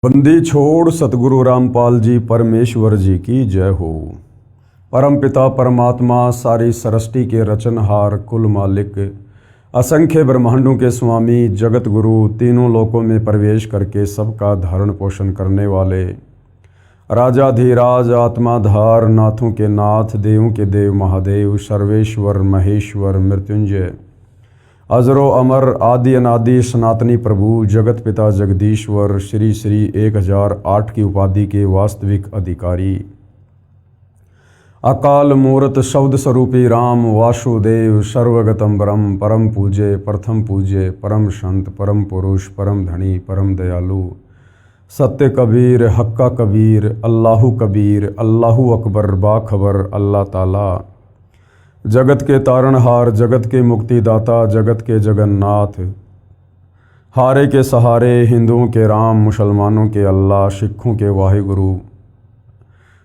बंदी छोड़ सतगुरु रामपाल जी परमेश्वर जी की जय हो। परम पिता परमात्मा सारी सृष्टि के रचनहार कुल मालिक असंख्य ब्रह्मांडों के स्वामी जगत गुरु तीनों लोकों में प्रवेश करके सबका धारण पोषण करने वाले राजाधीराज आत्माधार नाथों के नाथ देवों के देव महादेव सर्वेश्वर महेश्वर मृत्युंजय अजरो अमर आदि अनादि सनातनी प्रभु जगत पिता जगदीश्वर श्री श्री 1008 की उपाधि के वास्तविक अधिकारी अकाल मूर्त शब्द स्वरूपी राम वासुदेव सर्वगतम ब्रह्म परम पूज्य प्रथम पूज्य परम संत परम पुरुष परम धनी परम दयालु सत्य कबीर हक्का कबीर अल्लाहु कबीर अल्लाहु अकबर बाखबर अल्लाह ताला जगत के तारणहार जगत के मुक्तिदाता जगत के जगन्नाथ हारे के सहारे हिंदुओं के राम मुसलमानों के अल्लाह सिखों के वाहिगुरु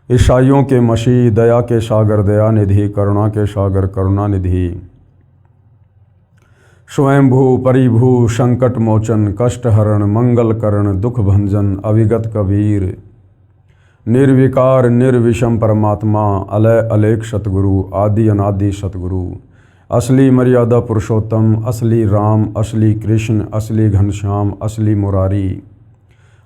ईसाइयों के मसीह दया के सागर दया निधि करुणा के सागर करुणा निधि स्वयंभू परिभू संकट मोचन कष्ट हरण मंगल करण दुख भंजन अविगत कबीर निर्विकार निर्विषम परमात्मा अलय अलेख सतगुरु आदि अनादि सतगुरु असली मर्यादा पुरुषोत्तम असली राम असली कृष्ण असली घनश्याम असली मुरारी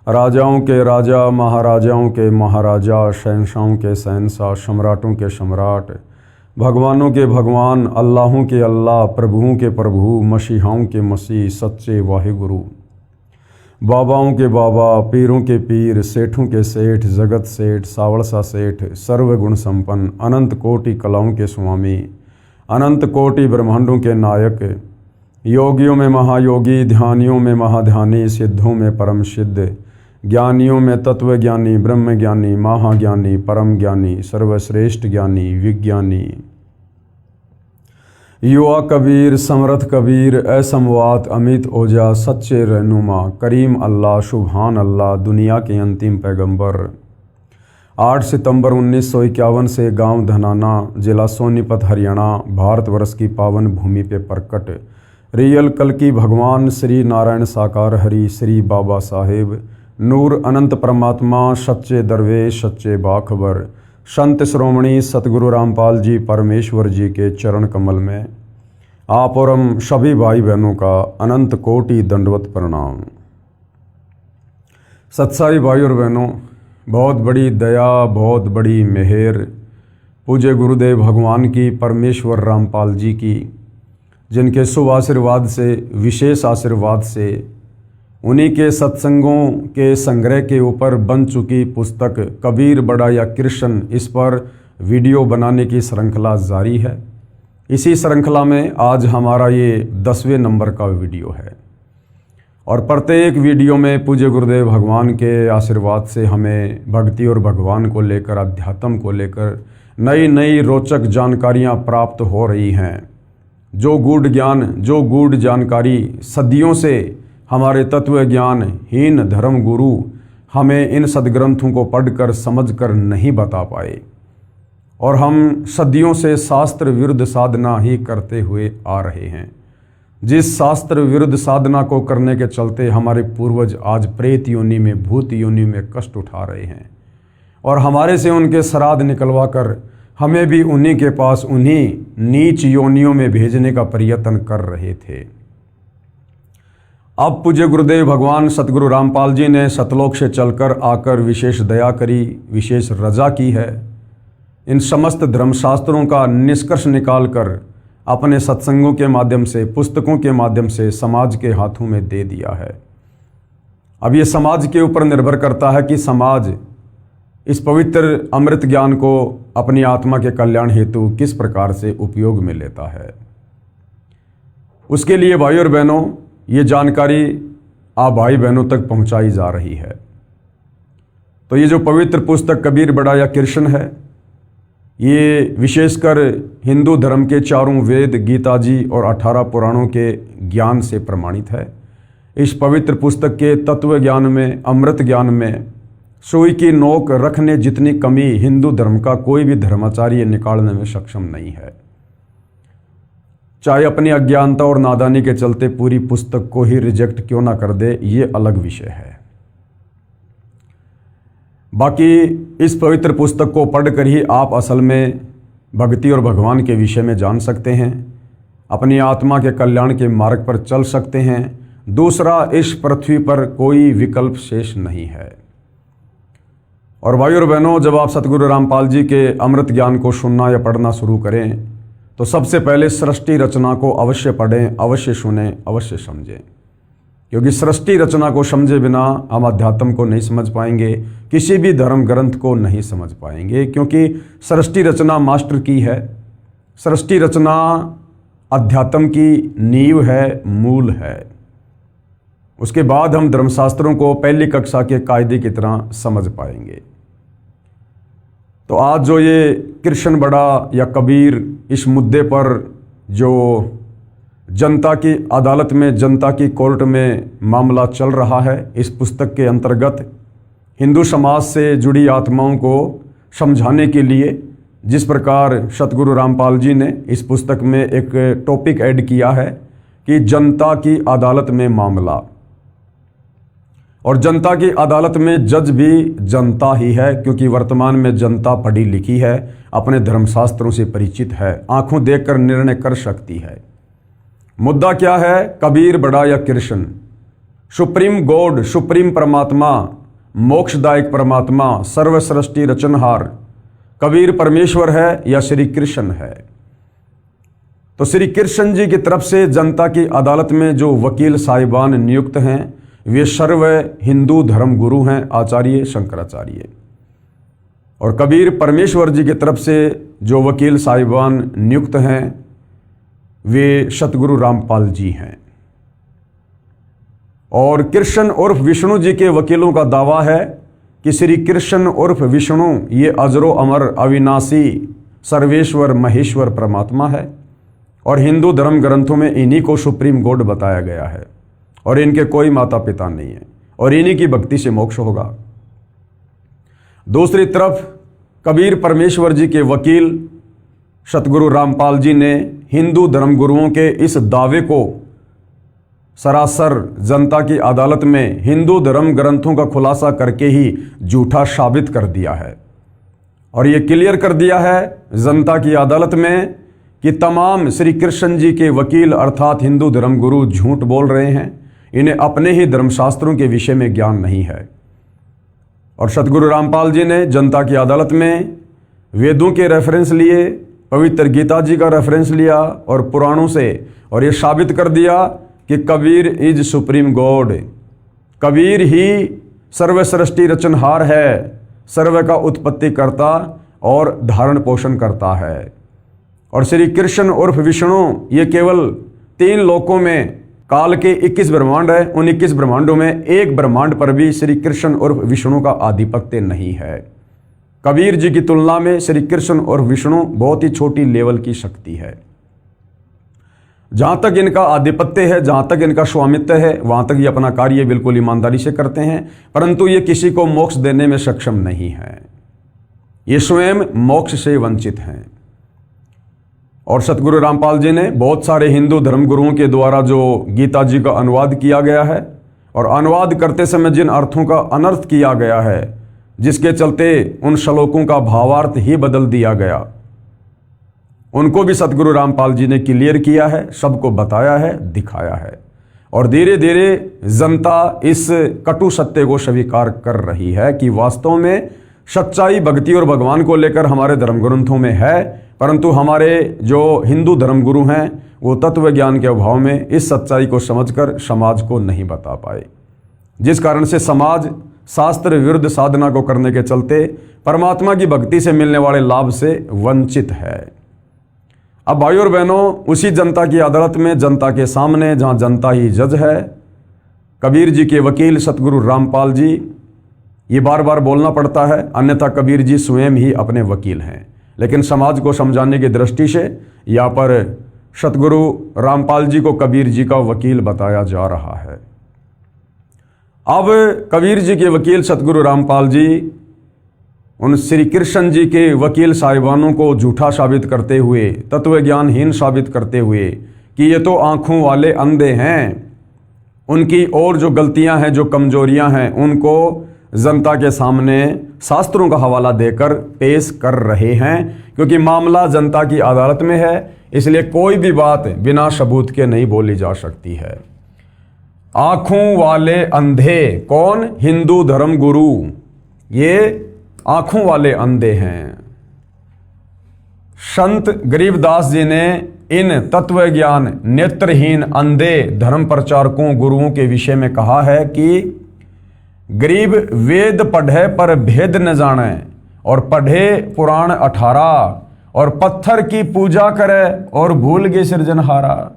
राजाओं के राजा महाराजाओं के महाराजा शहंशाहों के शहंशाह सम्राटों के सम्राट भगवानों के भगवान अल्लाहों के अल्लाह प्रभुओं के प्रभु मसीहाओं के मसीह सच्चे वाहिगुरु बाबाओं के बाबा पीरों के पीर सेठों के सेठ जगत सेठ सावड़सा सेठ सर्वगुण संपन्न अनंत कोटि कलाओं के स्वामी अनंत कोटि ब्रह्मांडों के नायक योगियों में महायोगी ध्यानियों में महाध्यानी सिद्धों में परम सिद्ध ज्ञानियों में तत्वज्ञानी ब्रह्मज्ञानी महाज्ञानी परम ज्ञानी सर्वश्रेष्ठ ज्ञानी विज्ञानी युवा कबीर समर्थ कबीर असमवात अमित ओजा सच्चे रहनुमा करीम अल्लाह सुभान अल्लाह दुनिया के अंतिम पैगंबर 8 सितंबर 1951 से गांव धनाना जिला सोनीपत हरियाणा भारतवर्ष की पावन भूमि पे प्रकट रियल कल की भगवान श्री नारायण साकार हरि श्री बाबा साहेब नूर अनंत परमात्मा सच्चे दरवेश सच्चे बाखबर संत श्रोमणी सतगुरु रामपाल जी परमेश्वर जी के चरण कमल में आप और हम सभी भाई बहनों का अनंत कोटि दंडवत प्रणाम। सत्साई भाई और बहनों, बहुत बड़ी दया बहुत बड़ी मेहर पूज्य गुरुदेव भगवान की परमेश्वर रामपाल जी की, जिनके शुभ आशीर्वाद से विशेष आशीर्वाद से उन्हीं के सत्संगों के संग्रह के ऊपर बन चुकी पुस्तक कबीर बड़ा या कृष्ण, इस पर वीडियो बनाने की श्रृंखला जारी है। इसी श्रृंखला में आज हमारा ये 10वें नंबर का वीडियो है और प्रत्येक वीडियो में पूज्य गुरुदेव भगवान के आशीर्वाद से हमें भक्ति और भगवान को लेकर अध्यात्म को लेकर नई नई रोचक जानकारियाँ प्राप्त हो रही हैं। जो गूढ़ ज्ञान जो गूढ़ जानकारी सदियों से हमारे तत्व ज्ञान हीन धर्म गुरु हमें इन सदग्रंथों को पढ़कर समझकर नहीं बता पाए और हम सदियों से शास्त्र विरुद्ध साधना ही करते हुए आ रहे हैं। जिस शास्त्र विरुद्ध साधना को करने के चलते हमारे पूर्वज आज प्रेत योनि में भूत योनि में कष्ट उठा रहे हैं और हमारे से उनके श्राद्ध निकलवा कर हमें भी उन्हीं के पास उन्हीं नीच योनियों में भेजने का प्रयत्न कर रहे थे। अब पूज्य गुरुदेव भगवान सतगुरु रामपाल जी ने सतलोक से चलकर आकर विशेष दया करी, विशेष रजा की है। इन समस्त धर्मशास्त्रों का निष्कर्ष निकालकर अपने सत्संगों के माध्यम से पुस्तकों के माध्यम से समाज के हाथों में दे दिया है। अब ये समाज के ऊपर निर्भर करता है कि समाज इस पवित्र अमृत ज्ञान को अपनी आत्मा के कल्याण हेतु किस प्रकार से उपयोग में लेता है। उसके लिए भाई और बहनों ये जानकारी आप भाई बहनों तक पहुंचाई जा रही है। तो ये जो पवित्र पुस्तक कबीर बड़ा या कृष्ण है, ये विशेषकर हिंदू धर्म के चारों वेद गीता जी और 18 पुराणों के ज्ञान से प्रमाणित है। इस पवित्र पुस्तक के तत्व ज्ञान में अमृत ज्ञान में सुई की नोक रखने जितनी कमी हिंदू धर्म का कोई भी धर्माचार्य निकालने में सक्षम नहीं है। चाहे अपनी अज्ञानता और नादानी के चलते पूरी पुस्तक को ही रिजेक्ट क्यों ना कर दे, ये अलग विषय है। बाकी इस पवित्र पुस्तक को पढ़कर ही आप असल में भक्ति और भगवान के विषय में जान सकते हैं, अपनी आत्मा के कल्याण के मार्ग पर चल सकते हैं। दूसरा, इस पृथ्वी पर कोई विकल्प शेष नहीं है। और भाइयों और बहनों, जब आप सतगुरु रामपाल जी के अमृत ज्ञान को सुनना या पढ़ना शुरू करें तो सबसे पहले सृष्टि रचना को अवश्य पढ़ें, अवश्य सुनें, अवश्य समझें, क्योंकि सृष्टि रचना को समझे बिना हम अध्यात्म को नहीं समझ पाएंगे, किसी भी धर्म ग्रंथ को नहीं समझ पाएंगे, क्योंकि सृष्टि रचना मास्टर की है। सृष्टि रचना अध्यात्म की नींव है, मूल है। उसके बाद हम धर्मशास्त्रों को पहली कक्षा के कायदे की तरह समझ पाएंगे। तो आज जो ये कृष्ण बड़ा या कबीर इस मुद्दे पर जो जनता की अदालत में, जनता की कोर्ट में मामला चल रहा है, इस पुस्तक के अंतर्गत हिंदू समाज से जुड़ी आत्माओं को समझाने के लिए जिस प्रकार सतगुरु रामपाल जी ने इस पुस्तक में एक टॉपिक ऐड किया है कि जनता की अदालत में मामला, और जनता की अदालत में जज भी जनता ही है, क्योंकि वर्तमान में जनता पढ़ी लिखी है, अपने धर्मशास्त्रों से परिचित है, आंखों देखकर निर्णय कर सकती है। मुद्दा क्या है? कबीर बड़ा या कृष्ण? सुप्रीम गॉड, सुप्रीम परमात्मा, मोक्षदायक परमात्मा, सर्व सृष्टि रचनहार कबीर परमेश्वर है या श्री कृष्ण है? तो श्री कृष्ण जी की तरफ से जनता की अदालत में जो वकील साहिबान नियुक्त हैं वे सर्व हिंदू धर्म गुरु हैं, आचार्य शंकराचार्य। और कबीर परमेश्वर जी की तरफ से जो वकील साहिबान नियुक्त हैं वे सतगुरु रामपाल जी हैं। और कृष्ण उर्फ विष्णु जी के वकीलों का दावा है कि श्री कृष्ण उर्फ विष्णु ये अजरो अमर अविनाशी सर्वेश्वर महेश्वर परमात्मा है, और हिंदू धर्म ग्रंथों में इन्हीं को सुप्रीम गॉड बताया गया है, और इनके कोई माता पिता नहीं है, और इन्हीं की भक्ति से मोक्ष होगा। दूसरी तरफ कबीर परमेश्वर जी के वकील सतगुरु रामपाल जी ने हिंदू धर्मगुरुओं के इस दावे को सरासर जनता की अदालत में हिंदू धर्म ग्रंथों का खुलासा करके ही झूठा साबित कर दिया है, और ये क्लियर कर दिया है जनता की अदालत में कि तमाम श्री कृष्ण जी के वकील अर्थात हिंदू धर्मगुरु झूठ बोल रहे हैं, इन्हें अपने ही धर्मशास्त्रों के विषय में ज्ञान नहीं है। और सतगुरु रामपाल जी ने जनता की अदालत में वेदों के रेफरेंस लिए, पवित्र गीता जी का रेफरेंस लिया और पुराणों से, और ये साबित कर दिया कि Kabir is supreme God, Kabir ही सर्व सृष्टि रचनहार है, सर्व का उत्पत्ति करता और धारण पोषण करता है। और श्री कृष्ण उर्फ विष्णु ये केवल 3 लोकों में, काल के 21 ब्रह्मांड है, उन 21 ब्रह्मांडों में एक ब्रह्मांड पर भी श्री कृष्ण उर्फ विष्णु का आधिपत्य नहीं है। कबीर जी की तुलना में श्री कृष्ण और विष्णु बहुत ही छोटी लेवल की शक्ति है। जहां तक इनका आधिपत्य है, जहां तक इनका स्वामित्व है, वहां तक ये अपना कार्य बिल्कुल ईमानदारी से करते हैं, परंतु ये किसी को मोक्ष देने में सक्षम नहीं है, ये स्वयं मोक्ष से वंचित हैं। और सतगुरु रामपाल जी ने बहुत सारे हिंदू धर्मगुरुओं के द्वारा जो गीता जी का अनुवाद किया गया है, और अनुवाद करते समय जिन अर्थों का अनर्थ किया गया है, जिसके चलते उन श्लोकों का भावार्थ ही बदल दिया गया, उनको भी सतगुरु रामपाल जी ने क्लियर किया है, सबको बताया है, दिखाया है। और धीरे धीरे जनता इस कटु सत्य को स्वीकार कर रही है कि वास्तव में सच्चाई भक्ति और भगवान को लेकर हमारे धर्म ग्रंथों में है, परंतु हमारे जो हिंदू धर्मगुरु हैं वो तत्व ज्ञान के अभाव में इस सच्चाई को समझकर समाज को नहीं बता पाए, जिस कारण से समाज शास्त्र विरुद्ध साधना को करने के चलते परमात्मा की भक्ति से मिलने वाले लाभ से वंचित है। अब भाइयों और बहनों, उसी जनता की अदालत में, जनता के सामने, जहां जनता ही जज है, कबीर जी के वकील सतगुरु रामपाल जी, ये बार बार बोलना पड़ता है, अन्यथा कबीर जी स्वयं ही अपने वकील हैं, लेकिन समाज को समझाने की दृष्टि से यहाँ पर सतगुरु रामपाल जी को कबीर जी का वकील बताया जा रहा है। अब कबीर जी के वकील सतगुरु रामपाल जी उन श्री कृष्ण जी के वकील साहिबानों को झूठा साबित करते हुए, तत्व ज्ञानहीन साबित करते हुए कि ये तो आंखों वाले अंधे हैं, उनकी और जो गलतियां हैं, जो कमजोरियां हैं, उनको जनता के सामने शास्त्रों का हवाला देकर पेश कर रहे हैं, क्योंकि मामला जनता की अदालत में है, इसलिए कोई भी बात बिना सबूत के नहीं बोली जा सकती है। आंखों वाले अंधे कौन? हिंदू धर्म गुरु। ये आंखों वाले अंधे हैं। संत गरीबदास जी ने इन तत्वज्ञान नेत्रहीन अंधे धर्म प्रचारकों गुरुओं के विषय में कहा है कि गरीब वेद पढ़े पर भेद न जाने, और पढ़े पुराण 18, और पत्थर की पूजा करे और भूल गए सृजनहारा।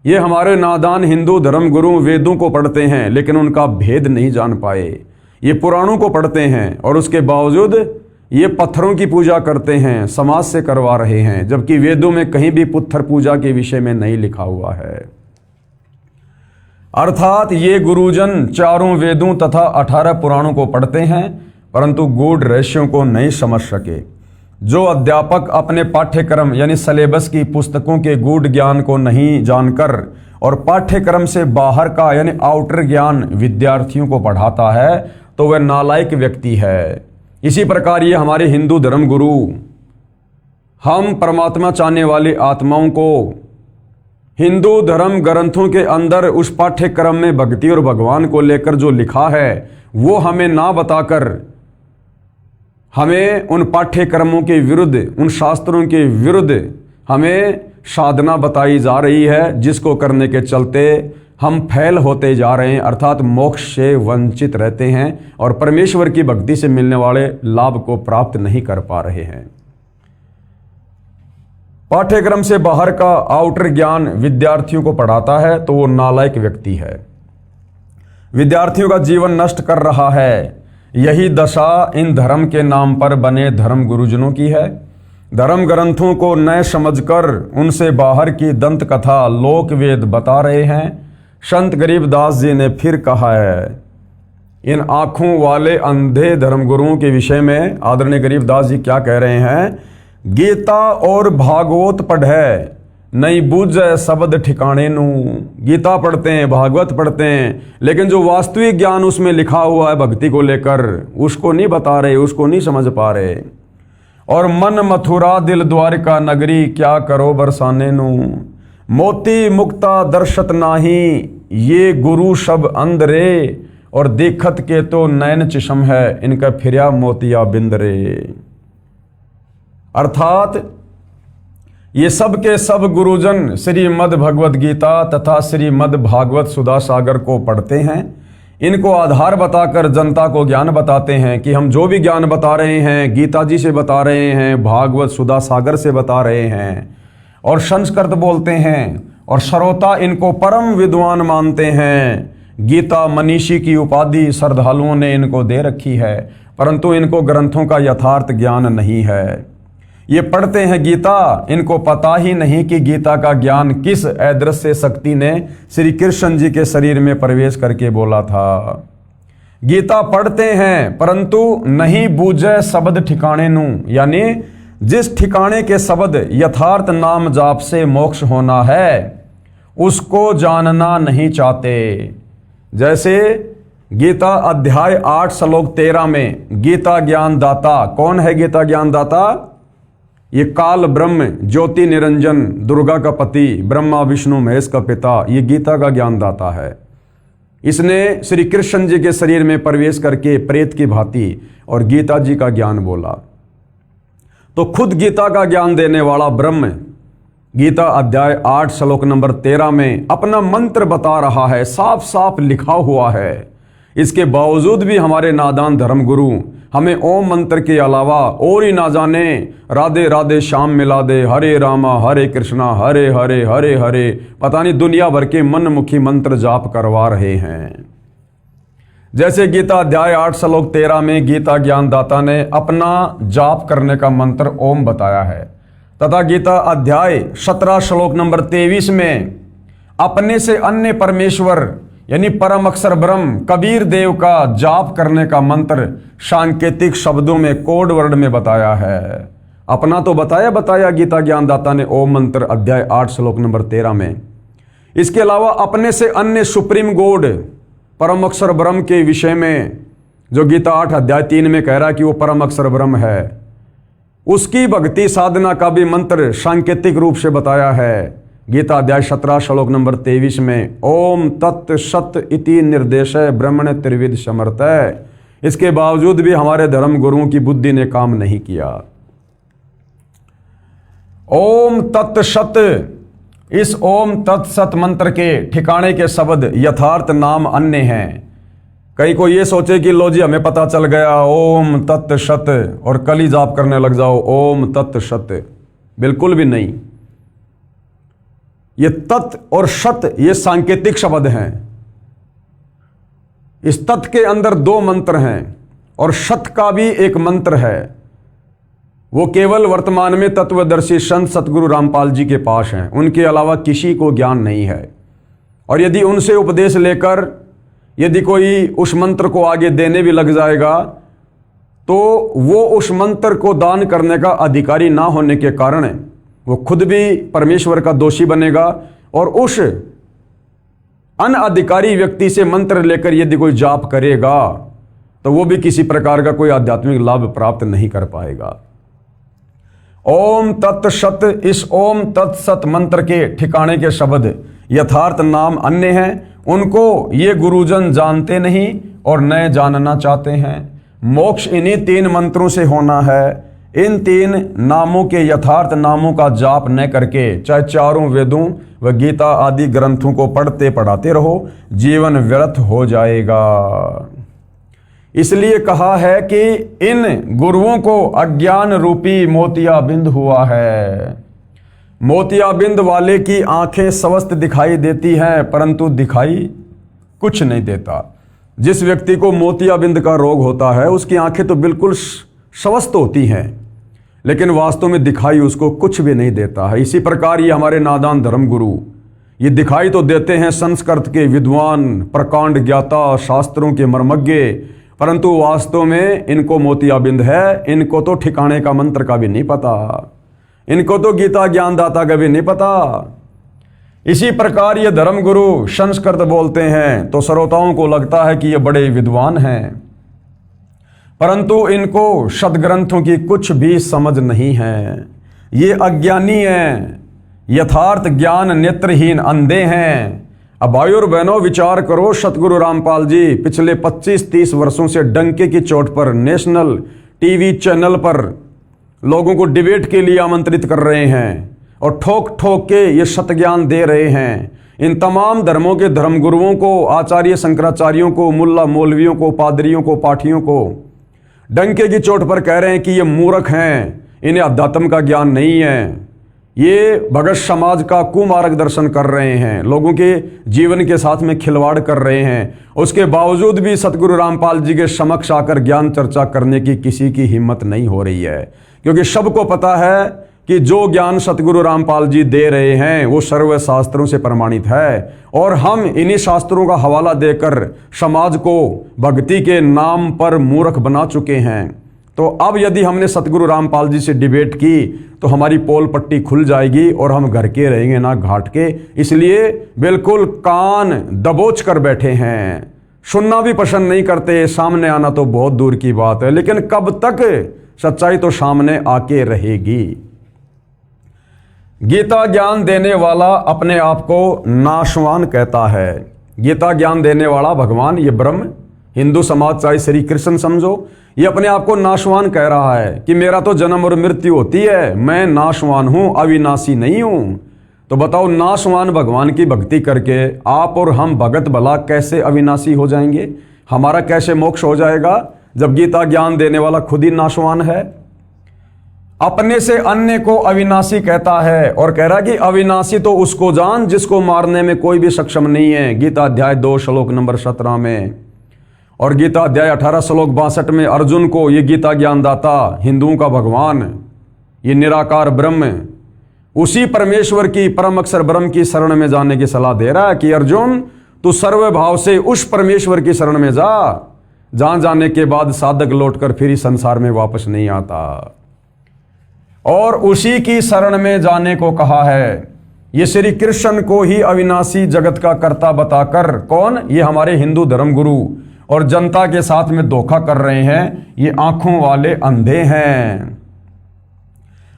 ये हमारे नादान हिंदू धर्म गुरु वेदों को पढ़ते हैं लेकिन उनका भेद नहीं जान पाए। ये पुराणों को पढ़ते हैं और उसके बावजूद ये पत्थरों की पूजा करते हैं, समाज से करवा रहे हैं, जबकि वेदों में कहीं भी पत्थर पूजा के विषय में नहीं लिखा हुआ है। अर्थात ये गुरुजन चारों वेदों तथा 18 पुराणों को पढ़ते हैं परंतु गूढ़ रहस्यों को नहीं समझ सके। जो अध्यापक अपने पाठ्यक्रम यानी सिलेबस की पुस्तकों के गूढ़ ज्ञान को नहीं जानकर और पाठ्यक्रम से बाहर का यानी आउटर ज्ञान विद्यार्थियों को पढ़ाता है तो वह नालायक व्यक्ति है। इसी प्रकार ये हमारे हिंदू धर्म गुरु हम परमात्मा चाहने वाली आत्माओं को हिंदू धर्म ग्रंथों के अंदर उस पाठ्यक्रम में भक्ति और भगवान को लेकर जो लिखा है वो हमें ना बताकर हमें उन पाठ्यक्रमों के विरुद्ध, उन शास्त्रों के विरुद्ध हमें साधना बताई जा रही है, जिसको करने के चलते हम फैल होते जा रहे हैं, अर्थात मोक्ष से वंचित रहते हैं और परमेश्वर की भक्ति से मिलने वाले लाभ को प्राप्त नहीं कर पा रहे हैं। पाठ्यक्रम से बाहर का आउटर ज्ञान विद्यार्थियों को पढ़ाता है तो वो नालायक व्यक्ति है, विद्यार्थियों का जीवन नष्ट कर रहा है। यही दशा इन धर्म के नाम पर बने धर्म गुरुजनों की है। धर्म ग्रंथों को न समझकर उनसे बाहर की दंत कथा लोक वेद बता रहे हैं। संत गरीबदास जी ने फिर कहा है इन आंखों वाले अंधे धर्म गुरुओं के विषय में। आदरणीय गरीबदास जी क्या कह रहे हैं? गीता और भागवत पढ़े नहीं बूझे शब्द ठिकाने नू। गीता पढ़ते हैं, भागवत पढ़ते हैं, लेकिन जो वास्तविक ज्ञान उसमें लिखा हुआ है भक्ति को लेकर उसको नहीं बता रहे, उसको नहीं समझ पा रहे। और मन मथुरा दिल द्वारिका नगरी क्या करो बरसाने नू। मोती मुक्ता दर्शत नाही ये गुरु सब अंधरे, और देखत के तो नैन चिशम है इनका फिर्या मोतिया बिंदरे। अर्थात ये सब के सब गुरुजन श्रीमद् भगवद गीता तथा श्रीमद् भागवत सुधा सागर को पढ़ते हैं। इनको आधार बताकर जनता को ज्ञान बताते हैं कि हम जो भी ज्ञान बता रहे हैं गीता जी से बता रहे हैं, भागवत सुधा सागर से बता रहे हैं, और संस्कृत बोलते हैं, और श्रोता इनको परम विद्वान मानते हैं। गीता मनीषी की उपाधि श्रद्धालुओं ने इनको दे रखी है, परंतु इनको ग्रंथों का यथार्थ ज्ञान नहीं है। ये पढ़ते हैं गीता, इनको पता ही नहीं कि गीता का ज्ञान किस अदृश्य शक्ति ने श्री कृष्ण जी के शरीर में प्रवेश करके बोला था। गीता पढ़ते हैं परंतु नहीं बूझे शब्द ठिकाने नू, यानी जिस ठिकाने के शब्द यथार्थ नाम जाप से मोक्ष होना है उसको जानना नहीं चाहते। जैसे गीता अध्याय 8 श्लोक 13 में गीता ज्ञान दाता कौन है? गीता ज्ञान दाता ये काल ब्रह्म ज्योति निरंजन दुर्गा का पति ब्रह्मा विष्णु महेश का पिता, ये गीता का ज्ञान दाता है। इसने श्री कृष्ण जी के शरीर में प्रवेश करके प्रेत की भांति और गीता जी का ज्ञान बोला। तो खुद गीता का ज्ञान देने वाला ब्रह्म गीता अध्याय 8 श्लोक नंबर 13 में अपना मंत्र बता रहा है, साफ साफ लिखा हुआ है। इसके बावजूद भी हमारे नादान धर्म गुरु हमें ओम मंत्र के अलावा और ही ना जाने राधे राधे श्याम मिला दे, हरे रामा हरे कृष्णा हरे हरे हरे हरे, पता नहीं दुनिया भर के मनमुखी मंत्र जाप करवा रहे हैं। जैसे गीता अध्याय 8 श्लोक 13 में गीता ज्ञानदाता ने अपना जाप करने का मंत्र ओम बताया है, तथा गीता अध्याय 17 श्लोक नंबर 23 में अपने से अन्य परमेश्वर यानी परम अक्षर ब्रह्म कबीर देव का जाप करने का मंत्र सांकेतिक शब्दों में कोड वर्ड में बताया है। अपना तो बताया गीता ज्ञानदाता ने ओम मंत्र अध्याय 8 श्लोक नंबर 13 में। इसके अलावा अपने से अन्य सुप्रीम गॉड परम अक्षर ब्रह्म के विषय में जो गीता 8 अध्याय 3 में कह रहा है कि वो परम अक्षर ब्रह्म है, उसकी भक्ति साधना का भी मंत्र सांकेतिक रूप से बताया है। गीता अध्याय 17 श्लोक नंबर 23 में ओम तत् सत इति निर्देश ब्रह्मण त्रिविध समर्थ है। इसके बावजूद भी हमारे धर्म गुरुओं की बुद्धि ने काम नहीं किया। ओम तत् सत, इस ओम तत्सत मंत्र के ठिकाने के शब्द यथार्थ नाम अन्य हैं। कहीं को ये सोचे कि लो जी हमें पता चल गया ओम तत् सत और कल ही जाप करने लग जाओ ओम तत् सत, बिल्कुल भी नहीं। ये तत् और सत ये सांकेतिक शब्द हैं। इस तत् के अंदर 2 मंत्र हैं और सत का भी एक मंत्र है। वो केवल वर्तमान में तत्वदर्शी संत सतगुरु रामपाल जी के पास हैं, उनके अलावा किसी को ज्ञान नहीं है। और यदि उनसे उपदेश लेकर यदि कोई उस मंत्र को आगे देने भी लग जाएगा तो वो उस मंत्र को दान करने का अधिकारी ना होने के कारण वो खुद भी परमेश्वर का दोषी बनेगा और उस अनअधिकारी व्यक्ति से मंत्र लेकर यदि कोई जाप करेगा तो वो भी किसी प्रकार का कोई आध्यात्मिक लाभ प्राप्त नहीं कर पाएगा। ओम तत्सत, इस ओम तत्सत मंत्र के ठिकाने के शब्द यथार्थ नाम अन्य हैं। उनको ये गुरुजन जानते नहीं और न जानना चाहते हैं। मोक्ष इन्हीं 3 मंत्रों से होना है। इन 3 नामों के यथार्थ नामों का जाप न करके चाहे चारों वेदों व गीता आदि ग्रंथों को पढ़ते पढ़ाते रहो, जीवन व्यर्थ हो जाएगा। इसलिए कहा है कि इन गुरुओं को अज्ञान रूपी मोतियाबिंद हुआ है। मोतियाबिंद वाले की आंखें स्वस्थ दिखाई देती हैं परंतु दिखाई कुछ नहीं देता। जिस व्यक्ति को मोतियाबिंद का रोग होता है उसकी आंखें तो बिल्कुल स्वस्थ होती हैं लेकिन वास्तव में दिखाई उसको कुछ भी नहीं देता है। इसी प्रकार ये हमारे नादान धर्मगुरु ये दिखाई तो देते हैं संस्कृत के विद्वान, प्रकांड ज्ञाता, शास्त्रों के मर्मज्ञ, परंतु वास्तव में इनको मोतियाबिंद है। इनको तो ठिकाने का मंत्र का भी नहीं पता, इनको तो गीता ज्ञानदाता का भी नहीं पता। इसी प्रकार ये धर्मगुरु संस्कृत बोलते हैं तो श्रोताओं को लगता है कि ये बड़े विद्वान हैं, परंतु इनको सदग्रंथों की कुछ भी समझ नहीं है। ये अज्ञानी हैं, यथार्थ ज्ञान नेत्रहीन अंधे हैं। अब भाइयों और बहनों विचार करो, सतगुरु रामपाल जी पिछले 25-30 वर्षों से डंके की चोट पर नेशनल टीवी चैनल पर लोगों को डिबेट के लिए आमंत्रित कर रहे हैं और ठोक ठोक के ये सत्य ज्ञान दे रहे हैं। इन तमाम धर्मों के धर्मगुरुओं को, आचार्य शंकराचार्यों को, मुल्ला मौलवियों को, पादरियों को, पाठियों को डंके की चोट पर कह रहे हैं कि ये मूर्ख हैं, इन्हें अध्यात्म का ज्ञान नहीं है, ये भगत समाज का कुमार्गदर्शन कर रहे हैं, लोगों के जीवन के साथ में खिलवाड़ कर रहे हैं। उसके बावजूद भी सतगुरु रामपाल जी के समक्ष आकर ज्ञान चर्चा करने की किसी की हिम्मत नहीं हो रही है, क्योंकि सबको पता है कि जो ज्ञान सतगुरु रामपाल जी दे रहे हैं वो सर्व शास्त्रों से प्रमाणित है और हम इन्हीं शास्त्रों का हवाला देकर समाज को भक्ति के नाम पर मूर्ख बना चुके हैं। तो अब यदि हमने सतगुरु रामपाल जी से डिबेट की तो हमारी पोल पट्टी खुल जाएगी और हम घर के रहेंगे ना घाट के। इसलिए बिल्कुल कान दबोच कर बैठे हैं, सुनना भी पसंद नहीं करते, सामने आना तो बहुत दूर की बात है। लेकिन कब तक सच्चाई तो सामने आके रहेगी। गीता ज्ञान देने वाला अपने आप को नाशवान कहता है। गीता ज्ञान देने वाला भगवान, ये ब्रह्म, हिंदू समाज चाहे श्री कृष्ण समझो, ये अपने आप को नाशवान कह रहा है कि मेरा तो जन्म और मृत्यु होती है, मैं नाशवान हूं, अविनाशी नहीं हूं। तो बताओ, नाशवान भगवान की भक्ति करके आप और हम भगत भला कैसे अविनाशी हो जाएंगे? हमारा कैसे मोक्ष हो जाएगा जब गीता ज्ञान देने वाला खुद ही नाशवान है? अपने से अन्य को अविनाशी कहता है और कह रहा है कि अविनाशी तो उसको जान जिसको मारने में कोई भी सक्षम नहीं है। गीता अध्याय 2 श्लोक नंबर 17 में और गीता अध्याय 18 श्लोक 62 में अर्जुन को ये गीता ज्ञानदाता, हिंदुओं का भगवान, ये निराकार ब्रह्म, उसी परमेश्वर की परम अक्षर ब्रह्म की शरण में जाने की सलाह दे रहा है कि अर्जुन तू सर्वभाव से उस परमेश्वर की शरण में जा, जहां जाने के बाद साधक लौटकर फिर इस संसार में वापस नहीं आता। और उसी की शरण में जाने को कहा है। ये श्री कृष्ण को ही अविनाशी जगत का कर्ता बताकर, कौन? ये हमारे हिंदू धर्म गुरु और जनता के साथ में धोखा कर रहे हैं, ये आंखों वाले अंधे हैं।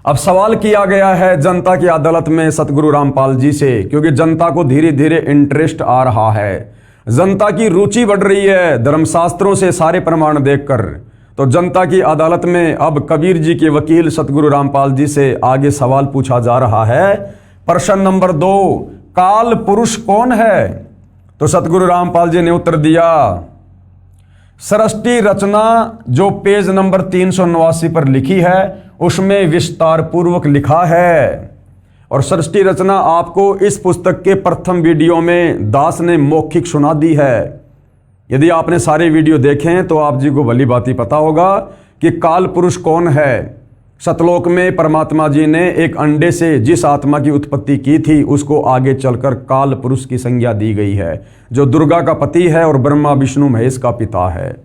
अब सवाल किया गया है जनता की अदालत में सतगुरु रामपाल जी से, क्योंकि जनता को धीरे धीरे इंटरेस्ट आ रहा है, जनता की रुचि बढ़ रही है धर्मशास्त्रों से सारे प्रमाण देखकर। तो जनता की अदालत में अब कबीर जी के वकील सतगुरु रामपाल जी से आगे सवाल पूछा जा रहा है। प्रश्न नंबर 2, काल पुरुष कौन है? तो सतगुरु रामपाल जी ने उत्तर दिया, सृष्टि रचना जो पेज नंबर 389 पर लिखी है उसमें विस्तार पूर्वक लिखा है। और सृष्टि रचना आपको इस पुस्तक के प्रथम वीडियो में दास ने मौखिक सुना दी है। यदि आपने सारे वीडियो देखे हैं तो आप जी को भली बात पता होगा कि काल पुरुष कौन है। सतलोक में परमात्मा जी ने एक अंडे से जिस आत्मा की उत्पत्ति की थी उसको आगे चलकर काल पुरुष की संज्ञा दी गई है, जो दुर्गा का पति है और ब्रह्मा विष्णु महेश का पिता है।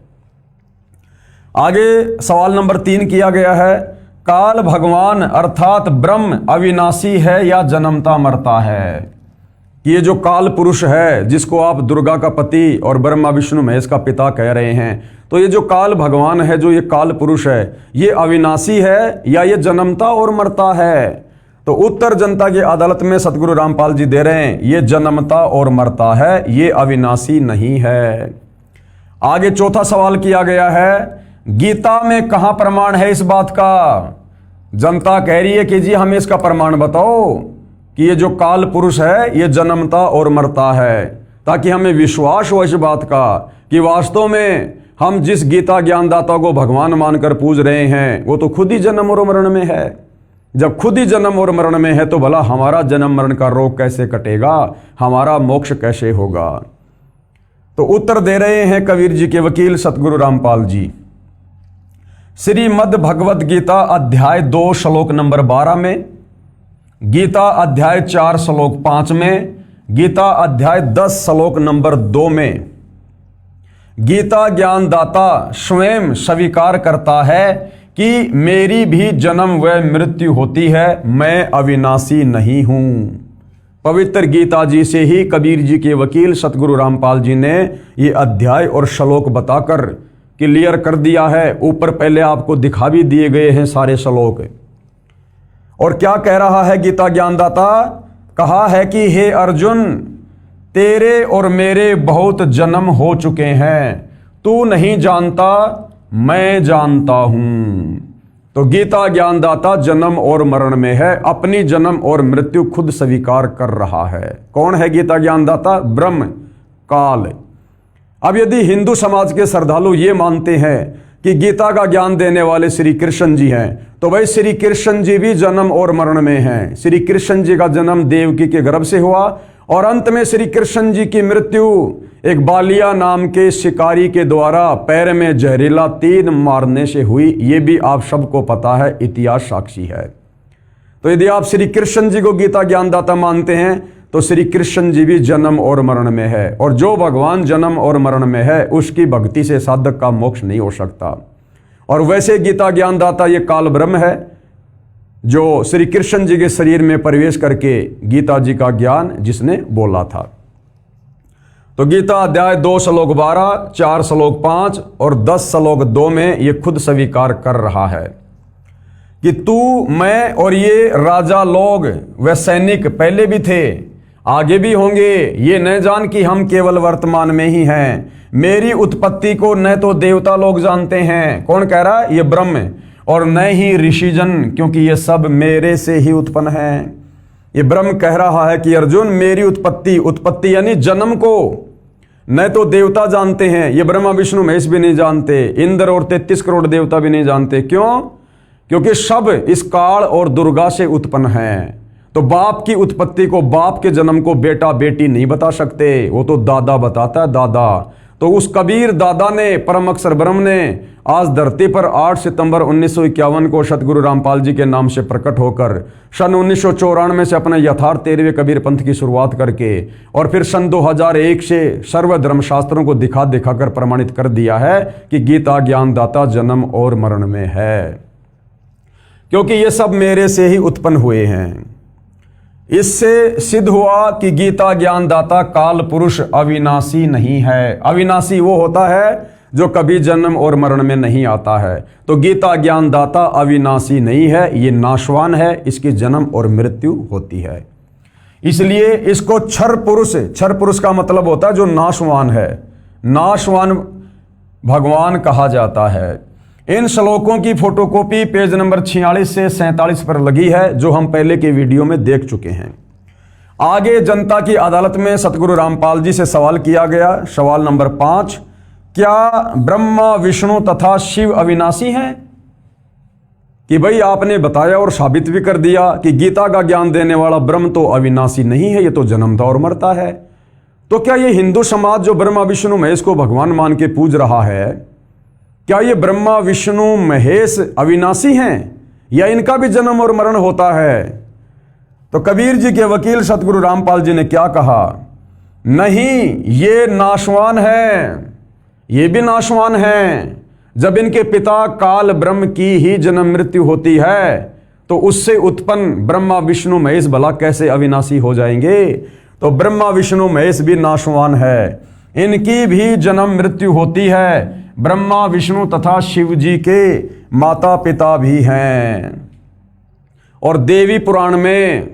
आगे सवाल नंबर 3 किया गया है, काल भगवान अर्थात ब्रह्म अविनाशी है या जन्मता मरता है? ये जो काल पुरुष है जिसको आप दुर्गा का पति और ब्रह्मा विष्णु महेश का पिता कह रहे हैं, तो ये जो काल भगवान है, जो ये काल पुरुष है, ये अविनाशी है या ये जन्मता और मरता है? तो उत्तर जनता की अदालत में सतगुरु रामपाल जी दे रहे हैं, ये जन्मता और मरता है, ये अविनाशी नहीं है। आगे चौथा सवाल किया गया है, गीता में कहां प्रमाण है इस बात का? जनता कह रही है कि जी हमें इसका प्रमाण बताओ कि ये जो काल पुरुष है ये जन्मता और मरता है, ताकि हमें विश्वास हो इस बात का कि वास्तव में हम जिस गीता ज्ञानदाता को भगवान मानकर पूज रहे हैं वो तो खुद ही जन्म और मरण में है। जब खुद ही जन्म और मरण में है तो भला हमारा जन्म मरण का रोग कैसे कटेगा, हमारा मोक्ष कैसे होगा? तो उत्तर दे रहे हैं कबीर जी के वकील सतगुरु रामपाल जी। श्रीमद् भगवद गीता अध्याय 2 श्लोक नंबर 12 में, गीता अध्याय 4 श्लोक 5 में, गीता अध्याय 10 श्लोक नंबर 2 में गीता ज्ञानदाता स्वयं स्वीकार करता है कि मेरी भी जन्म व मृत्यु होती है, मैं अविनाशी नहीं हूं। पवित्र गीता जी से ही कबीर जी के वकील सतगुरु रामपाल जी ने ये अध्याय और श्लोक बताकर क्लियर कर दिया है। ऊपर पहले आपको दिखा भी दिए गए हैं सारे श्लोक। और क्या कह रहा है गीता ज्ञानदाता? कहा है कि हे अर्जुन, तेरे और मेरे बहुत जन्म हो चुके हैं, तू नहीं जानता, मैं जानता हूं। तो गीता ज्ञानदाता जन्म और मरण में है, अपनी जन्म और मृत्यु खुद स्वीकार कर रहा है। कौन है गीता ज्ञानदाता? ब्रह्म काल। अब यदि हिंदू समाज के श्रद्धालु ये मानते हैं कि गीता का ज्ञान देने वाले श्री कृष्ण जी हैं, तो भाई श्री कृष्ण जी भी जन्म और मरण में हैं। श्री कृष्ण जी का जन्म देवकी के गर्भ से हुआ और अंत में श्री कृष्ण जी की मृत्यु एक बालिया नाम के शिकारी के द्वारा पैर में जहरीला तीर मारने से हुई। ये भी आप सबको पता है, इतिहास साक्षी है। तो यदि आप श्री कृष्ण जी को गीता ज्ञानदाता मानते हैं तो श्री कृष्ण जी भी जन्म और मरण में है, और जो भगवान जन्म और मरण में है उसकी भक्ति से साधक का मोक्ष नहीं हो सकता। और वैसे गीता ज्ञानदाता ये काल ब्रह्म है जो श्री कृष्ण जी के शरीर में प्रवेश करके गीता जी का ज्ञान जिसने बोला था। तो गीता अध्याय 2 श्लोक 12, 4 श्लोक 5 और 10 श्लोक 2 में ये खुद स्वीकार कर रहा है कि तू, मैं और ये राजा लोग व सैनिक पहले भी थे, आगे भी होंगे। ये न जान कि हम केवल वर्तमान में ही हैं। मेरी उत्पत्ति को न तो देवता लोग जानते हैं, कौन कह रहा है? ये ब्रह्म, और न ही ऋषिजन, क्योंकि ये सब मेरे से ही उत्पन्न है। ये ब्रह्म कह रहा है कि अर्जुन, मेरी उत्पत्ति यानी जन्म को न तो देवता जानते हैं, ये ब्रह्मा विष्णु महेश भी नहीं जानते, इंद्र और 33 करोड़ देवता भी नहीं जानते। क्यों? क्योंकि सब इस काल और दुर्गा से उत्पन्न हैं। तो बाप की उत्पत्ति को, बाप के जन्म को बेटा बेटी नहीं बता सकते, वो तो दादा बताता है, दादा। तो उस कबीर दादा ने, परम अक्षर ब्रह्म ने आज धरती पर 8 सितंबर 1951 को सतगुरु रामपाल जी के नाम से प्रकट होकर सन 1994 से अपने यथार्थ 13वें कबीर पंथ की शुरुआत करके और फिर सन 2001 से सर्वधर्म शास्त्रों को दिखा कर प्रमाणित कर दिया है कि गीता ज्ञानदाता जन्म और मरण में है, क्योंकि ये सब मेरे से ही उत्पन्न हुए हैं। इससे सिद्ध हुआ कि गीता ज्ञानदाता काल पुरुष अविनाशी नहीं है। अविनाशी वो होता है जो कभी जन्म और मरण में नहीं आता है। तो गीता ज्ञानदाता अविनाशी नहीं है, ये नाशवान है, इसकी जन्म और मृत्यु होती है। इसलिए इसको क्षर पुरुष का मतलब होता है जो नाशवान है, नाशवान भगवान कहा जाता है। इन श्लोकों की फोटोकॉपी पेज नंबर 46 से 47 पर लगी है, जो हम पहले के वीडियो में देख चुके हैं। आगे जनता की अदालत में सतगुरु रामपाल जी से सवाल किया गया। सवाल नंबर 5, क्या ब्रह्मा विष्णु तथा शिव अविनाशी हैं? कि भाई आपने बताया और साबित भी कर दिया कि गीता का ज्ञान देने वाला ब्रह्म तो अविनाशी नहीं है, ये तो जन्मता और मरता है। तो क्या ये हिंदू समाज जो ब्रह्मा विष्णु महेश को भगवान मान के पूज रहा है, क्या ये ब्रह्मा विष्णु महेश अविनाशी हैं या इनका भी जन्म और मरण होता है? तो कबीर जी के वकील सतगुरु रामपाल जी ने क्या कहा? नहीं, ये नाशवान है, ये भी नाशवान है। जब इनके पिता काल ब्रह्म की ही जन्म मृत्यु होती है तो उससे उत्पन्न ब्रह्मा विष्णु महेश भला कैसे अविनाशी हो जाएंगे? तो ब्रह्मा विष्णु महेश भी नाशवान है, इनकी भी जन्म मृत्यु होती है। ब्रह्मा विष्णु तथा शिव जी के माता पिता भी हैं। और देवी पुराण में,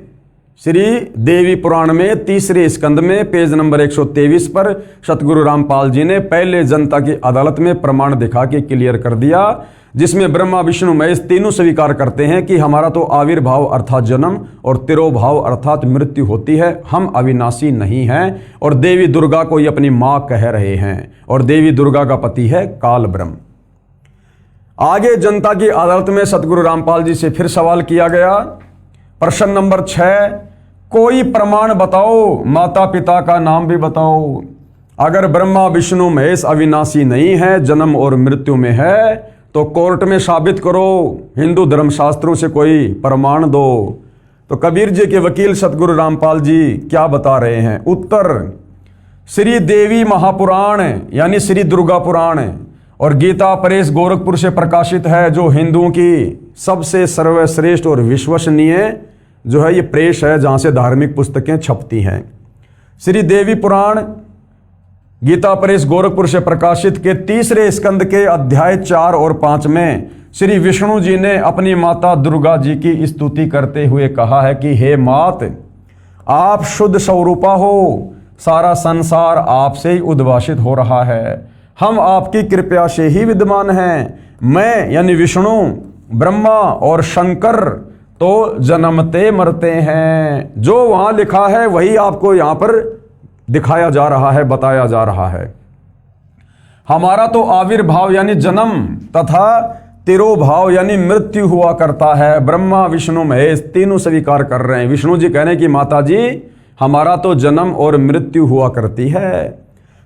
श्री देवी पुराण में तीसरे स्कंद में पेज नंबर 123 पर सतगुरु रामपाल जी ने पहले जनता की अदालत में प्रमाण दिखा के क्लियर कर दिया, जिसमें ब्रह्मा विष्णु महेश तीनों स्वीकार करते हैं कि हमारा तो आविर्भाव अर्थात जन्म और तिरोभाव अर्थात मृत्यु होती है, हम अविनाशी नहीं हैं। और देवी दुर्गा को ये अपनी मां कह रहे हैं, और देवी दुर्गा का पति है काल ब्रह्म। आगे जनता की अदालत में सतगुरु रामपाल जी से फिर सवाल किया गया। प्रश्न नंबर 6, कोई प्रमाण बताओ, माता पिता का नाम भी बताओ। अगर ब्रह्मा विष्णु महेश अविनाशी नहीं है, जन्म और मृत्यु में है, तो कोर्ट में साबित करो, हिंदू धर्मशास्त्रों से कोई प्रमाण दो। तो कबीर जी के वकील सतगुरु रामपाल जी क्या बता रहे हैं? उत्तर, श्री देवी महापुराण यानी श्री दुर्गा पुराण और गीता प्रेस गोरखपुर से प्रकाशित है, जो हिंदुओं की सबसे सर्वश्रेष्ठ और विश्वसनीय जो है ये प्रेस है, जहां से धार्मिक पुस्तकें छपती हैं। श्री देवी पुराण गीता प्रेस गोरखपुर से प्रकाशित के तीसरे स्कंद के अध्याय 4 और 5 में श्री विष्णु जी ने अपनी माता दुर्गा जी की स्तुति करते हुए कहा है कि हे मात, आप शुद्ध स्वरूपा हो, सारा संसार आपसे ही उद्भाषित हो रहा है, हम आपकी कृपा से ही विद्यमान हैं। मैं यानी विष्णु, ब्रह्मा और शंकर तो जन्मते मरते हैं। जो वहां लिखा है वही आपको यहां पर दिखाया जा रहा है, बताया जा रहा है। हमारा तो आविर्भाव यानी जन्म तथा तिरोभाव यानी मृत्यु हुआ करता है। ब्रह्मा विष्णु महेश तीनों स्वीकार कर रहे हैं। विष्णु जी कह रहे हैं कि माता जी, हमारा तो जन्म और मृत्यु हुआ करती है,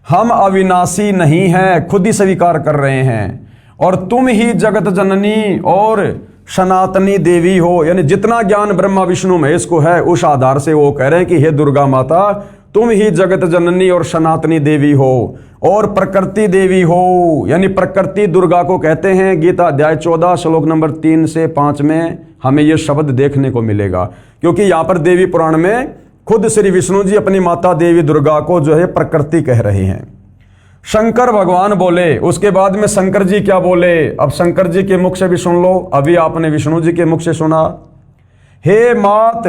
हम अविनाशी नहीं हैं, खुद ही स्वीकार कर रहे हैं। और तुम ही जगत जननी और सनातनी देवी हो, यानी जितना ज्ञान ब्रह्मा विष्णु महेश को है उस आधार से वो कह रहे हैं कि हे दुर्गा माता, तुम ही जगत जननी और सनातनी देवी हो और प्रकृति देवी हो, यानी प्रकृति दुर्गा को कहते हैं। गीता अध्याय 14 श्लोक नंबर 3 से 5 में हमें यह शब्द देखने को मिलेगा, क्योंकि यहाँ पर देवी पुराण में खुद श्री विष्णु जी अपनी माता देवी दुर्गा को जो है प्रकृति कह रहे हैं। शंकर भगवान बोले, उसके बाद में शंकर जी क्या बोले, अब शंकर जी के मुख से भी सुन लो। अभी आपने विष्णु जी के मुख से सुना, हे मात,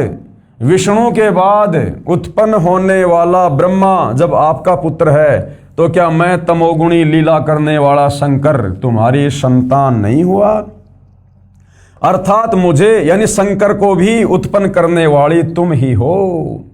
विष्णु के बाद उत्पन्न होने वाला ब्रह्मा जब आपका पुत्र है, तो क्या मैं तमोगुणी लीला करने वाला शंकर तुम्हारी संतान नहीं हुआ? अर्थात मुझे यानी शंकर को भी उत्पन्न करने वाली तुम ही हो।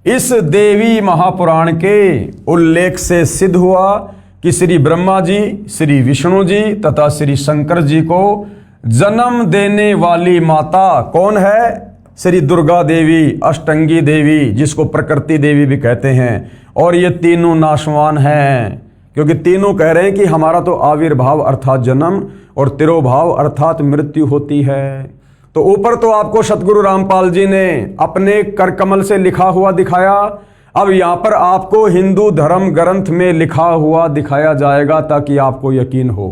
इस देवी महापुराण के उल्लेख से सिद्ध हुआ कि श्री ब्रह्मा जी, श्री विष्णु जी तथा श्री शंकर जी को जन्म देने वाली माता कौन है? श्री दुर्गा देवी, अष्टंगी देवी, जिसको प्रकृति देवी भी कहते हैं। और ये तीनों नाशवान हैं, क्योंकि तीनों कह रहे हैं कि हमारा तो आविर्भाव अर्थात जन्म और तिरोभाव अर्थात मृत्यु होती है। तो ऊपर तो आपको सतगुरु रामपाल जी ने अपने कर कमल से लिखा हुआ दिखाया, अब यहाँ पर आपको हिंदू धर्म ग्रंथ में लिखा हुआ दिखाया जाएगा ताकि आपको यकीन हो।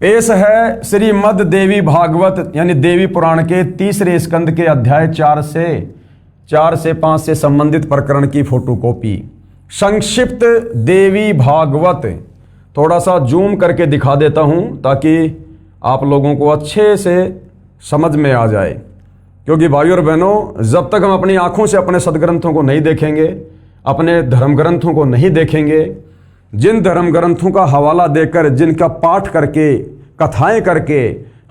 पेश है श्रीमद् देवी भागवत यानी देवी पुराण के तीसरे स्कंद के अध्याय 4 से 5 से संबंधित प्रकरण की फोटोकॉपी। संक्षिप्त देवी भागवत थोड़ा सा जूम करके दिखा देता हूं ताकि आप लोगों को अच्छे से समझ में आ जाए, क्योंकि भाइयों और बहनों, जब तक हम अपनी आंखों से अपने सदग्रंथों को नहीं देखेंगे, अपने धर्म ग्रंथों को नहीं देखेंगे, जिन धर्म ग्रंथों का हवाला देकर, जिनका पाठ करके, कथाएं करके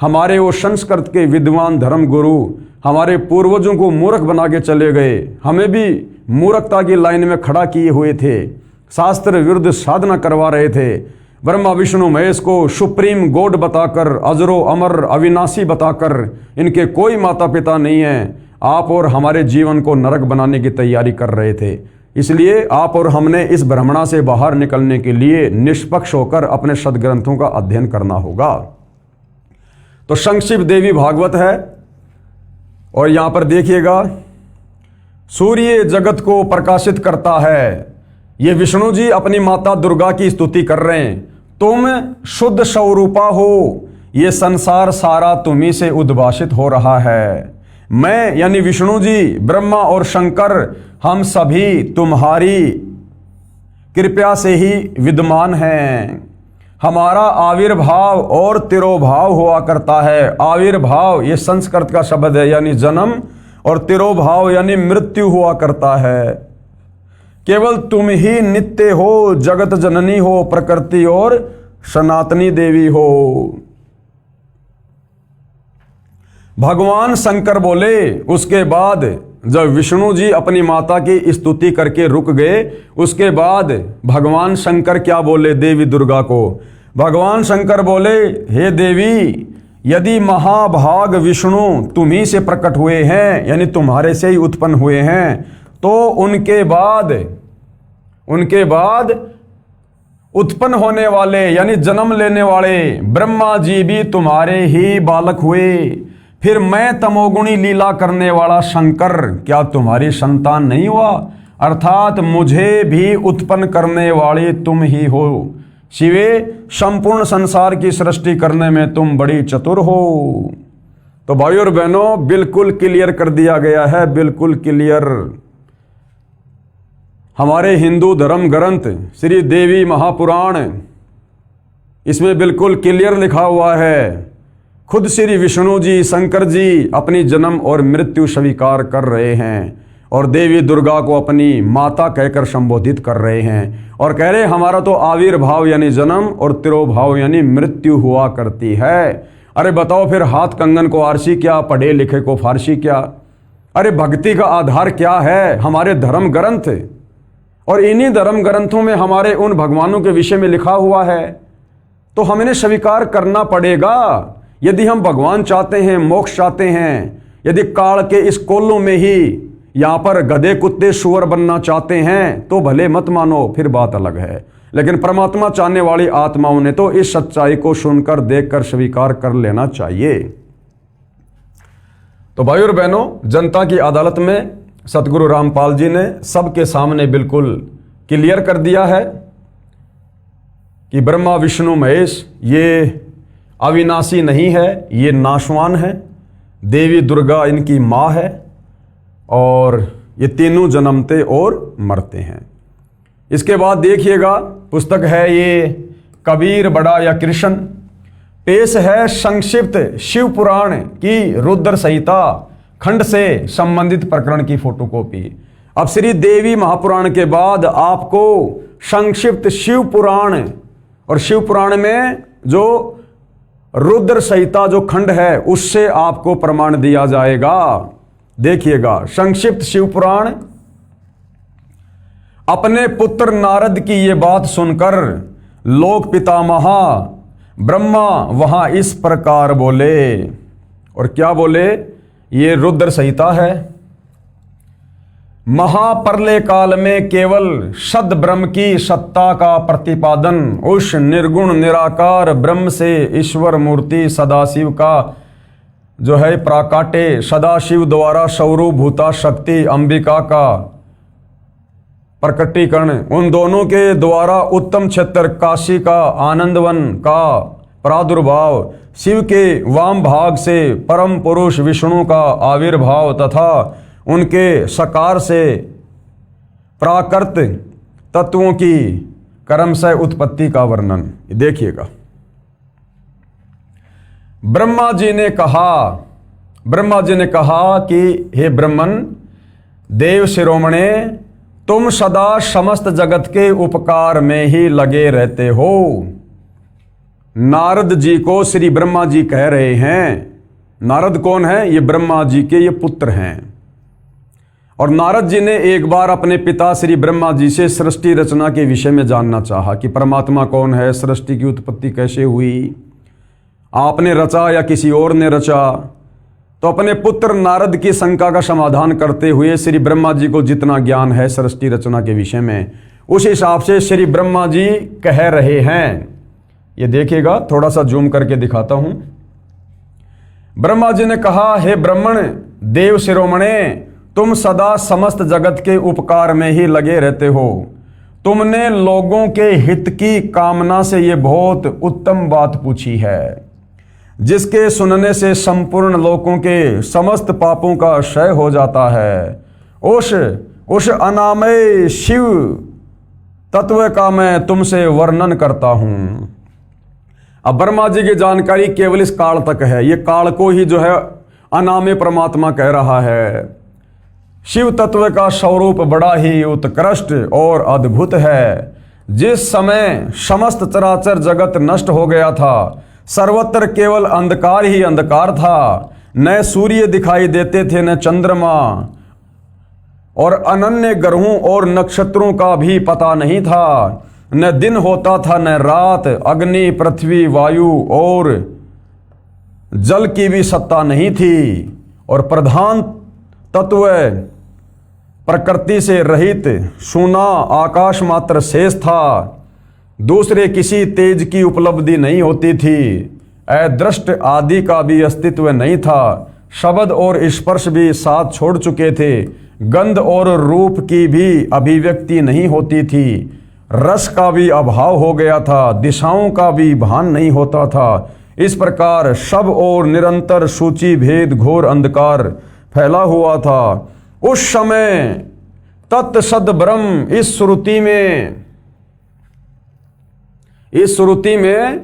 हमारे वो संस्कृत के विद्वान धर्म गुरु हमारे पूर्वजों को मूर्ख बना के चले गए, हमें भी मूर्खता की लाइन में खड़ा किए हुए थे, शास्त्र विरुद्ध साधना करवा रहे थे, ब्रह्मा विष्णु महेश को सुप्रीम गॉड बताकर, अजरो अमर अविनाशी बताकर इनके कोई माता पिता नहीं है, आप और हमारे जीवन को नरक बनाने की तैयारी कर रहे थे। इसलिए आप और हमने इस भ्रमणा से बाहर निकलने के लिए निष्पक्ष होकर अपने सदग्रंथों का अध्ययन करना होगा। तो संक्षिप्त देवी भागवत है और यहां पर देखिएगा, सूर्य जगत को प्रकाशित करता है। ये विष्णु जी अपनी माता दुर्गा की स्तुति कर रहे हैं, तुम शुद्ध स्वरूपा हो, ये संसार सारा तुम्ही से उद्भाषित हो रहा है। मैं यानी विष्णु जी, ब्रह्मा और शंकर, हम सभी तुम्हारी कृपा से ही विद्यमान हैं। हमारा आविर्भाव और तिरोभाव हुआ करता है। आविर्भाव ये संस्कृत का शब्द है यानी जन्म, और तिरोभाव यानी मृत्यु हुआ करता है। केवल तुम ही नित्य हो, जगत जननी हो, प्रकृति और सनातनी देवी हो। भगवान शंकर बोले। उसके बाद जब विष्णु जी अपनी माता की स्तुति करके रुक गए, उसके बाद भगवान शंकर क्या बोले देवी दुर्गा को? भगवान शंकर बोले, हे देवी, यदि महाभाग विष्णु तुम्ही से प्रकट हुए हैं यानी तुम्हारे से ही उत्पन्न हुए हैं, तो उनके बाद उत्पन्न होने वाले यानी जन्म लेने वाले ब्रह्मा जी भी तुम्हारे ही बालक हुए। फिर मैं तमोगुणी लीला करने वाला शंकर क्या तुम्हारी संतान नहीं हुआ? अर्थात मुझे भी उत्पन्न करने वाले तुम ही हो। शिवे, संपूर्ण संसार की सृष्टि करने में तुम बड़ी चतुर हो। तो भाइयों और बहनों, बिल्कुल क्लियर कर दिया गया है, बिल्कुल क्लियर। हमारे हिंदू धर्म ग्रंथ श्री देवी महापुराण, इसमें बिल्कुल क्लियर लिखा हुआ है, खुद श्री विष्णु जी, शंकर जी अपनी जन्म और मृत्यु स्वीकार कर रहे हैं और देवी दुर्गा को अपनी माता कहकर संबोधित कर रहे हैं और कह रहे हमारा तो आविर्भाव यानी जन्म और तिरोभाव यानी मृत्यु हुआ करती है। अरे बताओ फिर, हाथ कंगन को आरसी क्या, पढ़े लिखे को फारसी क्या? अरे भक्ति का आधार क्या है? हमारे धर्म ग्रंथ, और इन्हीं धर्म ग्रंथों में हमारे उन भगवानों के विषय में लिखा हुआ है, तो हमें इन्हें स्वीकार करना पड़ेगा। यदि हम भगवान चाहते हैं, मोक्ष चाहते हैं, यदि काल के इस कोल्लों में ही यहाँ पर गधे कुत्ते सुअर बनना चाहते हैं तो भले मत मानो, फिर बात अलग है। लेकिन परमात्मा चाहने वाली आत्माओं ने तो इस सच्चाई को सुनकर, देखकर स्वीकार कर लेना चाहिए। तो भाइयों और बहनों, जनता की अदालत में सतगुरु रामपाल जी ने सबके सामने बिल्कुल क्लियर कर दिया है कि ब्रह्मा विष्णु महेश ये अविनाशी नहीं है, ये नाशवान है। देवी दुर्गा इनकी माँ है और ये तीनों जन्मते और मरते हैं। इसके बाद देखिएगा, पुस्तक है ये कबीर बड़ा या कृष्ण। पेश है संक्षिप्त शिव पुराण की रुद्र संहिता खंड से संबंधित प्रकरण की फोटोकॉपी। अब श्री देवी महापुराण के बाद आपको संक्षिप्त शिव पुराण, और शिव पुराण में जो रुद्र संहिता जो खंड है उससे आपको प्रमाण दिया जाएगा। देखिएगा, संक्षिप्त शिव पुराण। अपने पुत्र नारद की ये बात सुनकर लोक पितामहा ब्रह्मा वहां इस प्रकार बोले, और क्या बोले? ये रुद्र संहिता है। महाप्रलय काल में केवल सद ब्रह्म की सत्ता का प्रतिपादन उस निर्गुण निराकार ब्रह्म से ईश्वर मूर्ति सदाशिव का जो है प्राकाटे, सदाशिव द्वारा स्वरूपभूता शक्ति अंबिका का प्रकटीकरण, उन दोनों के द्वारा उत्तम क्षेत्र काशी का आनंदवन का प्रादुर्भाव, शिव के वाम भाग से परम पुरुष विष्णु का आविर्भाव तथा उनके सकार से प्राकृत तत्वों की क्रमशः उत्पत्ति का वर्णन। देखिएगा, ब्रह्मा जी ने कहा कि हे ब्रह्मन, देव शिरोमणे, तुम सदा समस्त जगत के उपकार में ही लगे रहते हो। नारद जी को श्री ब्रह्मा जी कह रहे हैं। नारद कौन है? ये ब्रह्मा जी के ये पुत्र हैं। और नारद जी ने एक बार अपने पिता श्री ब्रह्मा जी से सृष्टि रचना के विषय में जानना चाहा कि परमात्मा कौन है, सृष्टि की उत्पत्ति कैसे हुई, आपने रचा या किसी और ने रचा। तो अपने पुत्र नारद की शंका का समाधान करते हुए श्री ब्रह्मा जी को जितना ज्ञान है सृष्टि रचना के विषय में, उस हिसाब से श्री ब्रह्मा जी कह रहे हैं। ये देखिएगा, थोड़ा सा जूम करके दिखाता हूं। ब्रह्मा जी ने कहा, हे ब्राह्मण देव शिरोमणे, तुम सदा समस्त जगत के उपकार में ही लगे रहते हो। तुमने लोगों के हित की कामना से ये बहुत उत्तम बात पूछी है, जिसके सुनने से संपूर्ण लोगों के समस्त पापों का क्षय हो जाता है। उस अनामय शिव तत्व का मैं तुमसे वर्णन करता हूं। अब ब्रह्मा जी की जानकारी केवल इस काल तक है। ये काल को ही जो है अनामय परमात्मा कह रहा है। शिव तत्व का स्वरूप बड़ा ही उत्कृष्ट और अद्भुत है। जिस समय समस्त चराचर जगत नष्ट हो गया था, सर्वत्र केवल अंधकार ही अंधकार था। न सूर्य दिखाई देते थे, न चंद्रमा, और अनन्य ग्रहों और नक्षत्रों का भी पता नहीं था। न दिन होता था न रात। अग्नि, पृथ्वी, वायु और जल की भी सत्ता नहीं थी। और प्रधान तत्व प्रकृति से रहित शून्य आकाश मात्र शेष था। दूसरे किसी तेज की उपलब्धि नहीं होती थी। अदृष्ट आदि का भी अस्तित्व नहीं था। शब्द और स्पर्श भी साथ छोड़ चुके थे। गंध और रूप की भी अभिव्यक्ति नहीं होती थी। रस का भी अभाव हो गया था। दिशाओं का भी भान नहीं होता था। इस प्रकार सब और निरंतर सूची भेद घोर अंधकार फैला हुआ था। उस समय तत्सद ब्रह्म इस श्रुति में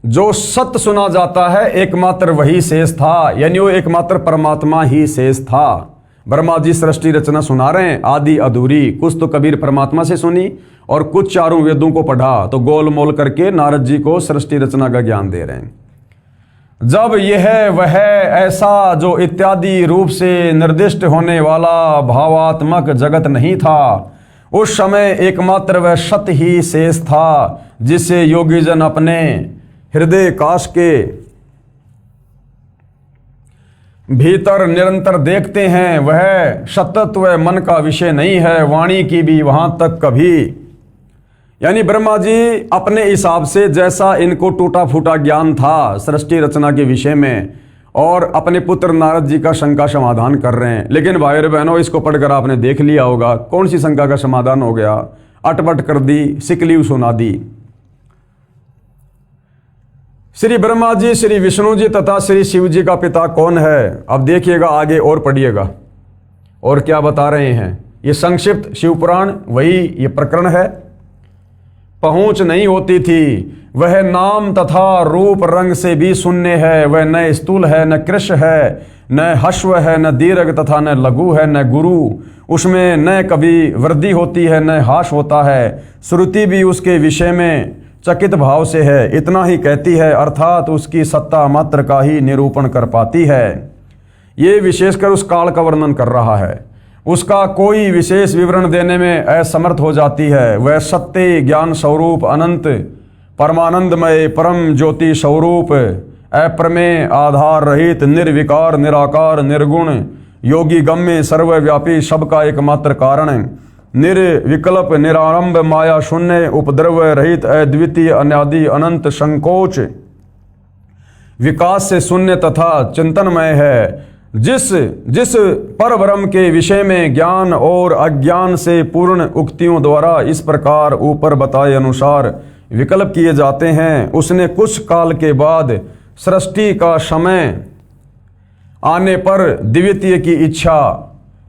जो सत्य सुना जाता है एकमात्र वही शेष था, यानी वो एकमात्र परमात्मा ही शेष था। ब्रह्मा जी सृष्टि रचना सुना रहे हैं आदि अधूरी। कुछ तो कबीर परमात्मा से सुनी और कुछ चारों वेदों को पढ़ा, तो गोल मोल करके नारद जी को सृष्टि रचना का ज्ञान दे रहे हैं। जब यह वह ऐसा जो इत्यादि रूप से निर्दिष्ट होने वाला भावात्मक जगत नहीं था, उस समय एकमात्र वह सत्य ही शेष था, जिसे योगी जन अपने हृदय काश के भीतर निरंतर देखते हैं। वह सतत्व मन का विषय नहीं है, वाणी की भी वहां तक कभी। यानी ब्रह्मा जी अपने हिसाब से जैसा इनको टूटा फूटा ज्ञान था सृष्टि रचना के विषय में, और अपने पुत्र नारद जी का शंका समाधान कर रहे हैं। लेकिन भाई और बहनों, इसको पढ़कर आपने देख लिया होगा कौन सी शंका का समाधान हो गया। अटपट कर दी, सिकलीव सुना दी। श्री ब्रह्मा जी, श्री विष्णु जी तथा श्री शिव जी का पिता कौन है? अब देखिएगा आगे और पढ़िएगा और क्या बता रहे हैं। ये संक्षिप्त शिव पुराण वही ये प्रकरण है। पहुंच नहीं होती थी। वह नाम तथा रूप रंग से भी शून्य है। वह न स्थूल है, न कृश है, न हश्व है, न दीर्घ तथा न लघु है, न गुरु। उसमें न कभी वृद्धि होती है न हास होता है। श्रुति भी उसके विषय में चकित भाव से है। इतना ही कहती है, अर्थात उसकी सत्ता मात्र का ही निरूपण कर पाती है। ये विशेषकर उस काल का वर्णन कर रहा है। उसका कोई विशेष विवरण देने में असमर्थ हो जाती है। वह सत्य ज्ञान स्वरूप अनंत परमानंदमय परम ज्योति स्वरूप अप्रमेय आधार रहित निर्विकार निराकार निर्गुण योगी गम्य सर्वव्यापी सबका एकमात्र कारण निर्विकल्प निरारंभ माया शून्य उपद्रव रहित अद्वितीय अनादि अनंत संकोच विकास से शून्य तथा चिंतनमय है। जिस पर ब्रह्म के विषय में ज्ञान और अज्ञान से पूर्ण उक्तियों द्वारा इस प्रकार ऊपर बताए अनुसार विकल्प किए जाते हैं। उसने कुछ काल के बाद सृष्टि का समय आने पर द्वितीय की इच्छा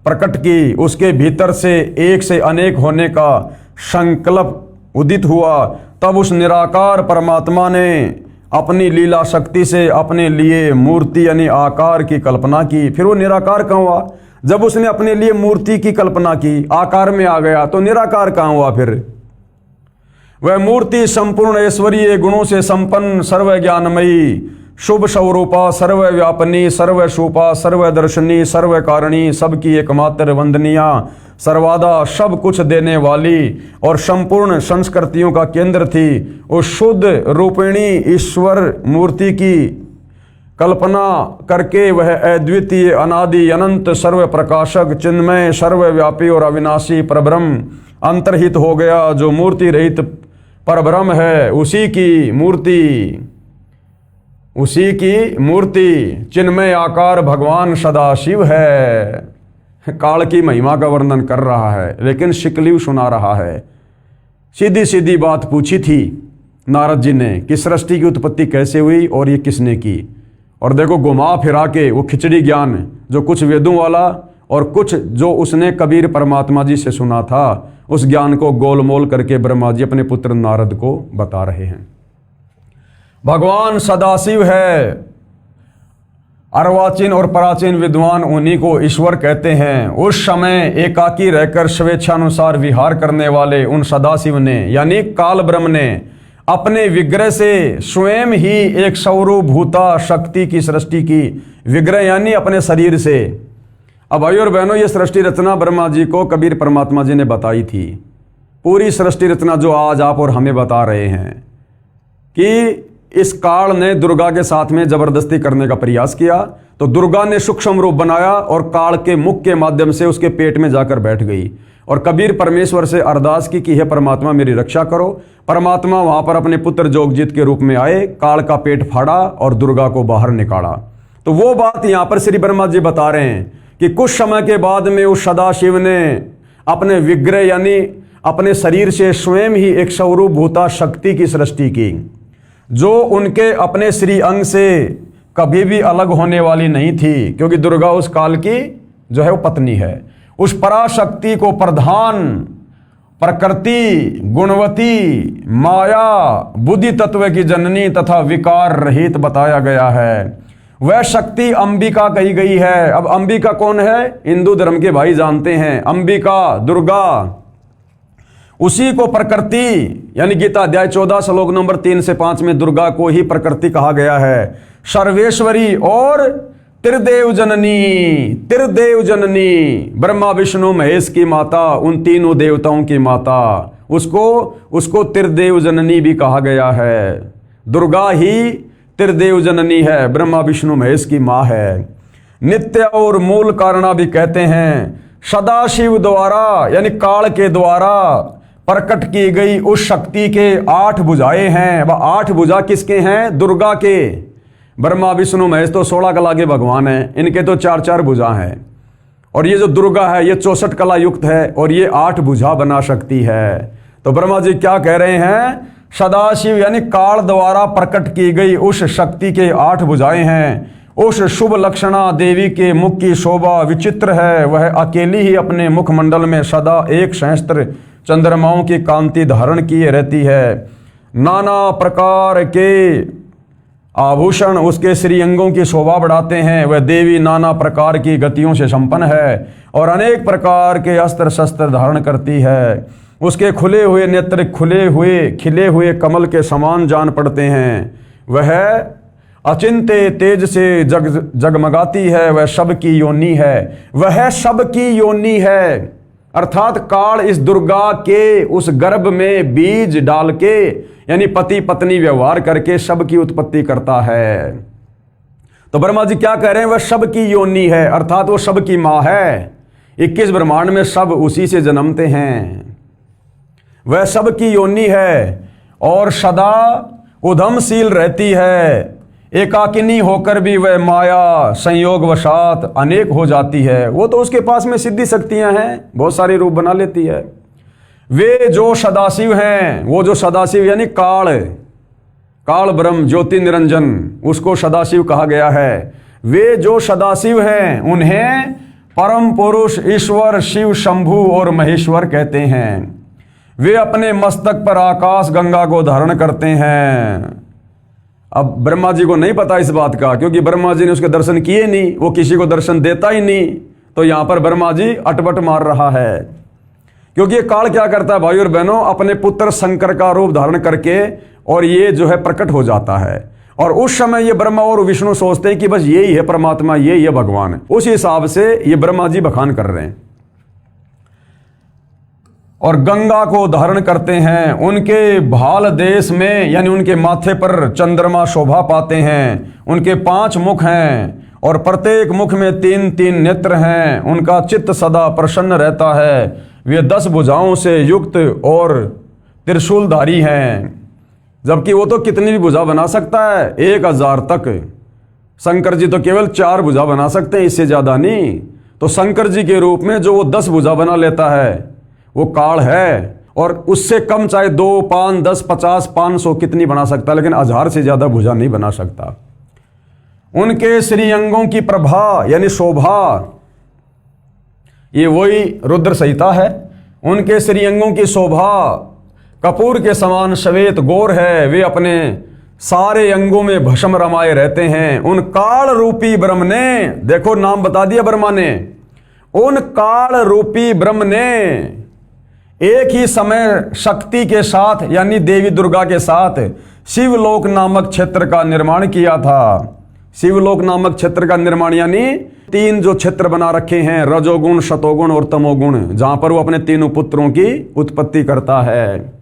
प्रकट की। उसके भीतर से एक से अनेक होने का संकल्प उदित हुआ। तब उस निराकार परमात्मा ने अपनी लीला शक्ति से अपने लिए मूर्ति यानी आकार की कल्पना की। फिर वो निराकार कहाँ हुआ? जब उसने अपने लिए मूर्ति की कल्पना की, आकार में आ गया, तो निराकार कहाँ हुआ? फिर वह मूर्ति संपूर्ण ऐश्वर्य गुणों से संपन्न, सर्व ज्ञानमयी, शुभ स्वरूपा, सर्वव्यापनी, सर्वशूपा, सर्वदर्शनी, सर्वकारणी, सबकी एकमात्र वंदनिया, सर्वादा सब कुछ देने वाली और संपूर्ण संस्कृतियों का केंद्र थी। उस शुद्ध रूपिणी ईश्वर मूर्ति की कल्पना करके वह अद्वितीय, अनादि, अनंत, सर्व प्रकाशक, चिन्मय, सर्वव्यापी और अविनाशी परब्रह्म अंतर्हित हो गया। जो मूर्ति रहित परब्रह्म है, उसी की मूर्ति चिन्मय आकार भगवान सदाशिव है। काल की महिमा का वर्णन कर रहा है, लेकिन शिकलीव सुना रहा है। सीधी सीधी बात पूछी थी नारद जी ने कि सृष्टि की उत्पत्ति कैसे हुई और ये किसने की। और देखो घुमा फिरा के वो खिचड़ी ज्ञान जो कुछ वेदों वाला और कुछ जो उसने कबीर परमात्मा जी से सुना था, उस ज्ञान को गोलमोल करके ब्रह्मा जी अपने पुत्र नारद को बता रहे हैं। भगवान सदाशिव है। अर्वाचीन और प्राचीन विद्वान उन्हीं को ईश्वर कहते हैं। उस समय एकाकी रहकर स्वेच्छानुसार विहार करने वाले उन सदाशिव ने यानी काल ब्रह्म ने अपने विग्रह से स्वयं ही एक सौरभूता शक्ति की सृष्टि की। विग्रह यानी अपने शरीर से। अब भाइयों और बहनों, ये सृष्टि रचना ब्रह्मा जी को कबीर परमात्मा जी ने बताई थी। पूरी सृष्टि रचना जो आज आप और हमें बता रहे हैं कि इस काल ने दुर्गा के साथ में जबरदस्ती करने का प्रयास किया, तो दुर्गा ने सूक्ष्म रूप बनाया और काल के मुख के माध्यम से उसके पेट में जाकर बैठ गई। और कबीर परमेश्वर से अरदास की कि हे परमात्मा मेरी रक्षा करो। परमात्मा वहां पर अपने पुत्र जोगजीत के रूप में आए, काल का पेट फाड़ा और दुर्गा को बाहर निकाला। तो वो बात यहां पर श्री ब्रह्मा जी बता रहे हैं कि कुछ समय के बाद में उस सदाशिव ने अपने विग्रह यानी अपने शरीर से स्वयं ही एक सौरभूता शक्ति की सृष्टि की, जो उनके अपने श्री अंग से कभी भी अलग होने वाली नहीं थी, क्योंकि दुर्गा उस काल की जो है वो पत्नी है। उस पराशक्ति को प्रधान, प्रकृति, गुणवती, माया, बुद्धि तत्व की जननी तथा विकार रहित बताया गया है। वह शक्ति अंबिका कही गई है। अब अंबिका कौन है? हिंदू धर्म के भाई जानते हैं। अंबिका, दुर्गा, उसी को प्रकृति यानी गीता अध्याय 14 श्लोक नंबर 3 से 5 में दुर्गा को ही प्रकृति कहा गया है। सर्वेश्वरी और त्रिदेव जननी, ब्रह्मा विष्णु महेश की माता, उन तीनों देवताओं की माता, उसको त्रिदेव जननी भी कहा गया है। दुर्गा ही त्रिदेव जननी है, ब्रह्मा विष्णु महेश की माँ है। नित्य और मूल कारणा भी कहते हैं। सदाशिव द्वारा यानी काल के द्वारा प्रकट की गई उस शक्ति के 8 भुजाएं हैं। वह 8 भुजा किसके हैं? दुर्गा के। ब्रह्मा विष्णु महेश तो 16 कला के भगवान हैं, इनके तो 4-4 भुजा हैं। और ये जो दुर्गा है ये 64 कला युक्त है और ये 8 भुजा बना शक्ति है। तो ब्रह्मा जी क्या कह रहे हैं? सदाशिव यानी काल द्वारा प्रकट की गई उस शक्ति के 8 भुजाएं हैं। उस शुभ लक्षणा देवी के मुख की शोभा विचित्र है। वह अकेली ही अपने मुखमंडल में सदा एक सहस्त्र चंद्रमाओं की कांति धारण किए रहती है। नाना प्रकार के आभूषण उसके श्रीअंगों की शोभा बढ़ाते हैं। वह देवी नाना प्रकार की गतियों से संपन्न है और अनेक प्रकार के अस्त्र शस्त्र धारण करती है। उसके खुले हुए नेत्र खिले हुए कमल के समान जान पड़ते हैं। वह अचिंत्य तेज से जगमगाती है। वह सबकी योनि है। अर्थात काल इस दुर्गा के उस गर्भ में बीज डाल के यानी पति पत्नी व्यवहार करके सबकी उत्पत्ति करता है। तो ब्रह्मा जी क्या कह रहे हैं? वह सबकी योनि है, अर्थात वो सबकी माँ है। 21 ब्रह्मांड में सब उसी से जन्मते हैं। वह सबकी योनि है और सदा उधमशील रहती है। एकाकिनी होकर भी वह माया संयोग वशात अनेक हो जाती है। वो तो उसके पास में सिद्धि शक्तियां हैं, बहुत सारे रूप बना लेती है। वे जो सदाशिव हैं, वो जो सदाशिव यानी काल ब्रह्म ज्योति निरंजन, उसको सदाशिव कहा गया है। वे जो सदाशिव हैं उन्हें परम पुरुष ईश्वर शिव शंभु और महेश्वर कहते हैं। वे अपने मस्तक पर आकाश गंगा को धारण करते हैं। अब ब्रह्मा जी को नहीं पता इस बात का, क्योंकि ब्रह्मा जी ने उसके दर्शन किए नहीं, वो किसी को दर्शन देता ही नहीं। तो यहां पर ब्रह्मा जी अटपट मार रहा है, क्योंकि ये काल क्या करता है भाई और बहनों, अपने पुत्र शंकर का रूप धारण करके और ये जो है प्रकट हो जाता है। और उस समय ये ब्रह्मा और विष्णु सोचते हैं कि बस यही है परमात्मा, यही है भगवान। उस हिसाब से ये ब्रह्मा जी बखान कर रहे हैं। और गंगा को धारण करते हैं। उनके भाल देश में यानी उनके माथे पर चंद्रमा शोभा पाते हैं। उनके 5 मुख हैं और प्रत्येक मुख में 3-3 नेत्र हैं। उनका चित्त सदा प्रसन्न रहता है। वे 10 भुजाओं से युक्त और त्रिशूलधारी हैं। जबकि वो तो कितनी भी भुजा बना सकता है, 1000 तक। शंकर जी तो केवल 4 भुजा बना सकते हैं, इससे ज्यादा नहीं। तो शंकर जी के रूप में जो वो 10 भुजा बना लेता है वो काल है। और उससे कम चाहे 2, 5, 10, 50, 500 कितनी बना सकता है, लेकिन 1000 से ज्यादा भुजा नहीं बना सकता। उनके श्रीअंगों की प्रभा यानी शोभा, ये वही रुद्र संहिता है। उनके श्रीअंगों की शोभा कपूर के समान श्वेत गौर है। वे अपने सारे अंगों में भस्म रमाए रहते हैं। उन काल रूपी ब्रह्म ने, देखो नाम बता दिया ब्रह्मा ने, उन काल रूपी ब्रह्म ने एक ही समय शक्ति के साथ यानी देवी दुर्गा के साथ शिवलोक नामक क्षेत्र का निर्माण किया था। शिवलोक नामक क्षेत्र का निर्माण यानी 3 जो क्षेत्र बना रखे हैं, रजोगुण, शतोगुण और तमोगुण, जहां पर वो अपने 3 पुत्रों की उत्पत्ति करता है।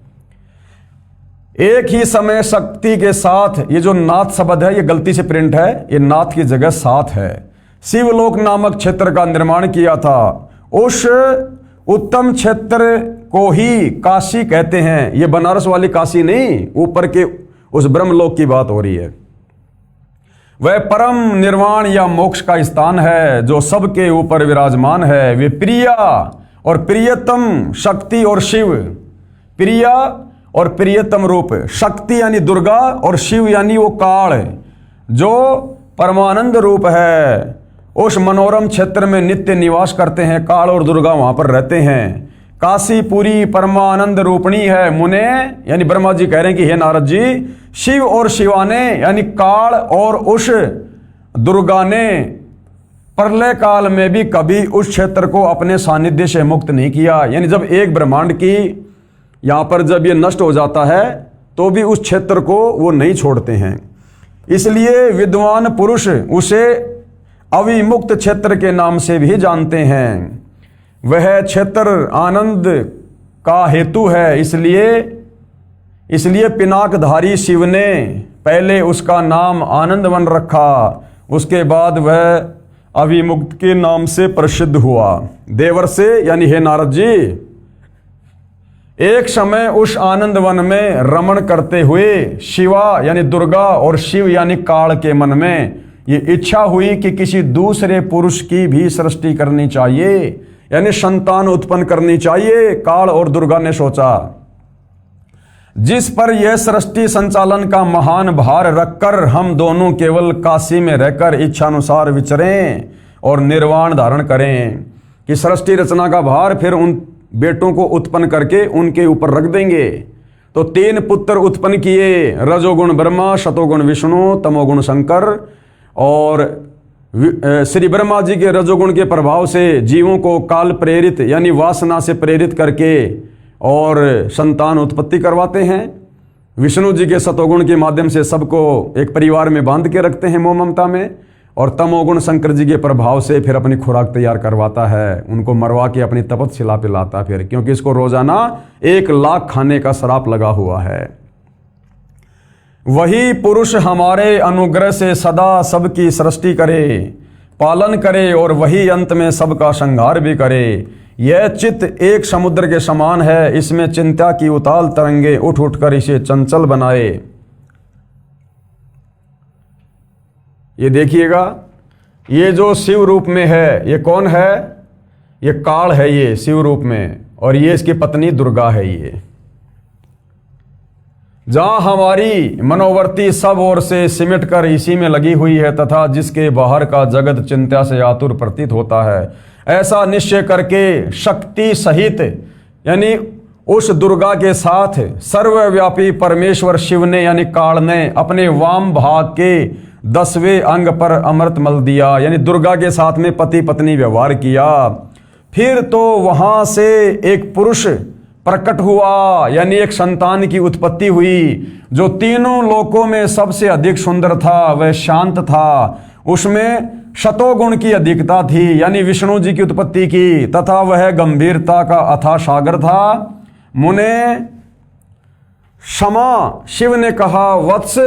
एक ही समय शक्ति के साथ, ये जो नाथ शब्द है ये गलती से प्रिंट है, ये नाथ की जगह साथ है। शिवलोक नामक क्षेत्र का निर्माण किया था। उस उत्तम क्षेत्र को ही काशी कहते हैं। ये बनारस वाली काशी नहीं, ऊपर के उस ब्रह्मलोक की बात हो रही है। वह परम निर्वाण या मोक्ष का स्थान है जो सबके ऊपर विराजमान है। वे प्रिया और प्रियतम शक्ति और शिव, प्रिया और प्रियतम रूप, शक्ति यानी दुर्गा और शिव यानी वो काल जो परमानंद रूप है, उस मनोरम क्षेत्र में नित्य निवास करते हैं। काल और दुर्गा वहां पर रहते हैं। काशी पूरी परमानंद रूपणी है। मुने यानी ब्रह्मा जी कह रहे हैं कि हे नारद जी, शिव और शिवाने यानी काल और उस दुर्गा ने प्रलय काल में भी कभी उस क्षेत्र को अपने सानिध्य से मुक्त नहीं किया। यानी जब एक ब्रह्मांड की यहां पर जब ये नष्ट हो जाता है तो भी उस क्षेत्र को वो नहीं छोड़ते हैं। इसलिए विद्वान पुरुष उसे अविमुक्त क्षेत्र के नाम से भी जानते हैं। वह क्षेत्र आनंद का हेतु है। इसलिए पिनाकधारी शिव ने पहले उसका नाम आनंदवन रखा, उसके बाद वह अविमुक्त के नाम से प्रसिद्ध हुआ। देवर से यानी हे नारद जी, एक समय उस आनंदवन में रमण करते हुए शिवा यानी दुर्गा और शिव यानी काल के मन में ये इच्छा हुई कि किसी दूसरे पुरुष की भी सृष्टि करनी चाहिए, यानी संतान उत्पन्न करनी चाहिए। काल और दुर्गा ने सोचा, जिस पर यह सृष्टि संचालन का महान भार रखकर हम दोनों केवल काशी में रहकर इच्छानुसार विचरें और निर्वाण धारण करें, कि सृष्टि रचना का भार फिर उन बेटों को उत्पन्न करके उनके ऊपर रख देंगे। तो 3 पुत्र उत्पन्न किए, रजोगुण ब्रह्मा, शतोगुण विष्णु, तमोगुण शंकर। और श्री ब्रह्मा जी के रजोगुण के प्रभाव से जीवों को काल प्रेरित यानी वासना से प्रेरित करके और संतान उत्पत्ति करवाते हैं। विष्णु जी के शतोगुण के माध्यम से सबको एक परिवार में बांध के रखते हैं मोह ममता में। और तमोगुण शंकर जी के प्रभाव से फिर अपनी खुराक तैयार करवाता है, उनको मरवा के अपनी तपस्या पिलाता फिर, क्योंकि इसको रोजाना 1 लाख खाने का श्राप लगा हुआ है। वही पुरुष हमारे अनुग्रह से सदा सबकी सृष्टि करे, पालन करे और वही अंत में सबका संहार भी करे। यह चित्त एक समुद्र के समान है, इसमें चिंता की उताल तरंगे उठ उठकर इसे चंचल बनाए। ये देखिएगा, ये जो शिव रूप में है, ये कौन है? ये काल है, ये शिव रूप में। और ये इसकी पत्नी दुर्गा है। ये जहां हमारी मनोवर्ती सब ओर से सिमट कर इसी में लगी हुई है तथा जिसके बाहर का जगत चिंता से आतुर प्रतीत होता है, ऐसा निश्चय करके शक्ति सहित यानी उस दुर्गा के साथ सर्वव्यापी परमेश्वर शिव ने यानी काल ने अपने वाम भाग के 10वें अंग पर अमृत मल दिया, यानी दुर्गा के साथ में पति पत्नी व्यवहार किया। फिर तो वहां से एक पुरुष प्रकट हुआ, यानी एक संतान की उत्पत्ति हुई जो तीनों लोकों में सबसे अधिक सुंदर था, वह शांत था, उसमें शतोगुण की अधिकता थी, यानी विष्णु जी की उत्पत्ति की, तथा वह गंभीरता का अथाह सागर था। मुने क्षमा शिव ने कहा, वत्स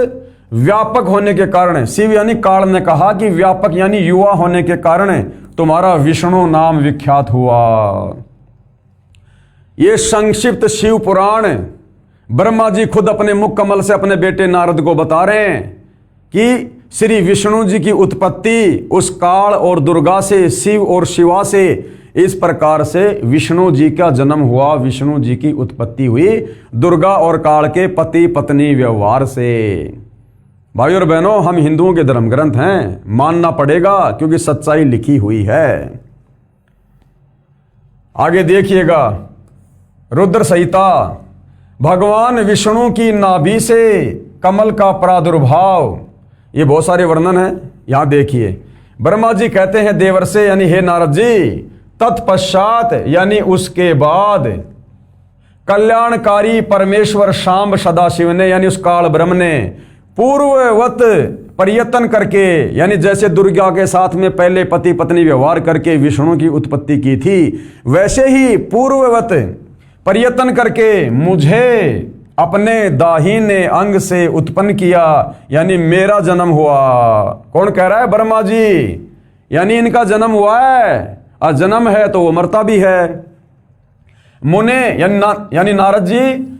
व्यापक होने के कारण, शिव यानी काल ने कहा कि व्यापक यानी युवा होने के कारण तुम्हारा विष्णु नाम विख्यात हुआ। ये संक्षिप्त शिव पुराण ब्रह्मा जी खुद अपने मुख कमल से अपने बेटे नारद को बता रहे हैं कि श्री विष्णु जी की उत्पत्ति उस काल और दुर्गा से, शिव और शिवा से, इस प्रकार से विष्णु जी का जन्म हुआ, विष्णु जी की उत्पत्ति हुई दुर्गा और काल के पति पत्नी व्यवहार से। भाई और बहनों, हम हिंदुओं के धर्म ग्रंथ हैं, मानना पड़ेगा क्योंकि सच्चाई लिखी हुई है। आगे देखिएगा, रुद्र संहिता, भगवान विष्णु की नाभि से कमल का प्रादुर्भाव, ये बहुत सारे वर्णन है। यहां देखिए, ब्रह्मा जी कहते हैं देवर से, यानी हे नारद जी, तत्पश्चात यानी उसके बाद कल्याणकारी परमेश्वर शांब सदाशिव ने, यानी उस काल ब्रह्म ने पूर्ववत प्रयत्न करके, यानी जैसे दुर्गा के साथ में पहले पति पत्नी व्यवहार करके विष्णु की उत्पत्ति की थी, वैसे ही पूर्ववत प्रयत्न करके मुझे अपने दाहिने अंग से उत्पन्न किया, यानी मेरा जन्म हुआ। कौन कह रहा है? ब्रह्मा जी, यानी इनका जन्म हुआ है, और जन्म है तो वो मरता भी है। मुने यानी नारद जी,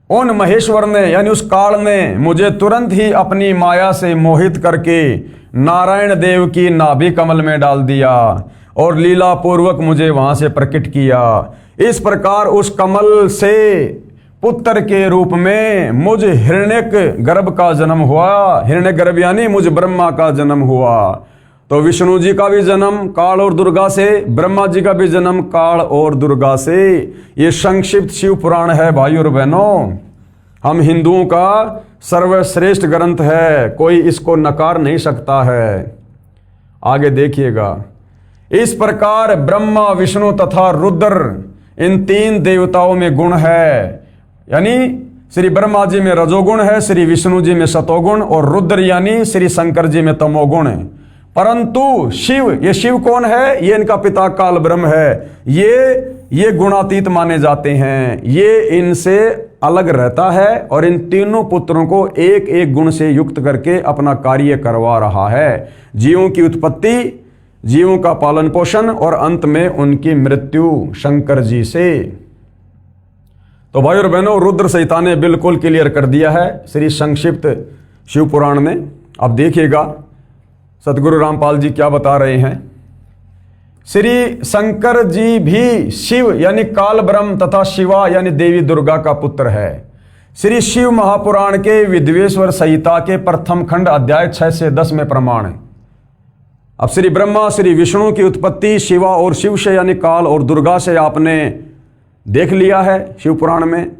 उन महेश्वर ने यानी उस काल ने मुझे तुरंत ही अपनी माया से मोहित करके नारायण देव की नाभि कमल में डाल दिया और लीला पूर्वक मुझे वहां से प्रकट किया। इस प्रकार उस कमल से पुत्र के रूप में मुझ हिरण्यक गर्भ का जन्म हुआ। हिरण्यक गर्भ यानी मुझ ब्रह्मा का जन्म हुआ। तो विष्णु जी का भी जन्म काल और दुर्गा से, ब्रह्मा जी का भी जन्म काल और दुर्गा से। ये संक्षिप्त शिव पुराण है भाई और बहनों, हम हिंदुओं का सर्वश्रेष्ठ ग्रंथ है, कोई इसको नकार नहीं सकता है। आगे देखिएगा, इस प्रकार ब्रह्मा विष्णु तथा रुद्र इन तीन देवताओं में गुण है, यानी श्री ब्रह्मा जी में रजोगुण है, श्री विष्णु जी में सतोगुण और रुद्र यानी श्री शंकर जी में तमोगुण है। परंतु शिव, ये शिव कौन है? ये इनका पिता काल ब्रह्म है। ये गुणातीत माने जाते हैं, ये इनसे अलग रहता है और इन तीनों पुत्रों को एक एक गुण से युक्त करके अपना कार्य करवा रहा है। जीवों की उत्पत्ति, जीवों का पालन पोषण और अंत में उनकी मृत्यु शंकर जी से। तो भाई और बहनों, रुद्र संहिता ने बिल्कुल क्लियर कर दिया है श्री संक्षिप्त शिव पुराण में। अब देखिएगा सतगुरु रामपाल जी क्या बता रहे हैं। श्री शंकर जी भी शिव यानी काल ब्रह्म तथा शिवा यानी देवी दुर्गा का पुत्र है। श्री शिव महापुराण के विद्वेश्वर संहिता के प्रथम खंड अध्याय 6 से 10 में प्रमाण है। अब श्री ब्रह्मा श्री विष्णु की उत्पत्ति शिवा और शिव से यानी काल और दुर्गा से आपने देख लिया है शिव पुराण में।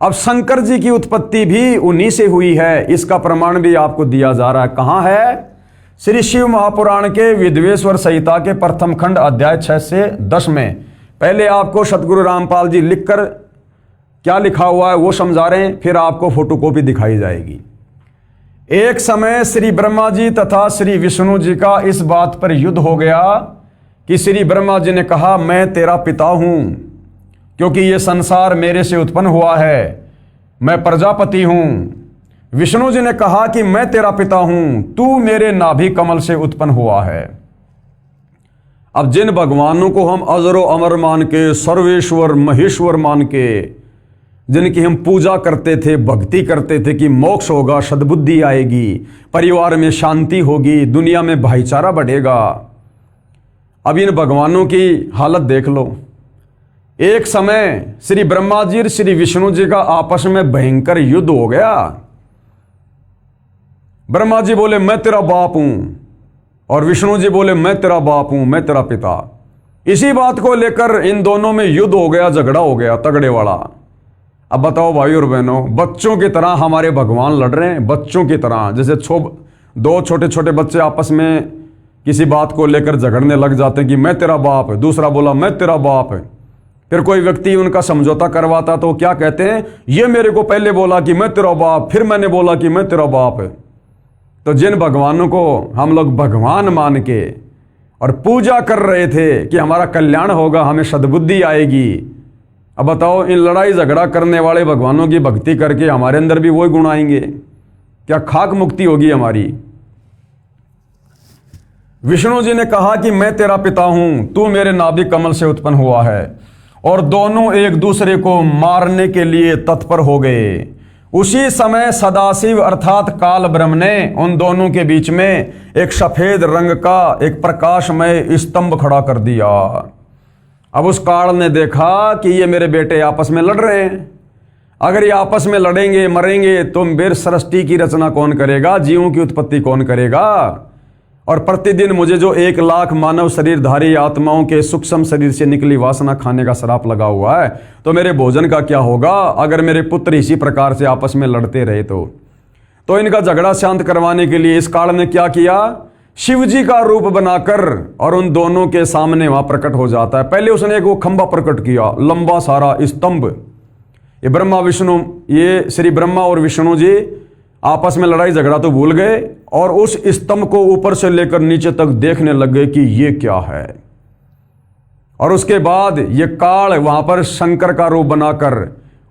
अब शंकर जी की उत्पत्ति भी उन्हीं से हुई है, इसका प्रमाण भी आपको दिया जा रहा है। कहां है? श्री शिव महापुराण के विद्वेश्वर संहिता के प्रथम खंड अध्याय 6 से 10 में। पहले आपको सतगुरु रामपाल जी लिखकर क्या लिखा हुआ है वो समझा रहे हैं, फिर आपको फोटोकॉपी दिखाई जाएगी। एक समय श्री ब्रह्मा जी तथा श्री विष्णु जी का इस बात पर युद्ध हो गया कि श्री ब्रह्मा जी ने कहा, मैं तेरा पिता हूं क्योंकि ये संसार मेरे से उत्पन्न हुआ है, मैं प्रजापति हूं। विष्णु जी ने कहा कि मैं तेरा पिता हूं, तू मेरे नाभि कमल से उत्पन्न हुआ है। अब जिन भगवानों को हम अजरो अमर मान के, सर्वेश्वर महेश्वर मान के, जिनकी हम पूजा करते थे, भक्ति करते थे कि मोक्ष होगा, सद्बुद्धि आएगी, परिवार में शांति होगी, दुनिया में भाईचारा बढ़ेगा, अब इन भगवानों की हालत देख लो। एक समय श्री ब्रह्मा जी और श्री विष्णु जी का आपस में भयंकर युद्ध हो गया। ब्रह्मा जी बोले मैं तेरा बाप हूं और विष्णु जी बोले मैं तेरा बाप हूं, मैं तेरा पिता। इसी बात को लेकर इन दोनों में युद्ध हो गया, झगड़ा हो गया तगड़े वाला। अब बताओ भाई और बहनों, बच्चों की तरह हमारे भगवान लड़ रहे हैं, बच्चों की तरह। जैसे दो छोटे छोटे बच्चे आपस में किसी बात को लेकर झगड़ने लग जाते हैं कि मैं तेरा बाप, दूसरा बोला मैं तेरा बाप। फिर कोई व्यक्ति उनका समझौता करवाता तो क्या कहते हैं, ये मेरे को पहले बोला कि मैं तेरा बाप, फिर मैंने बोला कि मैं तेरा बाप। तो जिन भगवानों को हम लोग भगवान मान के और पूजा कर रहे थे कि हमारा कल्याण होगा, हमें सद्बुद्धि आएगी, अब बताओ इन लड़ाई झगड़ा करने वाले भगवानों की भक्ति करके हमारे अंदर भी वही गुण आएंगे? क्या खाक मुक्ति होगी हमारी? विष्णु जी ने कहा कि मैं तेरा पिता हूं, तू मेरे नाभि कमल से उत्पन्न हुआ है, और दोनों एक दूसरे को मारने के लिए तत्पर हो गए। उसी समय सदाशिव अर्थात काल ब्रह्म ने उन दोनों के बीच में एक सफेद रंग का एक प्रकाशमय स्तंभ खड़ा कर दिया। अब उस काल ने देखा कि ये मेरे बेटे आपस में लड़ रहे हैं, अगर ये आपस में लड़ेंगे मरेंगे तो मेरे सृष्टि की रचना कौन करेगा, जीवों की उत्पत्ति कौन करेगा? और प्रतिदिन मुझे जो 1,00,000 मानव शरीरधारी आत्माओं के सूक्ष्म शरीर से निकली वासना खाने का श्राप लगा हुआ है, तो मेरे भोजन का क्या होगा अगर मेरे पुत्र इसी प्रकार से आपस में लड़ते रहे? तो इनका झगड़ा शांत करवाने के लिए इस काल ने क्या किया, शिव जी का रूप बनाकर और उन दोनों के सामने वहां प्रकट हो जाता है। पहले उसने एक वो खंबा प्रकट किया, लंबा सारा स्तंभ। ये श्री ब्रह्मा और विष्णु जी आपस में लड़ाई झगड़ा तो भूल गए और उस स्तंभ को ऊपर से लेकर नीचे तक देखने लग गए कि ये क्या है। और उसके बाद ये काल वहां पर शंकर का रूप बनाकर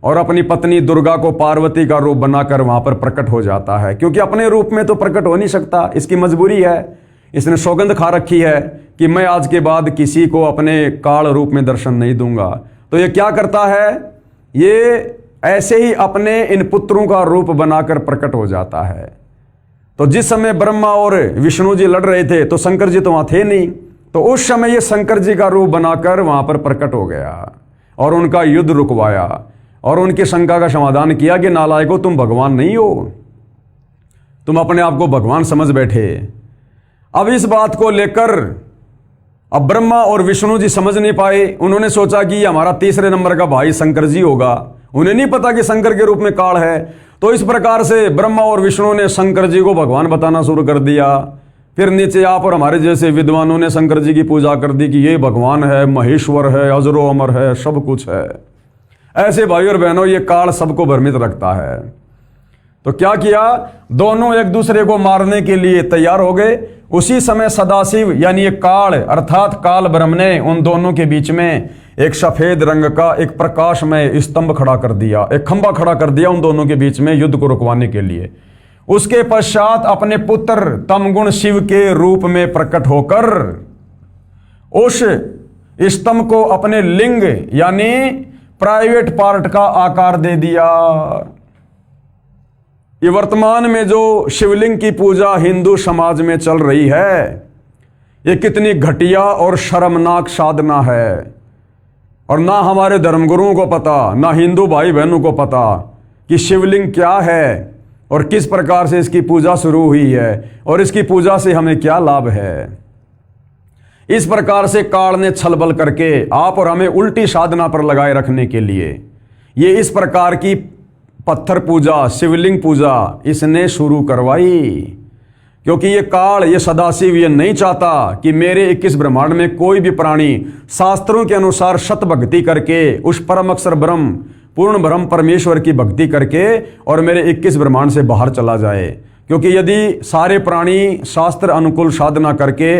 और अपनी पत्नी दुर्गा को पार्वती का रूप बनाकर वहां पर प्रकट हो जाता है, क्योंकि अपने रूप में तो प्रकट हो नहीं सकता, इसकी मजबूरी है। इसने सौगंध खा रखी है कि मैं आज के बाद किसी को अपने काल रूप में दर्शन नहीं दूंगा। तो ये क्या करता है, ये ऐसे ही अपने इन पुत्रों का रूप बनाकर प्रकट हो जाता है। तो जिस समय ब्रह्मा और विष्णु जी लड़ रहे थे तो शंकर जी तो वहां थे नहीं, तो उस समय ये शंकर जी का रूप बनाकर वहां पर प्रकट हो गया और उनका युद्ध रुकवाया और उनकी शंका का समाधान किया कि नालायको, तुम भगवान नहीं हो, तुम अपने आप को भगवान समझ बैठे। अब इस बात को लेकर अब ब्रह्मा और विष्णु जी समझ नहीं पाए। उन्होंने सोचा कि हमारा तीसरे नंबर का भाई शंकर जी होगा, उन्हें नहीं पता कि शंकर के रूप में काल है। तो इस प्रकार से ब्रह्मा और विष्णु ने शंकर जी को भगवान बताना शुरू कर दिया। फिर नीचे आप और हमारे जैसे विद्वानों ने शंकर जी की पूजा कर दी कि ये भगवान है, महेश्वर है, अजरो अमर है, सब कुछ है। ऐसे भाई और बहनों ये काल सबको भ्रमित रखता है। तो क्या किया, दोनों एक दूसरे को मारने के लिए तैयार हो गए। उसी समय सदाशिव यानी ये काल अर्थात काल ब्रह्म ने उन दोनों के बीच में एक सफेद रंग का एक प्रकाशमय स्तंभ खड़ा कर दिया, एक खंबा खड़ा कर दिया उन दोनों के बीच में युद्ध को रुकवाने के लिए। उसके पश्चात अपने पुत्र तमगुण शिव के रूप में प्रकट होकर उस स्तंभ को अपने लिंग यानी प्राइवेट पार्ट का आकार दे दिया। ये वर्तमान में जो शिवलिंग की पूजा हिंदू समाज में चल रही है, ये कितनी घटिया और शर्मनाक साधना है। और ना हमारे धर्मगुरुओं को पता, ना हिंदू भाई बहनों को पता कि शिवलिंग क्या है और किस प्रकार से इसकी पूजा शुरू हुई है और इसकी पूजा से हमें क्या लाभ है। इस प्रकार से काल ने छलबल करके आप और हमें उल्टी साधना पर लगाए रखने के लिए ये इस प्रकार की पत्थर पूजा, शिवलिंग पूजा इसने शुरू करवाई। क्योंकि ये काल, ये सदाशिव ये नहीं चाहता कि मेरे 21 ब्रह्मांड में कोई भी प्राणी शास्त्रों के अनुसार सत भक्ति करके उस परम अक्षर ब्रह्म पूर्ण ब्रह्म परमेश्वर की भक्ति करके और मेरे 21 ब्रह्मांड से बाहर चला जाए। क्योंकि यदि सारे प्राणी शास्त्र अनुकूल साधना करके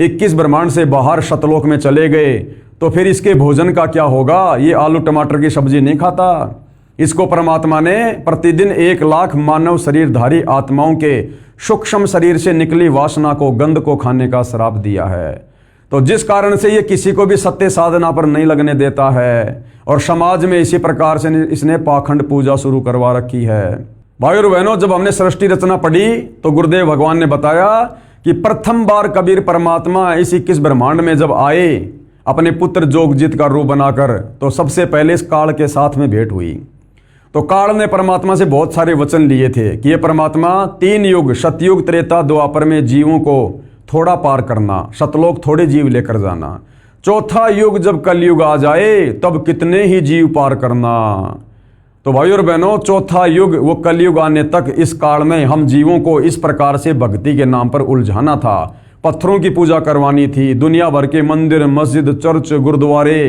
21 ब्रह्मांड से बाहर सतलोक में चले गए तो फिर इसके भोजन का क्या होगा। ये आलू टमाटर की सब्जी नहीं खाता, इसको परमात्मा ने प्रतिदिन 1,00,000 मानव शरीरधारी आत्माओं के सूक्ष्म शरीर से निकली वासना को, गंध को खाने का श्राप दिया है। तो जिस कारण से ये किसी को भी सत्य साधना पर नहीं लगने देता है और समाज में इसी प्रकार से इसने पाखंड पूजा शुरू करवा रखी है। भाई और बहनों, जब हमने सृष्टि रचना पढ़ी तो गुरुदेव भगवान ने बताया कि प्रथम बार कबीर परमात्मा इस 21 ब्रह्मांड में जब आए, अपने पुत्र जोगजित का रूप बनाकर, तो सबसे पहले इस काल के साथ में भेंट हुई। तो काल ने परमात्मा से बहुत सारे वचन लिए थे कि ये परमात्मा 3 युग, सतयुग, त्रेता, द्वापर में जीवों को थोड़ा पार करना, सतलोक थोड़े जीव लेकर जाना, 4था युग जब कलयुग आ जाए तब कितने ही जीव पार करना। तो भाई और बहनों, 4था युग, वो कलयुग आने तक इस काल में हम जीवों को इस प्रकार से भक्ति के नाम पर उलझाना था, पत्थरों की पूजा करवानी थी, दुनिया भर के मंदिर, मस्जिद, चर्च, गुरुद्वारे,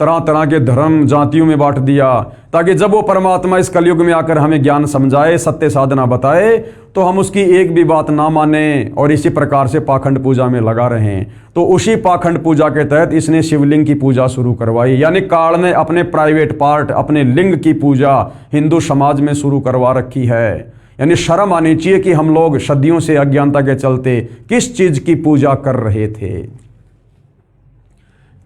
तरह तरह के धर्म जातियों में बांट दिया, ताकि जब वो परमात्मा इस कलयुग में आकर हमें ज्ञान समझाए, सत्य साधना बताए, तो हम उसकी एक भी बात ना माने और इसी प्रकार से पाखंड पूजा में लगा रहें। तो उसी पाखंड पूजा के तहत इसने शिवलिंग की पूजा शुरू करवाई, यानी काल ने अपने प्राइवेट पार्ट, अपने लिंग की पूजा हिंदू समाज में शुरू करवा रखी है। यानी शर्म आनी चाहिए कि हम लोग सदियों से अज्ञानता के चलते किस चीज की पूजा कर रहे थे।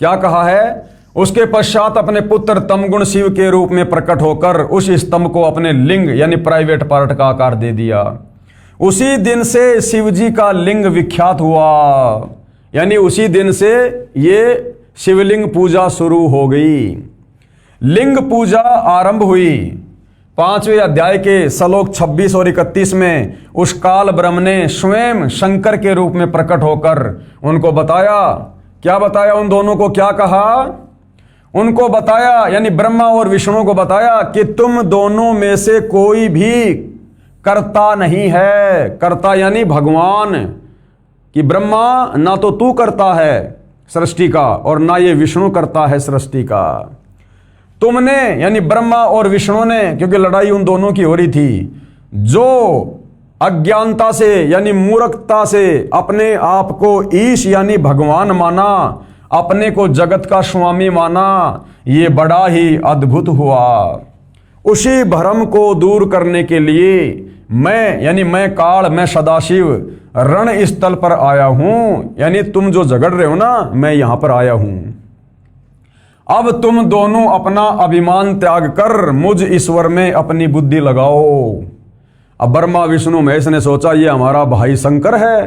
क्या कहा है? उसके पश्चात अपने पुत्र तमगुण शिव के रूप में प्रकट होकर उस स्तंभ को अपने लिंग यानी प्राइवेट पार्ट का आकार दे दिया। उसी दिन से शिव जी का लिंग विख्यात हुआ, यानी उसी दिन से ये शिवलिंग पूजा शुरू गई। लिंग पूजा आरंभ हुई 5वें अध्याय के श्लोक 26 और 31 में। उस काल ब्रह्म ने स्वयं शंकर के रूप में प्रकट होकर उनको बताया। क्या बताया? उन दोनों को क्या कहा? उनको बताया, यानी ब्रह्मा और विष्णु को बताया कि तुम दोनों में से कोई भी कर्ता नहीं है। कर्ता यानी भगवान, कि ब्रह्मा ना तो तू करता है सृष्टि का और ना ये विष्णु करता है सृष्टि का। तुमने यानी ब्रह्मा और विष्णु ने, क्योंकि लड़ाई उन दोनों की हो रही थी, जो अज्ञानता से यानी मूर्खता से अपने आप को ईश यानी भगवान माना, अपने को जगत का स्वामी माना, ये बड़ा ही अद्भुत हुआ। उसी भ्रम को दूर करने के लिए मैं यानी मैं काल, मैं सदाशिव रण स्थल पर आया हूं। यानी तुम जो झगड़ रहे हो ना, मैं यहां पर आया हूं। अब तुम दोनों अपना अभिमान त्याग कर मुझ ईश्वर में अपनी बुद्धि लगाओ। अब ब्रह्मा विष्णु महेश ने सोचा ये हमारा भाई शंकर है,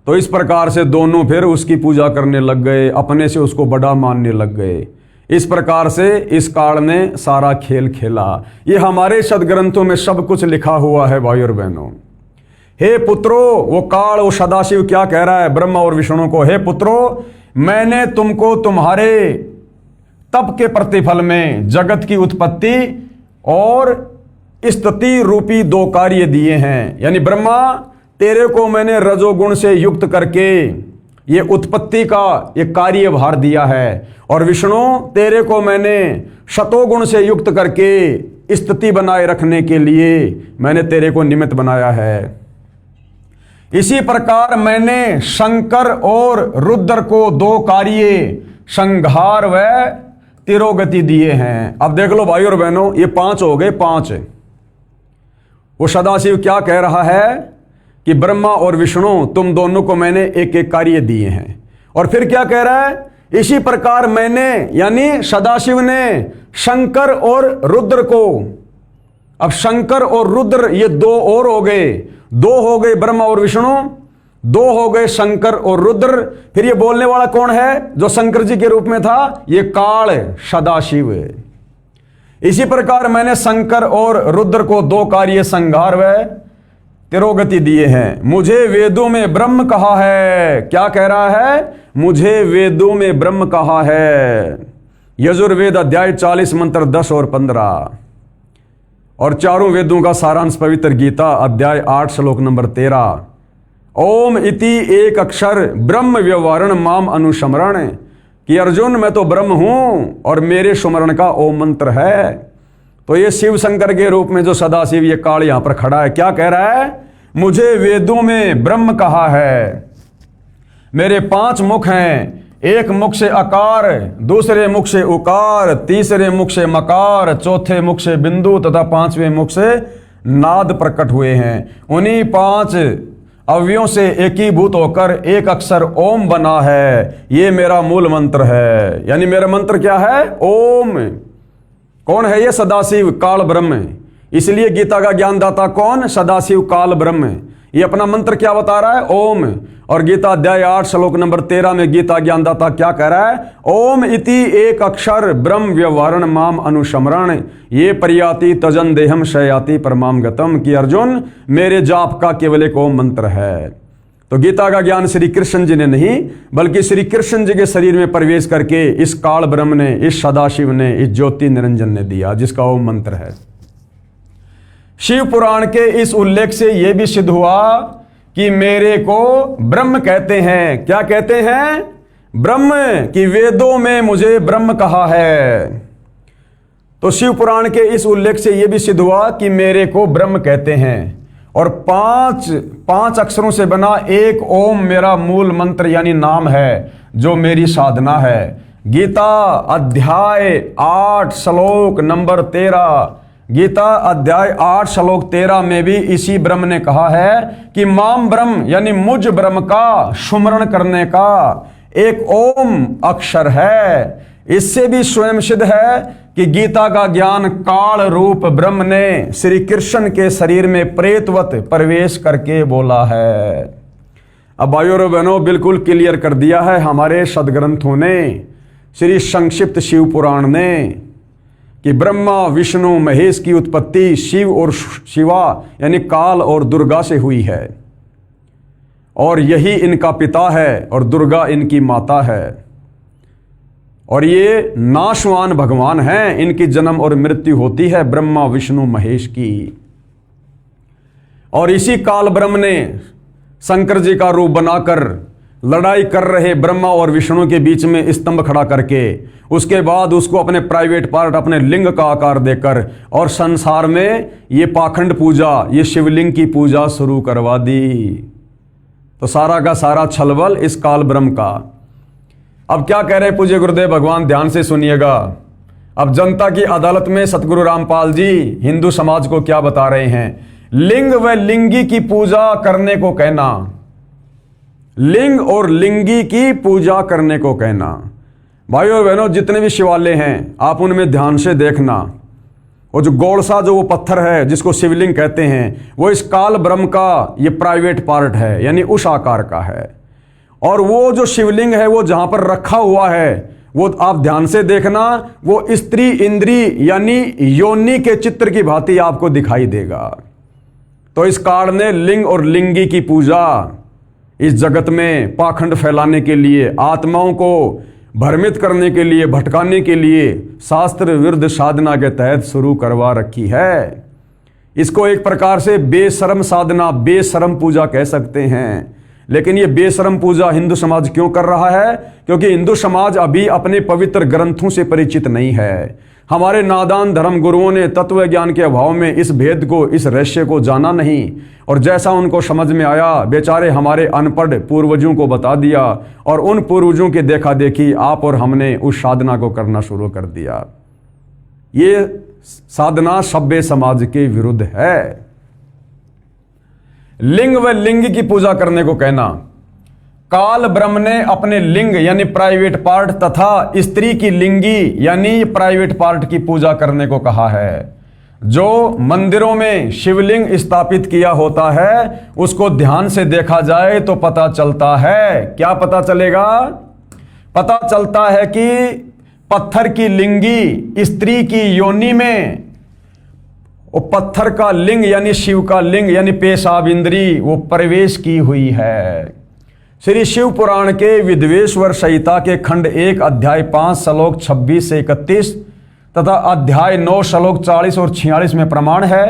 तो इस प्रकार से दोनों फिर उसकी पूजा करने लग गए, अपने से उसको बड़ा मानने लग गए। इस प्रकार से इस काल ने सारा खेल खेला। ये हमारे सदग्रंथों में सब कुछ लिखा हुआ है भाई और बहनों। हे पुत्रो, वो काल, वो सदाशिव क्या कह रहा है ब्रह्मा और विष्णु को? हे पुत्रो, मैंने तुमको तुम्हारे तप के प्रतिफल में जगत की उत्पत्ति और स्थिति रूपी 2 कार्य दिए हैं। यानी ब्रह्मा, तेरे को मैंने रजोगुण से युक्त करके ये उत्पत्ति का एक कार्य भार दिया है, और विष्णु, तेरे को मैंने शतोगुण से युक्त करके स्थिति बनाए रखने के लिए मैंने तेरे को निमित्त बनाया है। इसी प्रकार मैंने शंकर और रुद्र को 2 कार्य, संहार व तिरोगति दिए हैं। अब देख लो भाई और बहनों, ये 5 हो गए, 5। वो सदाशिव क्या कह रहा है कि ब्रह्मा और विष्णु तुम दोनों को मैंने एक एक कार्य दिए हैं। और फिर क्या कह रहा है? इसी प्रकार मैंने यानी सदाशिव ने शंकर और रुद्र को, अब शंकर और रुद्र ये 2 और हो गए, 2 हो गए ब्रह्मा और विष्णु, 2 हो गए शंकर और रुद्र। फिर ये बोलने वाला कौन है जो शंकर जी के रूप में था? ये काल सदाशिव। इसी प्रकार मैंने शंकर और रुद्र को 2 कार्य, संहार व तिरोगति दिए हैं। मुझे वेदों में ब्रह्म कहा है। क्या कह रहा है? मुझे वेदों में ब्रह्म कहा है। यजुर्वेद अध्याय 40 मंत्र 10 और 15, और चारों वेदों का सारांश पवित्र गीता अध्याय 8 श्लोक नंबर 13। ओम इति एक अक्षर ब्रह्म व्यवहारण माम अनुस्मरण, कि अर्जुन मैं तो ब्रह्म हूं और मेरे सुमरण का ओम मंत्र है। तो ये शिव शंकर के रूप में जो सदाशिव ये काल यहां पर खड़ा है, क्या कह रहा है? मुझे वेदों में ब्रह्म कहा है। मेरे 5 मुख हैं, एक मुख से अकार, दूसरे मुख से उकार, तीसरे मुख से मकार, चौथे मुख से बिंदु तथा 5वें मुख से नाद प्रकट हुए हैं। उन्हीं 5 अवयवों से एकीभूत होकर एक अक्षर ओम बना है। ये मेरा मूल मंत्र है। यानी मेरा मंत्र क्या है? ओम। कौन है ये? सदाशिव काल ब्रह्म। इसलिए गीता का ज्ञानदाता कौन? सदाशिव काल ब्रह्म। ये अपना मंत्र क्या बता रहा है? ओम। और गीता अध्याय 8 श्लोक नंबर 13 में गीता ज्ञानदाता क्या कह रहा है? ओम इति एक अक्षर ब्रह्म व्यवहारण माम अनुशमरण ये परियाति तजन देहम शयाति परमाम गतम, कि अर्जुन मेरे जाप का केवल एक ओम मंत्र है। तो गीता का ज्ञान श्री कृष्ण जी ने नहीं, बल्कि श्री कृष्ण जी के शरीर में प्रवेश करके इस काल ब्रह्म ने, इस सदाशिव ने, इस ज्योति निरंजन ने दिया, जिसका ओम मंत्र है। शिव पुराण के इस उल्लेख से यह भी सिद्ध हुआ कि मेरे को ब्रह्म कहते हैं। क्या कहते हैं? ब्रह्म, कि वेदों में मुझे ब्रह्म कहा है। तो शिव पुराण के इस उल्लेख से यह भी सिद्ध हुआ कि मेरे को ब्रह्म कहते हैं। और पांच अक्षरों से बना एक ओम मेरा मूल मंत्र यानी नाम है, जो मेरी साधना है। गीता अध्याय 8 श्लोक नंबर 13, गीता अध्याय 8 श्लोक 13 में भी इसी ब्रह्म ने कहा है कि माम ब्रह्म यानी मुझ ब्रह्म का सुमरण करने का एक ओम अक्षर है। इससे भी स्वयं सिद्ध है कि गीता का ज्ञान काल रूप ब्रह्म ने श्री कृष्ण के शरीर में प्रेतवत प्रवेश करके बोला है। अब भाइयों और बहनों, बिल्कुल क्लियर कर दिया है हमारे सदग्रंथों ने, श्री संक्षिप्त शिव पुराण ने, कि ब्रह्मा विष्णु महेश की उत्पत्ति शिव और शिवा यानी काल और दुर्गा से हुई है, और यही इनका पिता है और दुर्गा इनकी माता है। और ये नाशवान भगवान हैं, इनकी जन्म और मृत्यु होती है ब्रह्मा विष्णु महेश की। और इसी काल ब्रह्म ने शंकर जी का रूप बनाकर लड़ाई कर रहे ब्रह्मा और विष्णु के बीच में स्तंभ खड़ा करके, उसके बाद उसको अपने प्राइवेट पार्ट, अपने लिंग का आकार देकर और संसार में ये पाखंड पूजा, ये शिवलिंग की पूजा शुरू करवा दी। तो सारा का सारा छलबल इस काल ब्रह्म का। अब क्या कह रहे पूज्य गुरुदेव भगवान, ध्यान से सुनिएगा। अब जनता की अदालत में सतगुरु रामपाल जी हिंदू समाज को क्या बता रहे हैं? लिंग व लिंगी की पूजा करने को कहना, लिंग और लिंगी की पूजा करने को कहना। भाइयों और बहनों, जितने भी शिवालय हैं आप उनमें ध्यान से देखना, वो जो गोलसा जो वो पत्थर है जिसको शिवलिंग कहते हैं, वो इस काल ब्रह्म का ये प्राइवेट पार्ट है, यानी उस आकार का है। और वो जो शिवलिंग है वो जहां पर रखा हुआ है, वो आप ध्यान से देखना, वो स्त्री इंद्री यानी योनि के चित्र की भांति आपको दिखाई देगा। तो इस काल ने लिंग और लिंगी की पूजा इस जगत में पाखंड फैलाने के लिए, आत्माओं को भ्रमित करने के लिए, भटकाने के लिए शास्त्र विरुद्ध साधना के तहत शुरू करवा रखी है। इसको एक प्रकार से बेशरम साधना, बेशरम पूजा कह सकते हैं। लेकिन ये बेशरम पूजा हिंदू समाज क्यों कर रहा है? क्योंकि हिंदू समाज अभी अपने पवित्र ग्रंथों से परिचित नहीं है। हमारे नादान धर्म गुरुओं ने तत्व ज्ञान के अभाव में इस भेद को, इस रहस्य को जाना नहीं, और जैसा उनको समझ में आया बेचारे हमारे अनपढ़ पूर्वजों को बता दिया, और उन पूर्वजों की देखा देखी आप और हमने उस साधना को करना शुरू कर दिया। ये साधना सभ्य समाज के विरुद्ध है। लिंग व लिंग की पूजा करने को कहना, काल ब्रह्म ने अपने लिंग यानी प्राइवेट पार्ट तथा स्त्री की लिंगी यानी प्राइवेट पार्ट की पूजा करने को कहा है। जो मंदिरों में शिवलिंग स्थापित किया होता है उसको ध्यान से देखा जाए तो पता चलता है, क्या पता चलेगा? पता चलता है कि पत्थर की लिंगी स्त्री की योनि में, वो पत्थर का लिंग यानी शिव का लिंग यानी पेशाब इंद्री वो प्रवेश की हुई है। श्री शिव पुराण के विद्वेश्वर संहिता के खंड 1 अध्याय 5 श्लोक 26 से 31 तथा अध्याय 9 श्लोक 40 और 46 में प्रमाण है।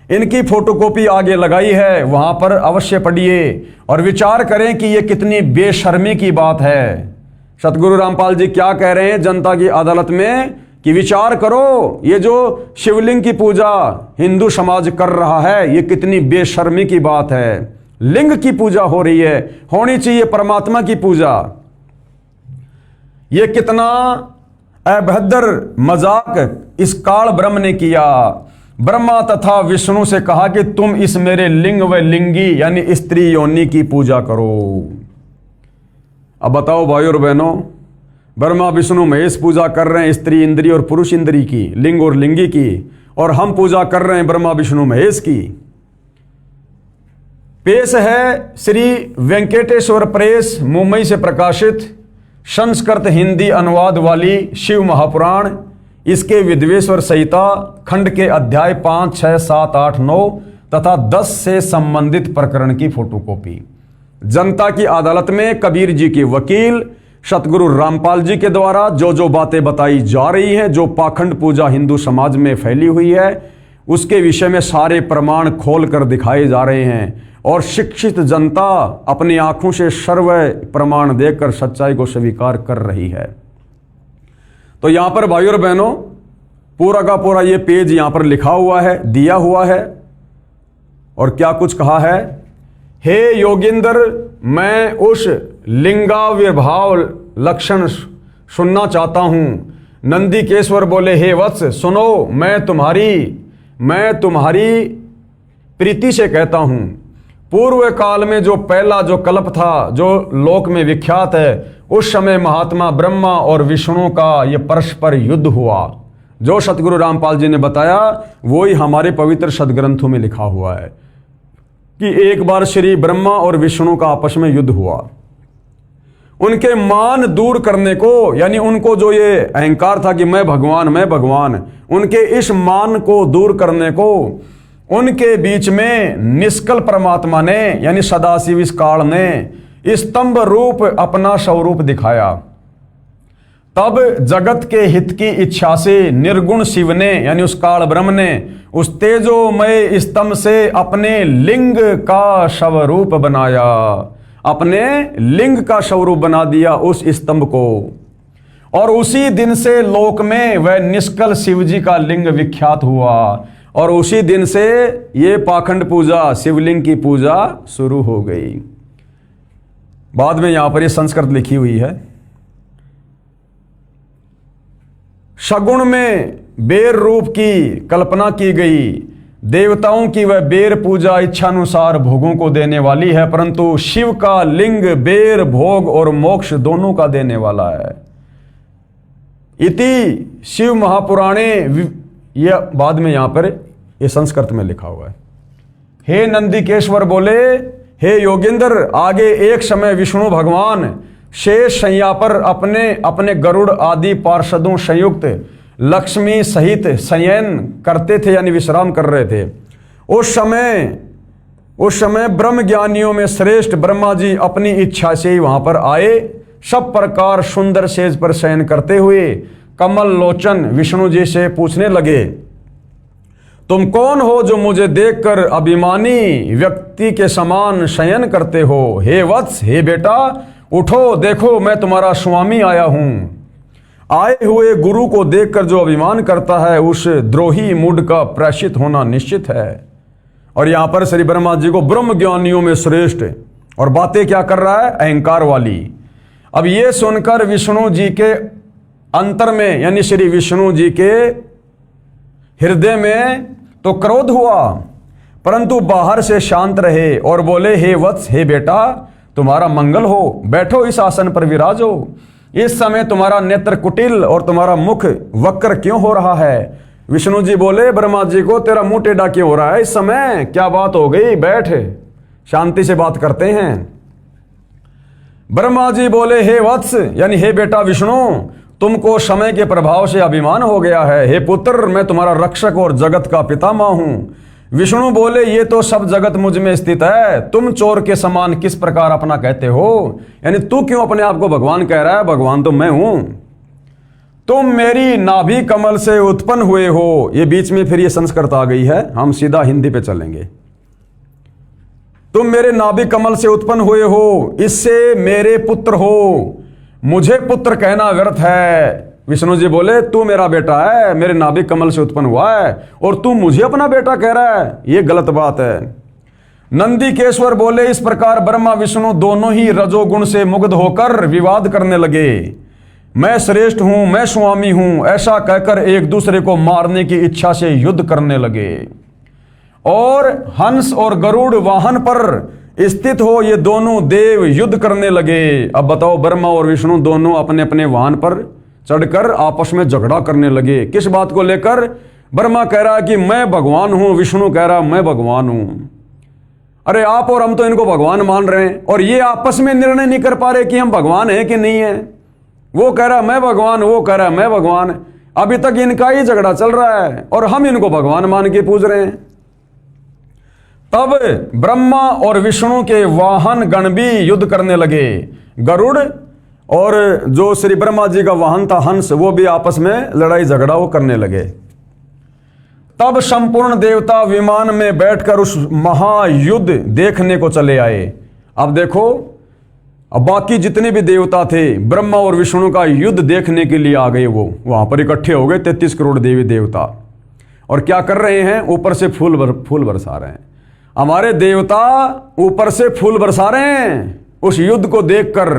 इनकी फोटोकॉपी आगे लगाई है, वहां पर अवश्य पढ़िए और विचार करें कि यह कितनी बेशर्मी की बात है। सतगुरु रामपाल जी क्या कह रहे हैं जनता की अदालत में कि विचार करो, ये जो शिवलिंग की पूजा हिंदू समाज कर रहा है ये कितनी बेशर्मी की बात है। लिंग की पूजा हो रही है, होनी चाहिए परमात्मा की पूजा। ये कितना अभद्र मजाक इस काल ब्रह्म ने किया। ब्रह्मा तथा विष्णु से कहा कि तुम इस मेरे लिंग व लिंगी यानी स्त्री योनि की पूजा करो। अब बताओ भाइयों और बहनों, ब्रह्मा विष्णु महेश पूजा कर रहे हैं स्त्री इंद्री और पुरुष इंद्री की, लिंग और लिंगी की, और हम पूजा कर रहे हैं ब्रह्मा विष्णु महेश की। पेश है श्री वेंकटेश्वर प्रेस मुंबई से प्रकाशित संस्कृत हिंदी अनुवाद वाली शिव महापुराण, इसके विद्वेश्वर संहिता खंड के अध्याय 5, 6, 7, 8, 9 तथा 10 से संबंधित प्रकरण की फोटोकॉपी जनता की अदालत में कबीर जी के वकील सतगुरु रामपाल जी के द्वारा जो बातें बताई जा रही हैं, जो पाखंड पूजा हिंदू समाज में फैली हुई है, उसके विषय में सारे प्रमाण खोल कर दिखाए जा रहे हैं और शिक्षित जनता अपनी आंखों से सर्व प्रमाण देखकर सच्चाई को स्वीकार कर रही है। तो यहां पर भाइयों और बहनों, पूरा का पूरा ये पेज यहां पर लिखा हुआ है, दिया हुआ है, और क्या कुछ कहा है। हे योगिंद्र, मैं उस लिंगाविर्भाव लक्षण सुनना चाहता हूं। नंदिकेश्वर बोले, हे वत्स सुनो, मैं तुम्हारी प्रीति से कहता हूं। पूर्व काल में जो पहला जो कल्प था, जो लोक में विख्यात है, उस समय महात्मा ब्रह्मा और विष्णु का ये परस्पर युद्ध हुआ। जो सतगुरु रामपाल जी ने बताया वही हमारे पवित्र सदग्रंथों में लिखा हुआ है कि एक बार श्री ब्रह्मा और विष्णु का आपस में युद्ध हुआ। उनके मान दूर करने को, यानी उनको जो ये अहंकार था कि मैं भगवान, उनके इस मान को दूर करने को उनके बीच में निष्कल परमात्मा ने, यानी सदाशिव इस काल ने स्तंभ रूप अपना स्वरूप दिखाया। तब जगत के हित की इच्छा से निर्गुण शिव ने, यानी उस काल ब्रह्म ने, उस तेजोमय स्तंभ से अपने लिंग का स्वरूप बनाया, अपने लिंग का स्वरूप बना दिया उस स्तंभ को। और उसी दिन से लोक में वह निष्कल शिव जी का लिंग विख्यात हुआ और उसी दिन से ये पाखंड पूजा, शिवलिंग की पूजा शुरू हो गई। बाद में यहां पर ये संस्कृत लिखी हुई है। सगुण में बेर रूप की कल्पना की गई। देवताओं की वह बेर पूजा इच्छानुसार भोगों को देने वाली है, परंतु शिव का लिंग बेर, भोग और मोक्ष दोनों का देने वाला है। इति शिव महापुराणे, यह बाद में यहां पर यह संस्कृत में लिखा हुआ है। हे नंदिकेश्वर बोले, हे योगिंद्र, आगे एक समय विष्णु भगवान शेष शैया पर अपने गरुड़ आदि पार्षदों संयुक्त लक्ष्मी सहित शयन करते थे, यानी विश्राम कर रहे थे। उस समय ब्रह्म ज्ञानियों में श्रेष्ठ ब्रह्मा जी अपनी इच्छा से ही वहां पर आए। सब प्रकार सुंदर सेज पर शयन करते हुए कमल लोचन विष्णु जी से पूछने लगे, तुम कौन हो जो मुझे देखकर अभिमानी व्यक्ति के समान शयन करते हो? हे वत्स, हे बेटा, उठो, देखो मैं तुम्हारा स्वामी आया हूं। आए हुए गुरु को देखकर जो अभिमान करता है उस द्रोही मूड का प्रायश्चित होना निश्चित है। और यहां पर श्री ब्रह्मा जी को ब्रह्म ज्ञानियों में श्रेष्ठ, और बातें क्या कर रहा है? अहंकार वाली। अब ये सुनकर विष्णु जी के अंतर में, यानी श्री विष्णु जी के हृदय में तो क्रोध हुआ, परंतु बाहर से शांत रहे और बोले, हे वत्स, हे बेटा, तुम्हारा मंगल हो, बैठो इस आसन पर विराजो। इस समय तुम्हारा नेत्र कुटिल और तुम्हारा मुख वक्र क्यों हो रहा है? विष्णु जी बोले ब्रह्मा जी को, तेरा मुंह टेढ़ा क्यों हो रहा है इस समय? क्या बात हो गई? बैठ, शांति से बात करते हैं। ब्रह्मा जी बोले, हे वत्स, यानी हे बेटा विष्णु, तुमको समय के प्रभाव से अभिमान हो गया है। हे पुत्र, मैं तुम्हारा रक्षक और जगत का पितामह हूं। विष्णु बोले, ये तो सब जगत मुझ में स्थित है, तुम चोर के समान किस प्रकार अपना कहते हो? यानी तू क्यों अपने आप को भगवान कह रहा है? भगवान तो मैं हूं। तुम मेरी नाभि कमल से उत्पन्न हुए हो। ये बीच में फिर ये संस्कृत आ गई है, हम सीधा हिंदी पे चलेंगे। तुम मेरे नाभि कमल से उत्पन्न हुए हो, इससे मेरे पुत्र हो। मुझे पुत्र कहना व्यर्थ है। विष्णु जी बोले, तू मेरा बेटा है, मेरे नाभि कमल से उत्पन्न हुआ है, और तू मुझे अपना बेटा कह रहा है, ये गलत बात है। नंदिकेश्वर बोले, इस प्रकार ब्रह्मा विष्णु दोनों ही रजोगुण से मुग्ध होकर विवाद करने लगे। मैं श्रेष्ठ हूं, मैं स्वामी हूं, ऐसा कहकर एक दूसरे को मारने की इच्छा से युद्ध करने लगे। और हंस और गरुड़ वाहन पर स्थित हो ये दोनों देव युद्ध करने लगे। अब बताओ, ब्रह्मा और विष्णु दोनों अपने अपने वाहन पर चढ़कर आपस में झगड़ा करने लगे। किस बात को लेकर? ब्रह्मा कह रहा है कि मैं भगवान हूं, विष्णु कह रहा मैं भगवान हूं। अरे आप और हम तो इनको भगवान मान रहे हैं, और ये आपस में निर्णय नहीं कर पा रहे कि हम भगवान हैं कि नहीं है। वो कह रहा मैं भगवान, वो कह रहा मैं भगवान। अभी तक इनका ही झगड़ा चल रहा है और हम इनको भगवान मान के पूज रहे हैं। तब ब्रह्मा और विष्णु के वाहन गण भी युद्ध करने लगे। गरुड़ और जो श्री ब्रह्मा जी का वाहन था हंस, वो भी आपस में लड़ाई झगड़ा वो करने लगे। तब संपूर्ण देवता विमान में बैठकर उस महायुद्ध देखने को चले आए। अब देखो, अब बाकी जितने भी देवता थे ब्रह्मा और विष्णु का युद्ध देखने के लिए आ गए। वो वहां पर इकट्ठे हो गए 33 करोड़ देवी देवता, और क्या कर रहे हैं? ऊपर से फूल बरसा रहे हैं। हमारे देवता ऊपर से फूल बरसा रहे हैं उस युद्ध को देखकर।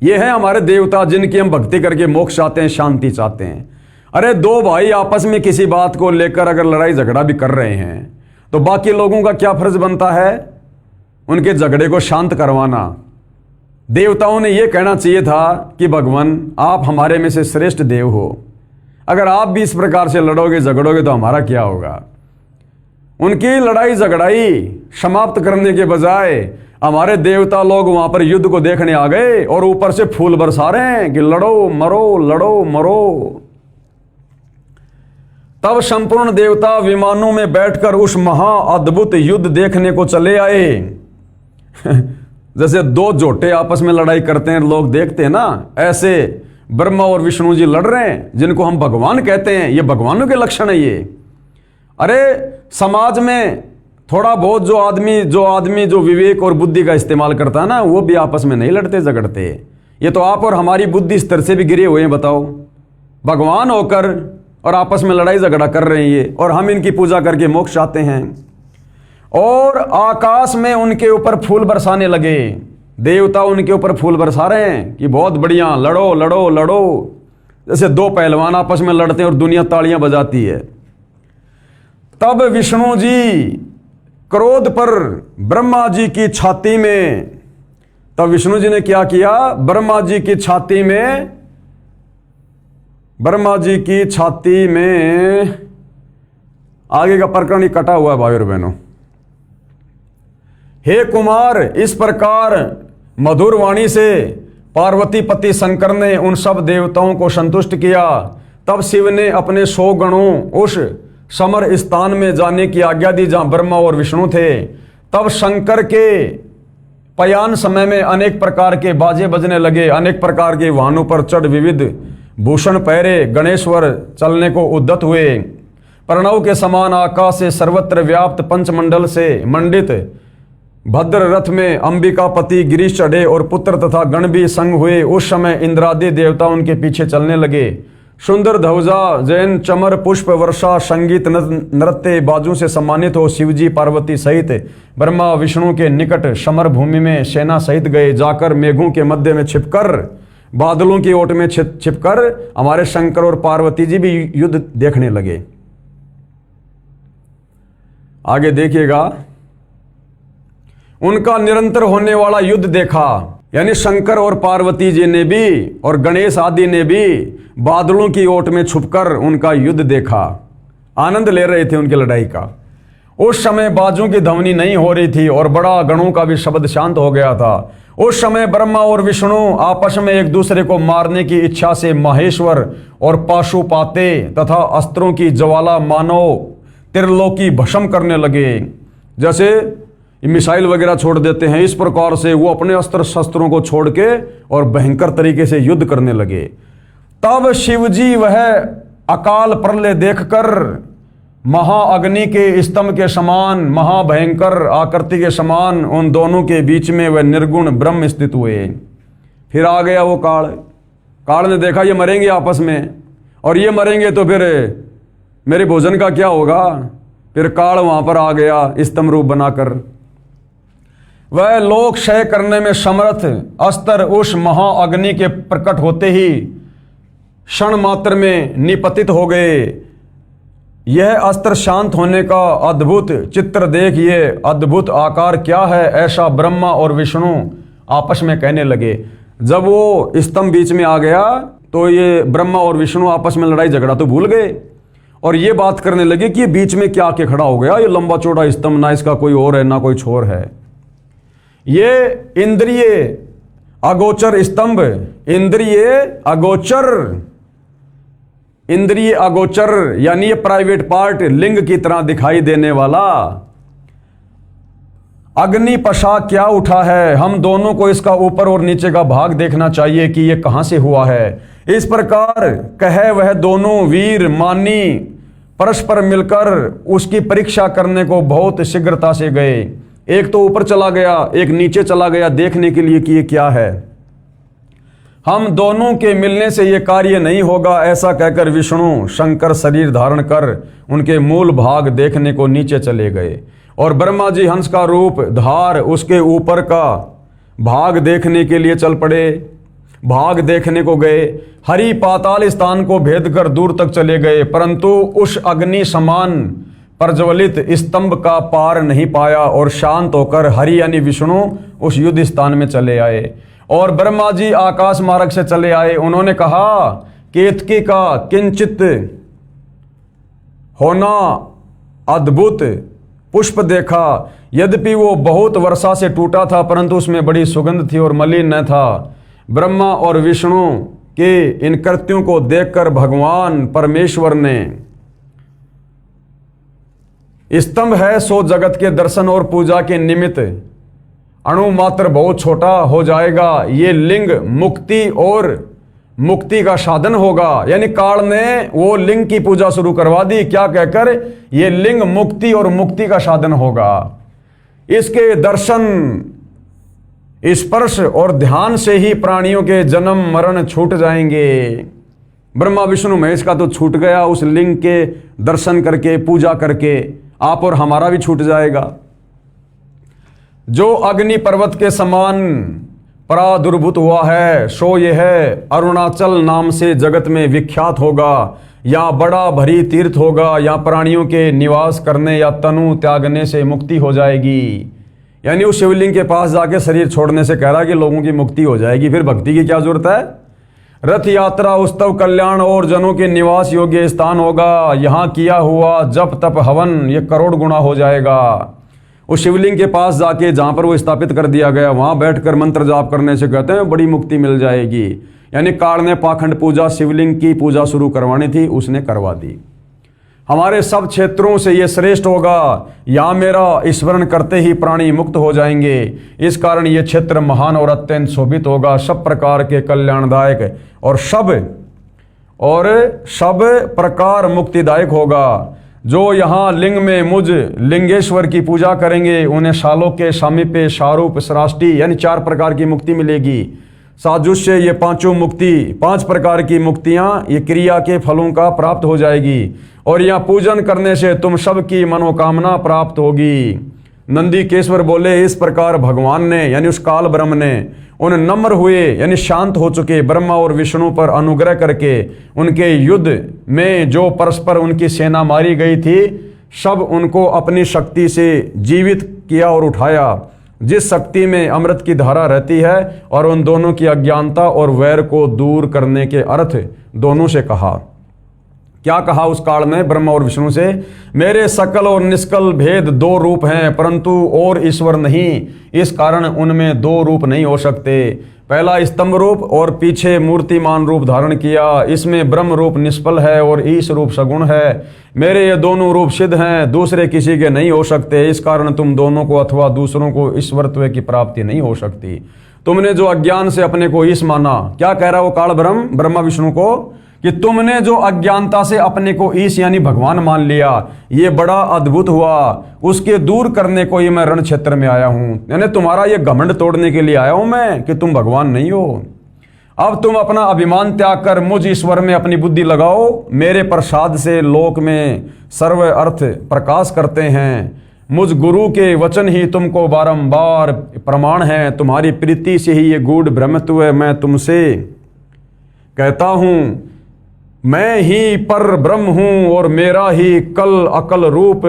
ये है हमारे देवता जिनकी हम भक्ति करके मोक्ष चाहते हैं, शांति चाहते हैं। अरे दो भाई आपस में किसी बात को लेकर अगर लड़ाई झगड़ा भी कर रहे हैं तो बाकी लोगों का क्या फर्ज बनता है? उनके झगड़े को शांत करवाना। देवताओं ने यह कहना चाहिए था कि भगवान आप हमारे में से श्रेष्ठ देव हो, अगर आप भी इस प्रकार से लड़ोगे झगड़ोगे तो हमारा क्या होगा। उनकी लड़ाई झगड़ाई समाप्त करने के बजाय हमारे देवता लोग वहां पर युद्ध को देखने आ गए और ऊपर से फूल बरसा रहे हैं कि लड़ो मरो, लड़ो मरो। तब संपूर्ण देवता विमानों में बैठकर उस महा अद्भुत युद्ध देखने को चले आए। जैसे दो जोटे आपस में लड़ाई करते हैं लोग देखते हैं ना, ऐसे ब्रह्मा और विष्णु जी लड़ रहे हैं जिनको हम भगवान कहते हैं। ये भगवानों के लक्षण है ये। अरे समाज में थोड़ा बहुत जो आदमी जो विवेक और बुद्धि का इस्तेमाल करता है ना, वो भी आपस में नहीं लड़ते झगड़ते। ये तो आप और हमारी बुद्धि स्तर से भी गिरे हुए हैं। बताओ, भगवान होकर और आपस में लड़ाई झगड़ा कर रहे हैं ये, और हम इनकी पूजा करके मोक्ष चाहते हैं। और आकाश में उनके ऊपर फूल बरसाने लगे। देवता उनके ऊपर फूल बरसा रहे हैं कि बहुत बढ़िया, लड़ो लड़ो लड़ो। जैसे दो पहलवान आपस में लड़ते हैं और दुनिया तालियां बजाती है। तब विष्णु जी क्रोध पर ब्रह्मा जी की छाती में, तब विष्णु जी ने क्या किया? ब्रह्मा जी की छाती में आगे का प्रकरण ही कटा हुआ है भाई और बहनों। हे कुमार, इस प्रकार मधुर वाणी से पार्वती पति शंकर ने उन सब देवताओं को संतुष्ट किया। तब शिव ने अपने 100 गणों उस समर स्थान में जाने की आज्ञा दी जहां ब्रह्मा और विष्णु थे। तब शंकर के पयान समय में अनेक प्रकार के बाजे बजने लगे। अनेक प्रकार के वाहनों पर चढ़ विविध भूषण पहरे गणेश्वर चलने को उद्यत हुए। प्रणव के समान आकाश से सर्वत्र व्याप्त पंचमंडल से मंडित भद्र रथ में अंबिकापति गिरीश चढ़े और पुत्र तथा गण भी संग हुए। उस समय इंद्रादि देवता उनके पीछे चलने लगे। सुंदर ध्वजा जैन चमर पुष्प वर्षा संगीत नृत्य बाजू से सम्मानित हो शिवजी पार्वती सहित ब्रह्मा विष्णु के निकट समर भूमि में सेना सहित गए। जाकर मेघों के मध्य में छिपकर, बादलों की ओट में छिपकर हमारे शंकर और पार्वती जी भी युद्ध देखने लगे। आगे देखिएगा, उनका निरंतर होने वाला युद्ध देखा। यानी शंकर और पार्वती जी ने भी और गणेश आदि ने भी बादलों की ओट में छुपकर उनका युद्ध देखा, आनंद ले रहे थे उनकी लड़ाई का। उस समय बाजों की ध्वनि नहीं हो रही थी और बड़ा गणों का भी शब्द शांत हो गया था। उस समय ब्रह्मा और विष्णु आपस में एक दूसरे को मारने की इच्छा से माहेश्वर और पाशुपाते तथा अस्त्रों की ज्वाला मानव त्रिलोकी भस्म करने लगे। जैसे मिसाइल वगैरह छोड़ देते हैं, इस प्रकार से वो अपने अस्त्र शस्त्रों को छोड़ के और भयंकर तरीके से युद्ध करने लगे। तब शिवजी वह अकाल प्रलय देखकर महाअग्नि के स्तंभ के समान, महाभयंकर आकृति के समान उन दोनों के बीच में वह निर्गुण ब्रह्म स्थित हुए। फिर आ गया वो काल। काल ने देखा ये मरेंगे आपस में, और ये मरेंगे तो फिर मेरे भोजन का क्या होगा। फिर काल वहां पर आ गया स्तंभ रूप बनाकर। वह लोक क्षय करने में समर्थ अस्त्र उस महाअग्नि के प्रकट होते ही क्षण मात्र में निपतित हो गए। यह अस्त्र शांत होने का अद्भुत चित्र देख ये अद्भुत आकार क्या है, ऐसा ब्रह्मा और विष्णु आपस में कहने लगे। जब वो स्तंभ बीच में आ गया तो ये ब्रह्मा और विष्णु आपस में लड़ाई झगड़ा तो भूल गए और ये बात करने लगे कि ये बीच में क्या आके खड़ा हो गया, ये लंबा चौड़ा स्तंभ, ना इसका कोई और है ना कोई छोर है। ये इंद्रिय अगोचर स्तंभ, इंद्रिय अगोचर यानी ये प्राइवेट पार्ट लिंग की तरह दिखाई देने वाला अग्नि पशा क्या उठा है। हम दोनों को इसका ऊपर और नीचे का भाग देखना चाहिए कि ये कहां से हुआ है। इस प्रकार कहे वह दोनों वीर मानी परस्पर मिलकर उसकी परीक्षा करने को बहुत शीघ्रता से गए। एक तो ऊपर चला गया, एक नीचे चला गया देखने के लिए कि ये क्या है। हम दोनों के मिलने से ये कार्य नहीं होगा, ऐसा कहकर विष्णु शंकर शरीर धारण कर उनके मूल भाग देखने को नीचे चले गए और ब्रह्मा जी हंस का रूप धार उसके ऊपर का भाग देखने के लिए चल पड़े। भाग देखने को गए, हरि पाताल स्थान को भेद कर दूर तक चले गए, परंतु उस अग्नि समान प्रज्वलित स्तंभ का पार नहीं पाया और शांत होकर हरि यानी विष्णु उस युद्ध स्थान में चले आए। और ब्रह्मा जी आकाश मार्ग से चले आए। उन्होंने कहा केतकी का किंचित होना अद्भुत पुष्प देखा, यद्यपि वो बहुत वर्षा से टूटा था परंतु उसमें बड़ी सुगंध थी और मलिन न था। ब्रह्मा और विष्णु के इन कृत्यों को देखकर भगवान परमेश्वर ने स्तंभ है सो जगत के दर्शन और पूजा के निमित्त अणु मात्र बहुत छोटा हो जाएगा, ये लिंग मुक्ति और मुक्ति का साधन होगा। यानी काल ने वो लिंग की पूजा शुरू करवा दी, क्या कहकर ये लिंग मुक्ति और मुक्ति का साधन होगा। इसके दर्शन स्पर्श और ध्यान से ही प्राणियों के जन्म मरण छूट जाएंगे। ब्रह्मा विष्णु महेश का तो छूट गया, उस लिंग के दर्शन करके पूजा करके आप और हमारा भी छूट जाएगा। जो अग्नि पर्वत के समान प्रादुर्भूत हुआ है सो यह अरुणाचल नाम से जगत में विख्यात होगा, या बड़ा भरी तीर्थ होगा, या प्राणियों के निवास करने या तनु त्यागने से मुक्ति हो जाएगी। यानी उस शिवलिंग के पास जाके शरीर छोड़ने से कह रहा कि लोगों की मुक्ति हो जाएगी, फिर भक्ति की क्या जरूरत है। रथ यात्रा उत्सव कल्याण और जनों के निवास योग्य स्थान होगा, यहाँ किया हुआ जप तप हवन ये करोड़ गुना हो जाएगा। उस शिवलिंग के पास जाके जहाँ पर वो स्थापित कर दिया गया वहाँ बैठकर मंत्र जाप करने से कहते हैं बड़ी मुक्ति मिल जाएगी। यानी काल ने पाखंड पूजा शिवलिंग की पूजा शुरू करवानी थी, उसने करवा दी। हमारे सब क्षेत्रों से ये श्रेष्ठ होगा, यहाँ मेरा स्मरण करते ही प्राणी मुक्त हो जाएंगे। इस कारण ये क्षेत्र महान और अत्यंत शोभित होगा, सब प्रकार के कल्याणदायक और सब प्रकार मुक्तिदायक होगा। जो यहाँ लिंग में मुझ लिंगेश्वर की पूजा करेंगे उन्हें शालों के सामीप्य शारूप सराष्टि यानी 4 प्रकार की मुक्ति मिलेगी। साजुष्य ये पांचों मुक्ति 5 प्रकार की मुक्तियां ये क्रिया के फलों का प्राप्त हो जाएगी और यहाँ पूजन करने से तुम सबकी मनोकामना प्राप्त होगी। नंदीकेश्वर बोले इस प्रकार भगवान ने यानी उस काल ब्रह्म ने उन नम्र हुए यानी शांत हो चुके ब्रह्मा और विष्णु पर अनुग्रह करके उनके युद्ध में जो परस्पर उनकी सेना मारी गई थी सब उनको अपनी शक्ति से जीवित किया और उठाया, जिस शक्ति में अमृत की धारा रहती है, और उन दोनों की अज्ञानता और वैर को दूर करने के अर्थ दोनों से कहा। क्या कहा उस काल में ब्रह्मा और विष्णु से, मेरे सकल और निष्कल भेद 2 रूप हैं परंतु और ईश्वर नहीं, इस कारण उनमें 2 रूप नहीं हो सकते। पहला स्तंभ रूप और पीछे मूर्तिमान रूप धारण किया, इसमें ब्रह्म रूप निष्फल है और ईश रूप सगुण है। मेरे ये दोनों रूप सिद्ध हैं, दूसरे किसी के नहीं हो सकते, इस कारण तुम दोनों को अथवा दूसरों को ईश्वरत्व की प्राप्ति नहीं हो सकती। तुमने जो अज्ञान से अपने को ईश माना, क्या कह रहा है वो काल ब्रह्मा विष्णु को, कि तुमने जो अज्ञानता से अपने को ईश यानी भगवान मान लिया ये बड़ा अद्भुत हुआ, उसके दूर करने को ये मैं रण क्षेत्र में आया हूं। यानी तुम्हारा ये घमंड तोड़ने के लिए आया हूं मैं कि तुम भगवान नहीं हो। अब तुम अपना अभिमान त्याग कर मुझ ईश्वर में अपनी बुद्धि लगाओ, मेरे प्रसाद से लोक में सर्व अर्थ प्रकाश करते हैं। मुझ गुरु के वचन ही तुमको बारंबार प्रमाण है, तुम्हारी प्रीति से ही ये गूढ़ ब्रह्मत्व मैं तुमसे कहता हूं। मैं ही पर ब्रह्म हूं और मेरा ही कल अकल रूप,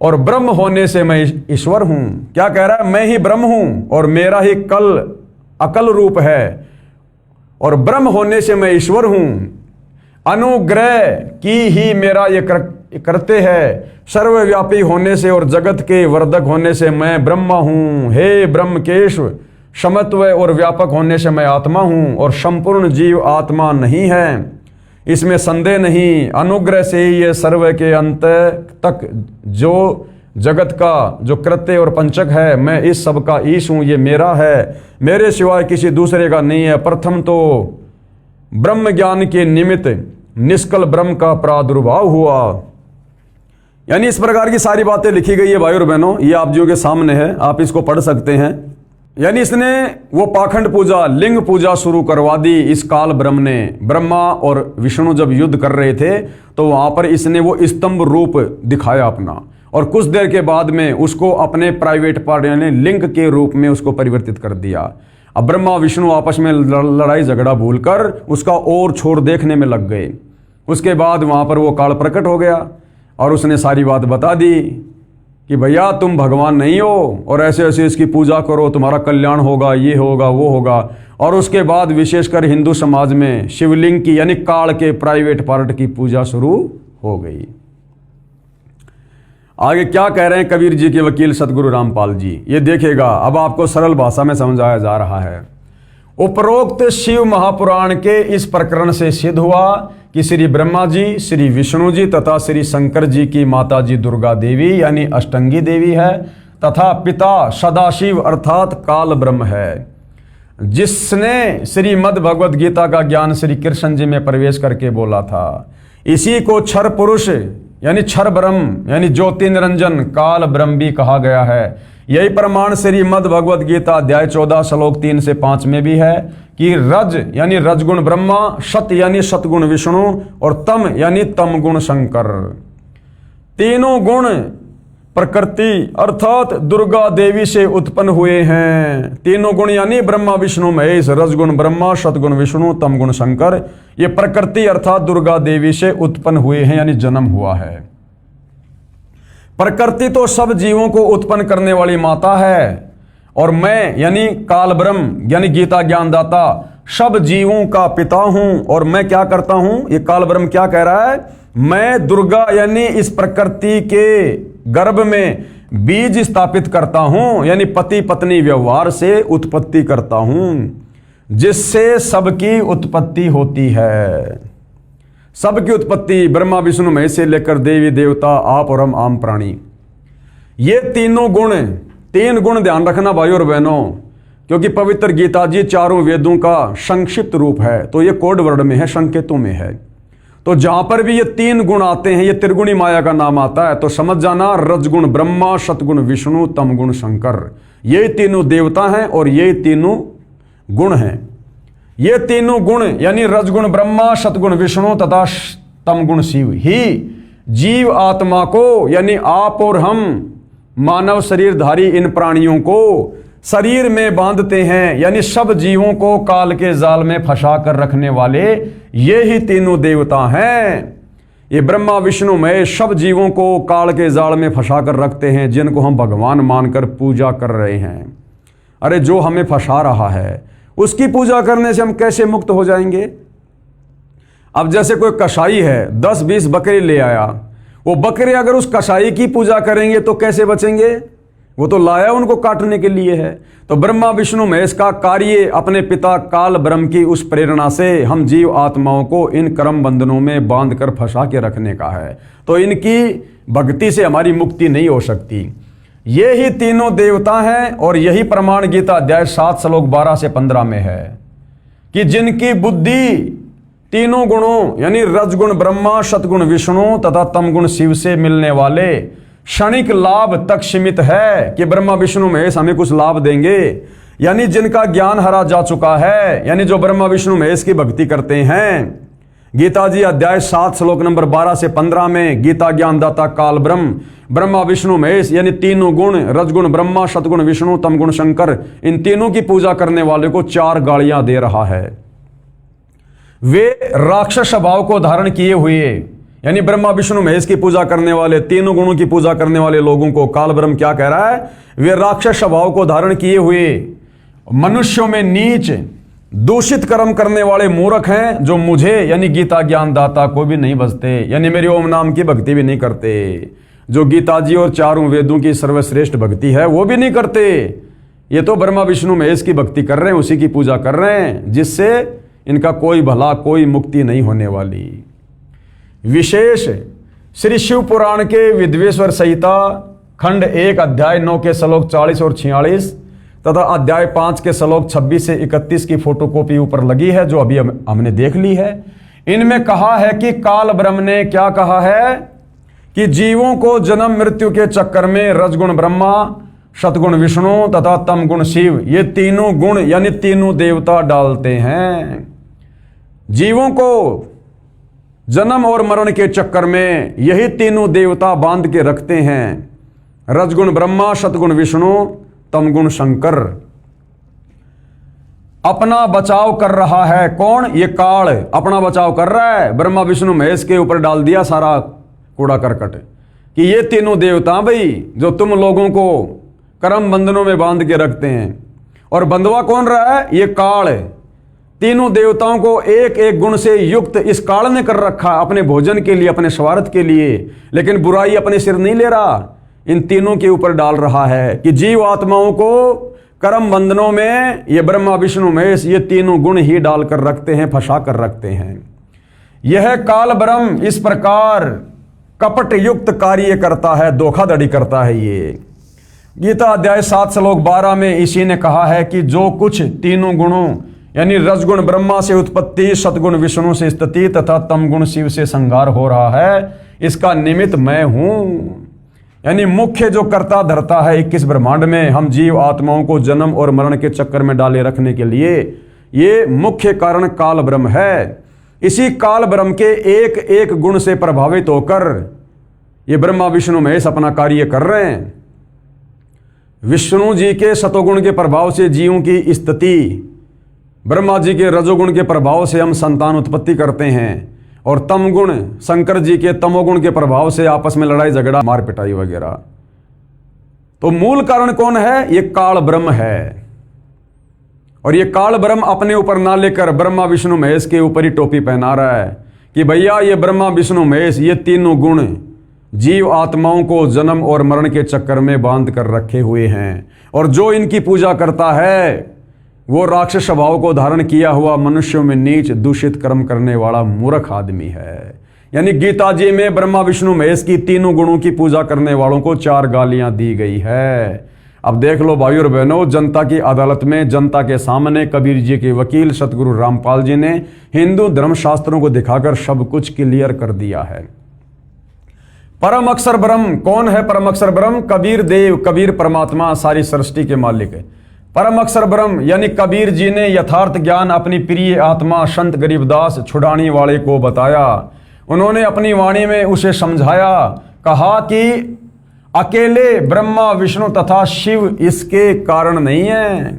और ब्रह्म होने से मैं ईश्वर हूं। क्या कह रहा है, मैं ही ब्रह्म हूं और मेरा ही कल अकल रूप है और ब्रह्म होने से मैं ईश्वर हूं। अनुग्रह की ही मेरा ये करते हैं, सर्वव्यापी होने से और जगत के वर्धक होने से मैं ब्रह्मा हूँ। हे ब्रह्मकेश, समत्व और व्यापक होने से मैं आत्मा हूँ और संपूर्ण जीव आत्मा नहीं है, इसमें संदेह नहीं। अनुग्रह से ही ये सर्व के अंत तक जो जगत का जो कृत्य और पंचक है, मैं इस सब का ईश हूँ, ये मेरा है, मेरे सिवाय किसी दूसरे का नहीं है। प्रथम तो ब्रह्म ज्ञान के निमित्त निष्कल ब्रह्म का प्रादुर्भाव हुआ। यानी इस प्रकार की सारी बातें लिखी गई है भाई और बहनों, ये आप जियों के सामने है, आप इसको पढ़ सकते हैं। यानी इसने वो पाखंड पूजा, लिंग पूजा शुरू करवा दी इस काल ब्रह्म ने। ब्रह्मा और विष्णु जब युद्ध कर रहे थे तो वहां पर इसने वो स्तंभ रूप दिखाया अपना, और कुछ देर के बाद में उसको अपने प्राइवेट पार्ट यानी लिंग के रूप में उसको परिवर्तित कर दिया। अब ब्रह्मा विष्णु आपस में लड़ाई झगड़ा भूलकर उसका और छोर देखने में लग गए। उसके बाद वहां पर वो काल प्रकट हो गया और उसने सारी बात बता दी कि भैया तुम भगवान नहीं हो और ऐसे ऐसे इसकी पूजा करो, तुम्हारा कल्याण होगा, ये होगा वो होगा। और उसके बाद विशेषकर हिंदू समाज में शिवलिंग की यानी काल के प्राइवेट पार्ट की पूजा शुरू हो गई। आगे क्या कह रहे हैं कबीर जी के वकील सतगुरु रामपाल जी, ये देखिएगा, अब आपको सरल भाषा में समझाया जा रहा है। उपरोक्त शिव महापुराण के इस प्रकरण से सिद्ध हुआ कि श्री ब्रह्मा जी, श्री विष्णु जी तथा श्री शंकर जी की माता जी दुर्गा देवी यानी अष्टंगी देवी है, तथा पिता सदाशिव अर्थात काल ब्रह्म है, जिसने श्रीमद् भगवद गीता का ज्ञान श्री कृष्ण जी में प्रवेश करके बोला था। इसी को क्षर पुरुष यानी क्षर ब्रह्म यानी ज्योति निरंजन काल ब्रह्म भी कहा गया है। यही प्रमाण श्रीमद् भगवद गीता अध्याय 14 श्लोक 3 से 5 में भी है कि रज यानी रजगुण ब्रह्मा, सत यानी सतगुण विष्णु और तम यानी तमगुण शंकर, तीनों गुण प्रकृति अर्थात दुर्गा देवी से उत्पन्न हुए हैं। तीनों गुण यानी ब्रह्मा विष्णु महेश, रजगुण ब्रह्मा, सतगुण विष्णु, तमगुण शंकर, ये प्रकृति अर्थात दुर्गा देवी से उत्पन्न हुए हैं यानी जन्म हुआ है। प्रकृति तो सब जीवों को उत्पन्न करने वाली माता है और मैं यानी काल ब्रह्म यानी गीता ज्ञानदाता सब जीवों का पिता हूं। और मैं क्या करता हूं, ये काल ब्रह्म क्या कह रहा है, मैं दुर्गा यानी इस प्रकृति के गर्भ में बीज स्थापित करता हूं यानी पति पत्नी व्यवहार से उत्पत्ति करता हूं, जिससे सबकी उत्पत्ति होती है। सबकी उत्पत्ति ब्रह्मा विष्णु महेश से लेकर देवी देवता आप और हम आम प्राणी, ये तीनों गुण, तीन गुण ध्यान रखना भाइयों और बहनों, क्योंकि पवित्र गीता जी चारों वेदों का संक्षिप्त रूप है, तो ये कोड वर्ड में है, संकेतों में है। तो जहां पर भी ये तीन गुण आते हैं, ये त्रिगुणी माया का नाम आता है, तो समझ जाना रजगुण ब्रह्मा, सतगुण विष्णु, तमगुण शंकर, ये तीनों देवता हैं और ये तीनों गुण हैं। ये तीनों गुण यानी रजगुण ब्रह्मा, सतगुण विष्णु तथा तमगुण शिव ही जीव आत्मा को यानी आप और हम मानव शरीरधारी इन प्राणियों को शरीर में बांधते हैं, यानी सब जीवों को काल के जाल में फंसा कर रखने वाले ये ही तीनों देवता हैं। ये ब्रह्मा विष्णु महेश सब जीवों को काल के जाल में फंसा कर रखते हैं, जिनको हम भगवान मानकर पूजा कर रहे हैं। अरे जो हमें फंसा रहा है उसकी पूजा करने से हम कैसे मुक्त हो जाएंगे। अब जैसे कोई कसाई है 10-20 बकरे ले आया, वो बकरे अगर उस कसाई की पूजा करेंगे तो कैसे बचेंगे, वो तो लाया उनको काटने के लिए है। तो ब्रह्मा विष्णु महेश का कार्य अपने पिता काल ब्रह्म की उस प्रेरणा से हम जीव आत्माओं को इन कर्म बंधनों में बांध कर फंसा के रखने का है, तो इनकी भक्ति से हमारी मुक्ति नहीं हो सकती। ये ही तीनों देवता हैं और यही प्रमाण गीता अध्याय 7 श्लोक 12 से 15 में है कि जिनकी बुद्धि तीनों गुणों यानी रजगुण ब्रह्मा, सतगुण विष्णु तथा तमगुण शिव से मिलने वाले क्षणिक लाभ तक सीमित है कि ब्रह्मा विष्णु महेश हमें कुछ लाभ देंगे, यानी जिनका ज्ञान हरा जा चुका है, यानी जो ब्रह्मा विष्णु महेश की भक्ति करते हैं। गीता जी अध्याय 7 श्लोक नंबर 12 से 15 में गीता ज्ञानदाता काल ब्रह्म, ब्रह्मा विष्णु महेश यानी तीनों गुण रजगुण ब्रह्मा, सतगुण विष्णु, तमगुण शंकर, इन तीनों की पूजा करने वाले को 4 गालियां दे रहा है। वे राक्षस स्वभाव को धारण किए हुए यानी ब्रह्मा विष्णु महेश की पूजा करने वाले, तीनों गुणों की पूजा करने वाले लोगों को काल ब्रह्म क्या कह रहा है, वे राक्षस स्वभाव को धारण किए हुए मनुष्यों में नीच दूषित कर्म करने वाले मूर्ख हैं जो मुझे यानी गीता ज्ञानदाता को भी नहीं भजते, यानी मेरे ओम नाम की भक्ति भी नहीं करते, जो गीता जी और चारों वेदों की सर्वश्रेष्ठ भक्ति है वो भी नहीं करते। ये तो ब्रह्मा विष्णु महेश की भक्ति कर रहे हैं, उसी की पूजा कर रहे हैं, जिससे इनका कोई भला कोई मुक्ति नहीं होने वाली। विशेष श्री शिव पुराण के विद्वेश्वर संहिता खंड 1 अध्याय 9 के श्लोक 40 और 46 तथा अध्याय 5 के श्लोक 26 से 31 की फोटोकॉपी ऊपर लगी है, जो अभी हमने देख ली है। इनमें कहा है कि काल ब्रह्म ने क्या कहा है कि जीवों को जन्म मृत्यु के चक्कर में रजगुण ब्रह्मा, सतगुण विष्णु तथा तमगुण शिव, ये तीनों गुण यानी तीनों देवता डालते हैं। जीवों को जन्म और मरण के चक्कर में यही तीनों देवता बांध के रखते हैं, रजगुण ब्रह्मा, सतगुण विष्णु, तमगुण शंकर। अपना बचाव कर रहा है कौन? ये काल अपना बचाव कर रहा है। ब्रह्मा विष्णु महेश के ऊपर डाल दिया सारा कूड़ा करकट कि ये तीनों देवता भाई जो तुम लोगों को कर्म बंधनों में बांध के रखते हैं। और बंधवा कौन रहा है? ये काल। तीनों देवताओं को एक एक गुण से युक्त इस काल ने कर रखा, अपने भोजन के लिए, अपने स्वार्थ के लिए, लेकिन बुराई अपने सिर नहीं ले रहा, इन तीनों के ऊपर डाल रहा है कि जीव आत्माओं को कर्म बंधनों में ये ब्रह्मा विष्णु महेश ये तीनों गुण ही डालकर रखते हैं, फंसा कर रखते हैं। यह काल ब्रह्म इस प्रकार कपट युक्त कार्य करता है, धोखाधड़ी करता है। ये गीता अध्याय 7 श्लोक 12 में इसी ने कहा है कि जो कुछ तीनों गुणों यानी रजगुण ब्रह्मा से उत्पत्ति, सतगुण विष्णु से स्थिति तथा तमगुण शिव से संहार हो रहा है, इसका निमित्त मैं हूं। यानी मुख्य जो कर्ता धरता है 21 ब्रह्मांड में हम जीव आत्माओं को जन्म और मरण के चक्कर में डाले रखने के लिए, ये मुख्य कारण काल ब्रह्म है। इसी काल ब्रह्म के एक एक गुण से प्रभावित होकर ये ब्रह्मा विष्णु महेश अपना कार्य कर रहे हैं। विष्णु जी के सतोगुण के प्रभाव से जीवों की स्थिति, ब्रह्मा जी के रजोगुण के प्रभाव से हम संतान उत्पत्ति करते हैं, और तमगुण शंकर जी के तमोगुण के प्रभाव से आपस में लड़ाई झगड़ा, मार पिटाई वगैरह। तो मूल कारण कौन है? ये काल ब्रह्म है। और ये काल ब्रह्म अपने ऊपर ना लेकर ब्रह्मा विष्णु महेश के ऊपर ही टोपी पहना रहा है कि भैया ये ब्रह्मा विष्णु महेश ये तीनों गुण जीव आत्माओं को जन्म और मरण के चक्कर में बांध कर रखे हुए हैं, और जो इनकी पूजा करता है वो राक्षस स्वभाव को धारण किया हुआ मनुष्यों में नीच दूषित कर्म करने वाला मूर्ख आदमी है। यानी गीता जी में ब्रह्मा विष्णु महेश की तीनों गुणों की पूजा करने वालों को 4 गालियां दी गई है। अब देख लो भाई और बहनों, जनता की अदालत में जनता के सामने कबीर जी के वकील सतगुरु रामपाल जी ने हिंदू धर्मशास्त्रों को दिखाकर सब कुछ क्लियर कर दिया है। परम अक्षर ब्रह्म कौन है? परम अक्षर ब्रह्म कबीर देव, कबीर परमात्मा, सारी सृष्टि के मालिक है। परम अक्षर ब्रह्म यानी कबीर जी ने यथार्थ ज्ञान अपनी प्रिय आत्मा संत गरीबदास छुड़ाने वाले को बताया। उन्होंने अपनी वाणी में उसे समझाया, कहा कि अकेले ब्रह्मा विष्णु तथा शिव इसके कारण नहीं है,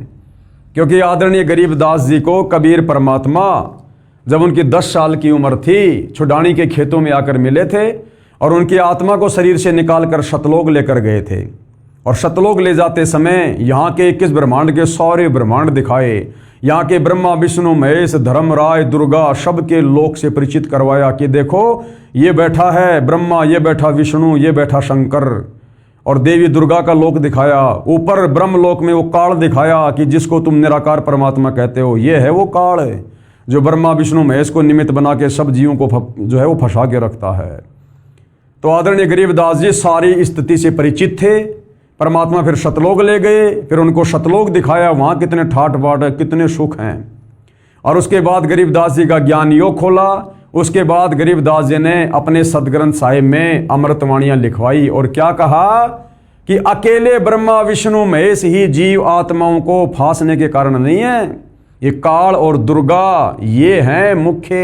क्योंकि आदरणीय गरीबदास जी को कबीर परमात्मा जब उनकी 10 साल की उम्र थी छुड़ानी के खेतों में आकर मिले थे, और उनकी आत्मा को शरीर से निकालकर सतलोक लेकर गए थे। और सतलोक ले जाते समय यहाँ के 21 ब्रह्मांड के सारे ब्रह्मांड दिखाए, यहाँ के ब्रह्मा विष्णु महेश धर्मराय दुर्गा सब के लोक से परिचित करवाया कि देखो ये बैठा है ब्रह्मा, ये बैठा विष्णु, ये बैठा शंकर, और देवी दुर्गा का लोक दिखाया। ऊपर ब्रह्म लोक में वो काल दिखाया कि जिसको तुम निराकार परमात्मा कहते हो, ये है वो काल जो ब्रह्मा विष्णु महेश को निमित्त बना के सब जीवों को जो है वो फंसा के रखता है। तो आदरणीय गरीबदास जी सारी स्थिति से परिचित थे। परमात्मा फिर सतलोक ले गए, फिर उनको सतलोक दिखाया, वहाँ कितने ठाट बाट है, कितने सुख हैं। और उसके बाद गरीबदास जी का ज्ञान योग खोला। उसके बाद गरीबदास जी ने अपने सदग्रंथ साहिब में अमृतवाणियाँ लिखवाई और क्या कहा कि अकेले ब्रह्मा विष्णु महेश ही जीव आत्माओं को फांसने के कारण नहीं है, ये काल और दुर्गा ये हैं मुख्य।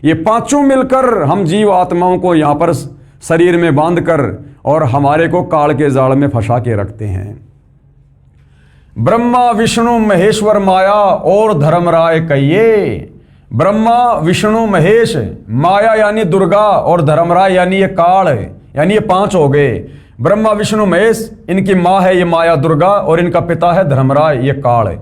ये पांचों मिलकर हम जीव आत्माओं को यहाँ पर शरीर में बांधकर और हमारे को काल के जाल में फंसा के रखते हैं। ब्रह्मा विष्णु महेश्वर माया और धर्मराय कहिए। ब्रह्मा विष्णु महेश, माया यानी दुर्गा, और धर्मराय यानी ये काल, यानी ये 5 हो गए। ब्रह्मा विष्णु महेश इनकी माँ है ये माया दुर्गा, और इनका पिता है धर्मराय ये काल।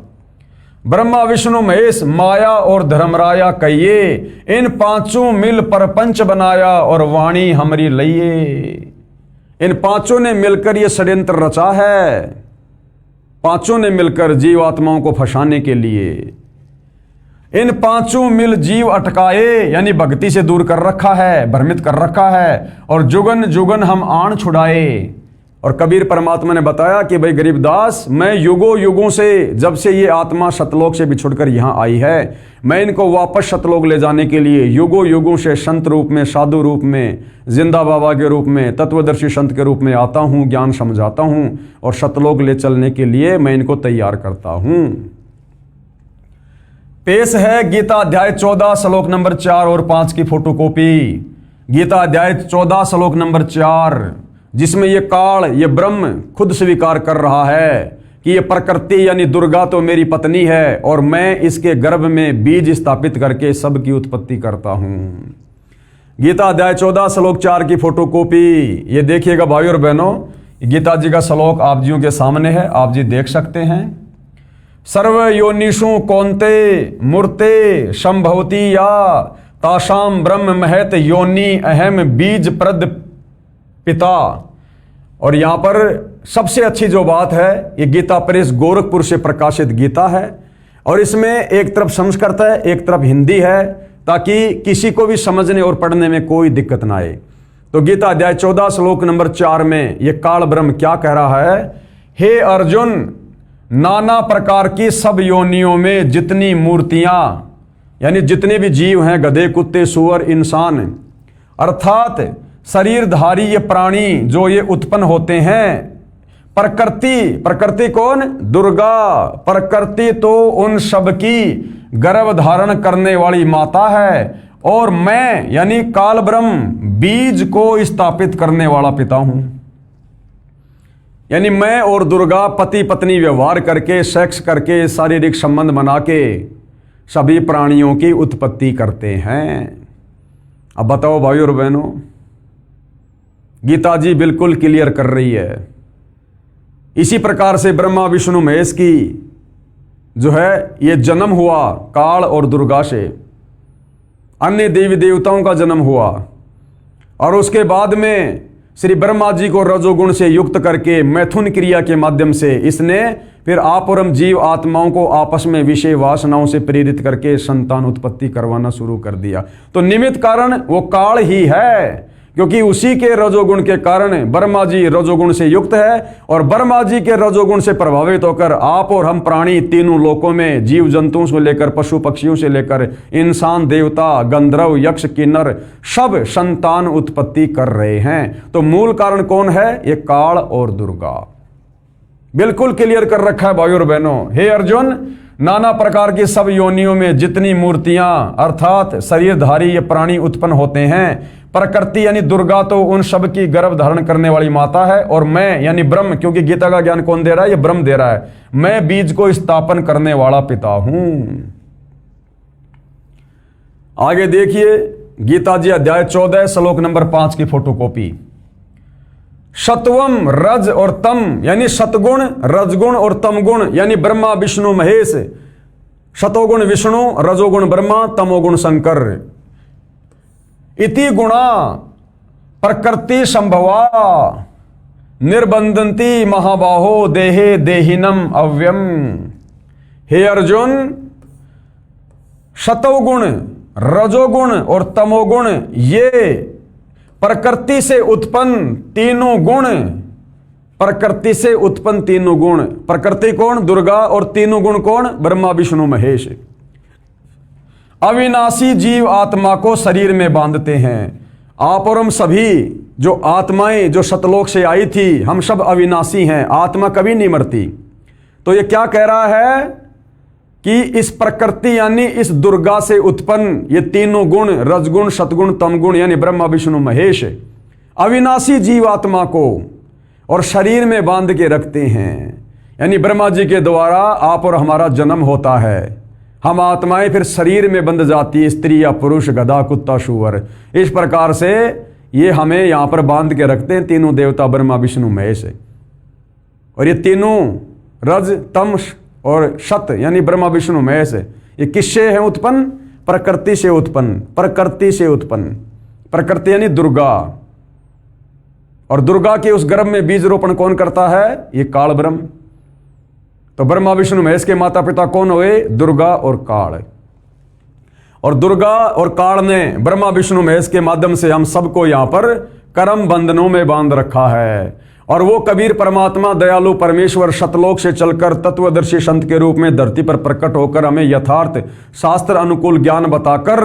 ब्रह्मा विष्णु महेश माया और धर्मराया कहिए, इन पांचों मिल परपंच बनाया और वाणी हमरी लइए। इन पांचों ने मिलकर यह षड्यंत्र रचा है, पांचों ने मिलकर जीव आत्माओं को फंसाने के लिए। इन पांचों मिल जीव अटकाए, यानी भक्ति से दूर कर रखा है, भ्रमित कर रखा है, और जुगन जुगन हम आन छुड़ाए। और कबीर परमात्मा ने बताया कि भाई गरीबदास, मैं युगों युगों से, जब से ये आत्मा सतलोक से बिछुड़कर यहाँ आई है, मैं इनको वापस सतलोक ले जाने के लिए युगों युगों से संत रूप में, साधु रूप में, जिंदा बाबा के रूप में, तत्वदर्शी संत के रूप में आता हूँ, ज्ञान समझाता हूँ, और सतलोक ले चलने के लिए मैं इनको तैयार करता हूँ। पेश है गीता अध्याय 14 श्लोक नंबर 4 और 5 की फोटोकॉपी। गीता अध्याय 14 श्लोक नंबर 4, जिसमें ये काल, ये ब्रह्म खुद स्वीकार कर रहा है कि ये प्रकृति यानी दुर्गा तो मेरी पत्नी है, और मैं इसके गर्भ में बीज स्थापित करके सबकी उत्पत्ति करता हूं। गीता अध्याय 14 श्लोक 4 की फोटोकॉपी ये देखिएगा भाई और बहनों। गीता जी का श्लोक आप जियों के सामने है, आप जी देख सकते हैं। सर्व योनिषु कौन्ते मूर्ते संभवती या तासाम ब्रह्म महत योनि अहम बीज प्रद पिता। और यहां पर सबसे अच्छी जो बात है, ये गीता प्रेस गोरखपुर से प्रकाशित गीता है, और इसमें एक तरफ संस्कृत है, एक तरफ हिंदी है, ताकि किसी को भी समझने और पढ़ने में कोई दिक्कत ना आए। तो गीता अध्याय 14 श्लोक नंबर 4 में ये काल ब्रह्म क्या कह रहा है? हे अर्जुन, नाना प्रकार की सब योनियों में जितनी मूर्तियां, यानी जितने भी जीव हैं, गधे, कुत्ते, सुअर, इंसान, अर्थात शरीरधारी ये प्राणी जो ये उत्पन्न होते हैं, प्रकृति कौन? दुर्गा। प्रकृति तो उन सब की गर्भ धारण करने वाली माता है, और मैं यानी काल ब्रह्म बीज को स्थापित करने वाला पिता हूं। यानी मैं और दुर्गा पति पत्नी व्यवहार करके, सेक्स करके, शारीरिक संबंध बना के सभी प्राणियों की उत्पत्ति करते हैं। अब बताओ भाई और बहनों, गीता जी बिल्कुल क्लियर कर रही है। इसी प्रकार से ब्रह्मा विष्णु महेश की जो है ये जन्म हुआ काल और दुर्गा से, अन्य देवी देवताओं का जन्म हुआ, और उसके बाद में श्री ब्रह्मा जी को रजोगुण से युक्त करके मैथुन क्रिया के माध्यम से इसने फिर आप और हम जीव आत्माओं को आपस में विषय वासनाओं से प्रेरित करके संतान उत्पत्ति करवाना शुरू कर दिया। तो निमित्त कारण वो काल ही है, क्योंकि उसी के रजोगुण के कारण ब्रह्मा जी रजोगुण से युक्त है, और ब्रह्मा जी के रजोगुण से प्रभावित होकर आप और हम प्राणी तीनों लोकों में, जीव जंतुओं से लेकर पशु पक्षियों से लेकर इंसान, देवता, गंधर्व, यक्ष, किन्नर, सब संतान उत्पत्ति कर रहे हैं। तो मूल कारण कौन है? ये काल और दुर्गा। बिल्कुल क्लियर कर रखा है भाइयों और बहनों। हे अर्जुन, नाना प्रकार की सब योनियों में जितनी मूर्तियां अर्थात शरीरधारी ये प्राणी उत्पन्न होते हैं, प्रकृति यानी दुर्गा तो उन सब की गर्भ धारण करने वाली माता है, और मैं यानी ब्रह्म, क्योंकि गीता का ज्ञान कौन दे रहा है? ये ब्रह्म दे रहा है। मैं बीज को स्थापन करने वाला पिता हूं। आगे देखिए गीता जी अध्याय 14 श्लोक नंबर 5 की फोटोकॉपी। सत्वम रज और तम यानी सतगुण, रजगुण और तमगुण यानी ब्रह्मा विष्णु महेश। सतोगुण विष्णु, रजोगुण ब्रह्मा, तमोगुण शंकर। इति गुणा प्रकृति संभवा निर्बंधन्ति महाबाहो देहे देहिनम अव्यम। हे अर्जुन, सतोगुण, रजोगुण और तमोगुण ये प्रकृति से उत्पन्न तीनों गुण, प्रकृति से उत्पन्न तीनों गुण। प्रकृति कौन? दुर्गा। और तीनों गुण कौन? ब्रह्मा विष्णु महेश। अविनाशी जीव आत्मा को शरीर में बांधते हैं। आप और हम सभी जो आत्माएं जो सतलोक से आई थी, हम सब अविनाशी हैं, आत्मा कभी नहीं मरती। तो ये क्या कह रहा है कि इस प्रकृति यानी इस दुर्गा से उत्पन्न ये तीनों गुण, रजगुण, सतगुण, तमगुण यानी ब्रह्मा विष्णु महेश, अविनाशी जीव आत्मा को और शरीर में बांध के रखते हैं। यानी ब्रह्मा जी के द्वारा आप और हमारा जन्म होता है, हम आत्माएं फिर शरीर में बंध जाती है, स्त्री या पुरुष, गधा, कुत्ता, शुअर। इस प्रकार से ये हमें यहां पर बांध के रखते हैं तीनों देवता ब्रह्मा विष्णु महेश। और ये तीनों रज, तम और शत यानी ब्रह्मा विष्णु महेश, ये किससे है उत्पन्न? प्रकृति से उत्पन्न, प्रकृति से उत्पन्न। प्रकृति यानी दुर्गा, और दुर्गा के उस गर्भ में बीज रोपण कौन करता है? ये काल ब्रह्म। तो ब्रह्मा विष्णु महेश के माता पिता कौन हुए? दुर्गा और काल। और दुर्गा और काल ने ब्रह्मा विष्णु महेश के माध्यम से हम सबको यहां पर कर्म बंधनों में बांध रखा है। और वो कबीर परमात्मा दयालु परमेश्वर शतलोक से चलकर तत्वदर्शी संत के रूप में धरती पर प्रकट होकर हमें यथार्थ शास्त्र अनुकूल ज्ञान बताकर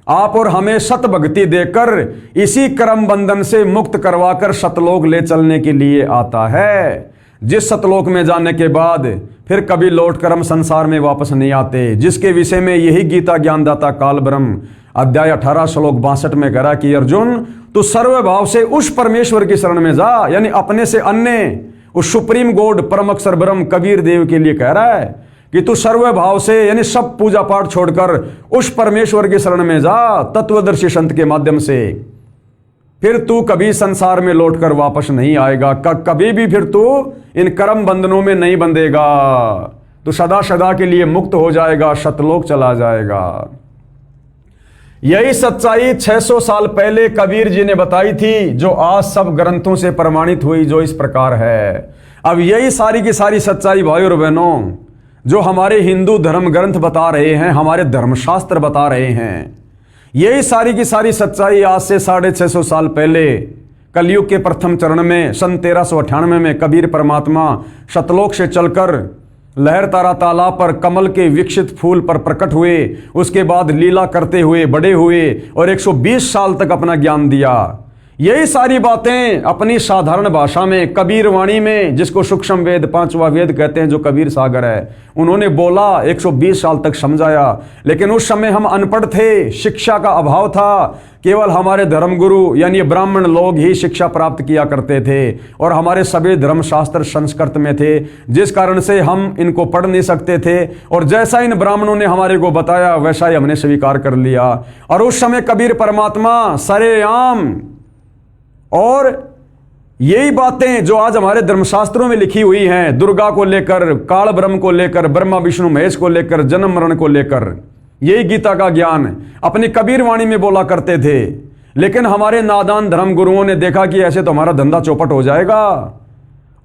आप और हमें सत भक्ति देकर इसी कर्म बंधन से मुक्त करवाकर शतलोक ले चलने के लिए आता है, जिस सतलोक में जाने के बाद फिर कभी लौट कर हम संसार में वापस नहीं आते, जिसके विषय में यही गीता ज्ञानदाता काल ब्रह्म अध्याय 18 श्लोक 62 में कह रहा कि अर्जुन तू सर्वभाव से उस परमेश्वर की शरण में जा, यानी अपने से अन्य उस सुप्रीम गॉड परम अक्षर ब्रह्म कबीर देव के लिए कह रहा है कि तू सर्वभाव से यानी सब पूजा पाठ छोड़कर उस परमेश्वर की शरण में जा तत्वदर्शी संत के माध्यम से। फिर तू कभी संसार में लौटकर वापस नहीं आएगा, कभी भी फिर तू इन कर्म बंधनों में नहीं बंधेगा, तू सदा सदा के लिए मुक्त हो जाएगा, शतलोक चला जाएगा। यही सच्चाई 600 साल पहले कबीर जी ने बताई थी, जो आज सब ग्रंथों से प्रमाणित हुई, जो इस प्रकार है। अब यही सारी की सारी सच्चाई भाई और बहनों जो हमारे हिंदू धर्म ग्रंथ बता रहे हैं, हमारे धर्मशास्त्र बता रहे हैं, यही सारी की सारी सच्चाई आज से 650 साल पहले कलयुग के प्रथम चरण में सन 1398 में कबीर परमात्मा शतलोक से चलकर लहर तारा तालाब पर कमल के विकसित फूल पर प्रकट हुए। उसके बाद लीला करते हुए बड़े हुए और 120 साल तक अपना ज्ञान दिया। यही सारी बातें अपनी साधारण भाषा में कबीर वाणी में, जिसको सूक्ष्म वेद 5वां वेद कहते हैं, जो कबीर सागर है, उन्होंने बोला, 120 साल तक समझाया। लेकिन उस समय हम अनपढ़ थे, शिक्षा का अभाव था, केवल हमारे धर्मगुरु यानी ब्राह्मण लोग ही शिक्षा प्राप्त किया करते थे और हमारे सभी धर्मशास्त्र संस्कृत में थे, जिस कारण से हम इनको पढ़ नहीं सकते थे। और जैसा इन ब्राह्मणों ने हमारे को बताया वैसा ही हमने स्वीकार कर लिया। और उस समय कबीर परमात्मा सरेआम और यही बातें जो आज हमारे धर्मशास्त्रों में लिखी हुई हैं, दुर्गा को लेकर, काल ब्रह्म को लेकर, ब्रह्मा विष्णु महेश को लेकर, जन्म मरण को लेकर, यही गीता का ज्ञान अपनी कबीर वाणी में बोला करते थे। लेकिन हमारे नादान धर्म गुरुओं ने देखा कि ऐसे तो हमारा धंधा चौपट हो जाएगा।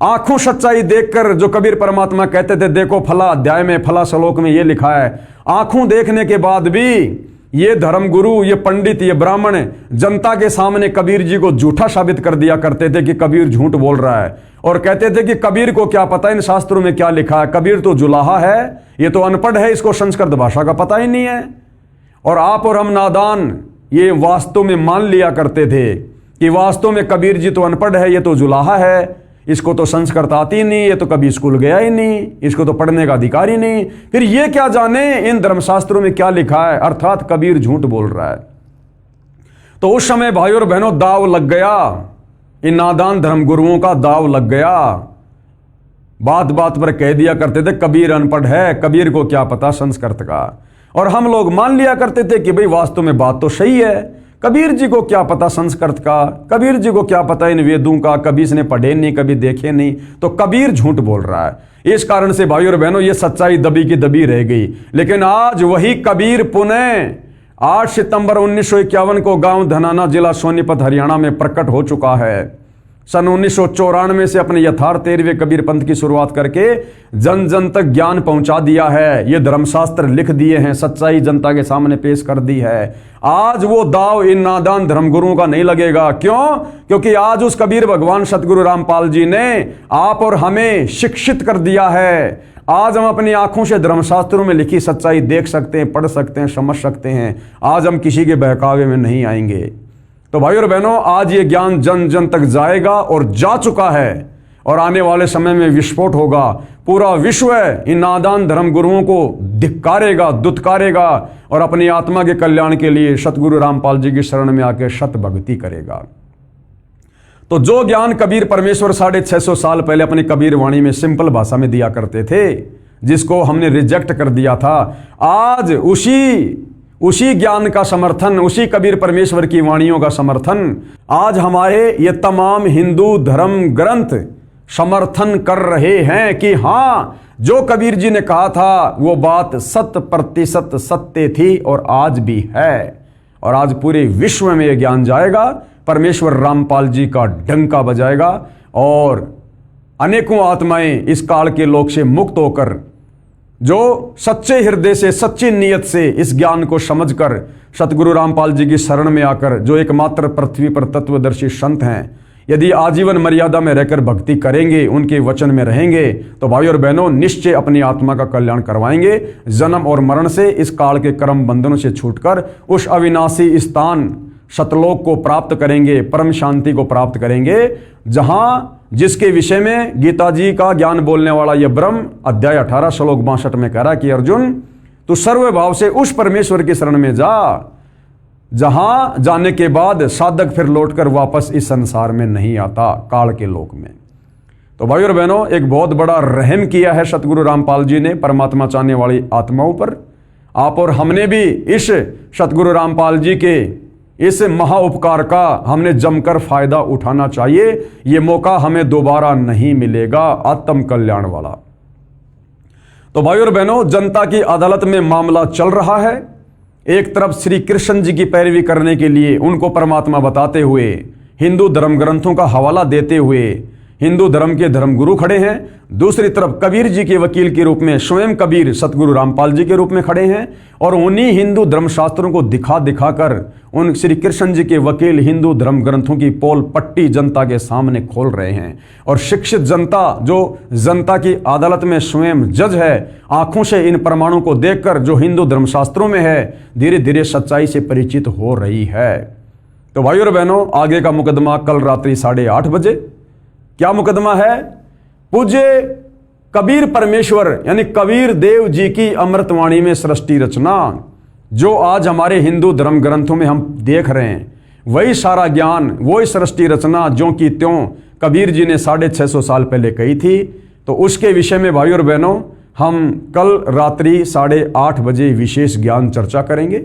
आंखों सच्चाई देखकर जो कबीर परमात्मा कहते थे, देखो फला अध्याय में फला श्लोक में ये लिखा है, आंखों देखने के बाद भी ये धर्मगुरु, ये पंडित, ये ब्राह्मण जनता के सामने कबीर जी को झूठा साबित कर दिया करते थे कि कबीर झूठ बोल रहा है। और कहते थे कि कबीर को क्या पता इन शास्त्रों में क्या लिखा है, कबीर तो जुलाहा है, ये तो अनपढ़ है, इसको संस्कृत भाषा का पता ही नहीं है। और आप और हम नादान ये वास्तव में मान लिया करते थे कि वास्तव में कबीर जी तो अनपढ़ है, ये तो जुलाहा है, इसको तो संस्कृत आती नहीं, ये तो कभी स्कूल गया ही नहीं, इसको तो पढ़ने का अधिकार ही नहीं, फिर ये क्या जाने इन धर्मशास्त्रों में क्या लिखा है, अर्थात कबीर झूठ बोल रहा है। तो उस समय भाइयों और बहनों दाव लग गया, इन नादान धर्मगुरुओं का दाव लग गया। बात बात पर कह दिया करते थे कबीर अनपढ़ है, कबीर को क्या पता संस्कृत का। और हम लोग मान लिया करते थे कि भाई वास्तव में बात तो सही है, कबीर जी को क्या पता संस्कृत का, कबीर जी को क्या पता इन वेदों का, कभी इसने पढ़े नहीं, कभी देखे नहीं, तो कबीर झूठ बोल रहा है। इस कारण से भाइयों और बहनों ये सच्चाई दबी की दबी रह गई। लेकिन आज वही कबीर पुनः 8 सितंबर 1951 को गांव धनाना जिला सोनीपत हरियाणा में प्रकट हो चुका है। सन 1994 से अपने यथार्थ 13वें कबीर पंथ की शुरुआत करके जन जन तक ज्ञान पहुंचा दिया है। ये धर्मशास्त्र लिख दिए हैं, सच्चाई जनता के सामने पेश कर दी है। आज वो दाव इन नादान धर्मगुरुओं का नहीं लगेगा। क्यों? क्योंकि आज उस कबीर भगवान सतगुरु रामपाल जी ने आप और हमें शिक्षित कर दिया है। आज हम अपनी आंखों से धर्मशास्त्रों में लिखी सच्चाई देख सकते हैं, पढ़ सकते हैं, समझ सकते हैं। आज हम किसी के बहकावे में नहीं आएंगे। तो भाई और बहनों, आज ये ज्ञान जन जन तक जाएगा और जा चुका है, और आने वाले समय में विस्फोट होगा। पूरा विश्व इन नादान धर्म गुरुओं को धिक्कारेगा, दुत्कारेगा और अपनी आत्मा के कल्याण के लिए सतगुरु रामपाल जी की शरण में आकर शत भक्ति करेगा। तो जो ज्ञान कबीर परमेश्वर 650 साल पहले अपनी कबीर वाणी में सिंपल भाषा में दिया करते थे, जिसको हमने रिजेक्ट कर दिया था, आज उसी ज्ञान का समर्थन, उसी कबीर परमेश्वर की वाणियों का समर्थन आज हमारे ये तमाम हिंदू धर्म ग्रंथ समर्थन कर रहे हैं कि हाँ, जो कबीर जी ने कहा था वो बात 100% सत्य थी और आज भी है। और आज पूरे विश्व में यह ज्ञान जाएगा, परमेश्वर रामपाल जी का डंका बजाएगा और अनेकों आत्माएं इस काल के लोक से मुक्त होकर, जो सच्चे हृदय से, सच्ची नीयत से इस ज्ञान को समझकर सतगुरु रामपाल जी की शरण में आकर, जो एकमात्र पृथ्वी पर तत्वदर्शी संत हैं, यदि आजीवन मर्यादा में रहकर भक्ति करेंगे, उनके वचन में रहेंगे, तो भाई और बहनों निश्चय अपनी आत्मा का कल्याण करवाएंगे। जन्म और मरण से, इस काल के कर्म बंधनों से छूटकर उस अविनाशी स्थान सतलोक को प्राप्त करेंगे, परम शांति को प्राप्त करेंगे, जहां जिसके विषय में गीता जी का ज्ञान बोलने वाला यह ब्रह्म अध्याय 18 श्लोक 62 में कह रहा कि अर्जुन, तू सर्वभाव से उस परमेश्वर की शरण में जा, जहां जाने के बाद साधक फिर लौटकर वापस इस संसार में नहीं आता, काल के लोक में। तो भाई और बहनों, एक बहुत बड़ा रहम किया है सतगुरु रामपाल जी ने परमात्मा चाहने वाली आत्माओं पर। आप और हमने भी इस सतगुरु रामपाल जी के इस महाउपकार का हमने जमकर फायदा उठाना चाहिए। ये मौका हमें दोबारा नहीं मिलेगा, आत्म कल्याण वाला। तो भाई और बहनों, जनता की अदालत में मामला चल रहा है। एक तरफ श्री कृष्ण जी की पैरवी करने के लिए, उनको परमात्मा बताते हुए, हिंदू धर्म ग्रंथों का हवाला देते हुए हिंदू धर्म के धर्मगुरु खड़े हैं। दूसरी तरफ कबीर जी के वकील के रूप में स्वयं कबीर सतगुरु रामपाल जी के रूप में खड़े हैं और उन्हीं हिंदू धर्मशास्त्रों को दिखा दिखाकर उन श्री कृष्ण जी के वकील हिंदू धर्म ग्रंथों की पोल पट्टी जनता के सामने खोल रहे हैं। और शिक्षित जनता, जो जनता की अदालत में स्वयं जज है, आंखों से इन प्रमाणों को देखकर जो हिंदू धर्मशास्त्रों में है, धीरे धीरे सच्चाई से परिचित हो रही है। तो भाई और बहनों, आगे का मुकदमा कल रात्रि 8:30 बजे। क्या मुकदमा है? पूज्य कबीर परमेश्वर यानी कबीर देव जी की अमृतवाणी में सृष्टि रचना, जो आज हमारे हिंदू धर्म ग्रंथों में हम देख रहे हैं, वही सारा ज्ञान, वही सृष्टि रचना जो कि त्यों कबीर जी ने 650 साल पहले कही थी। तो उसके विषय में भाई और बहनों, हम कल रात्रि 8:30 बजे विशेष ज्ञान चर्चा करेंगे।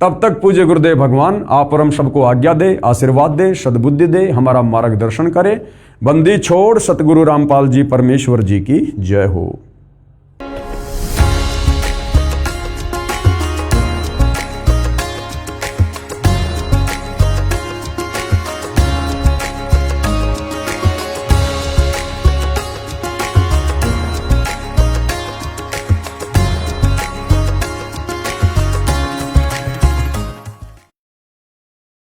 तब तक पूज्य गुरुदेव भगवान आप और हम सबको आज्ञा दे, आशीर्वाद दे, सद्बुद्धि दे, हमारा मार्गदर्शन करे। बंदी छोड़ सतगुरु रामपाल जी परमेश्वर जी की जय हो।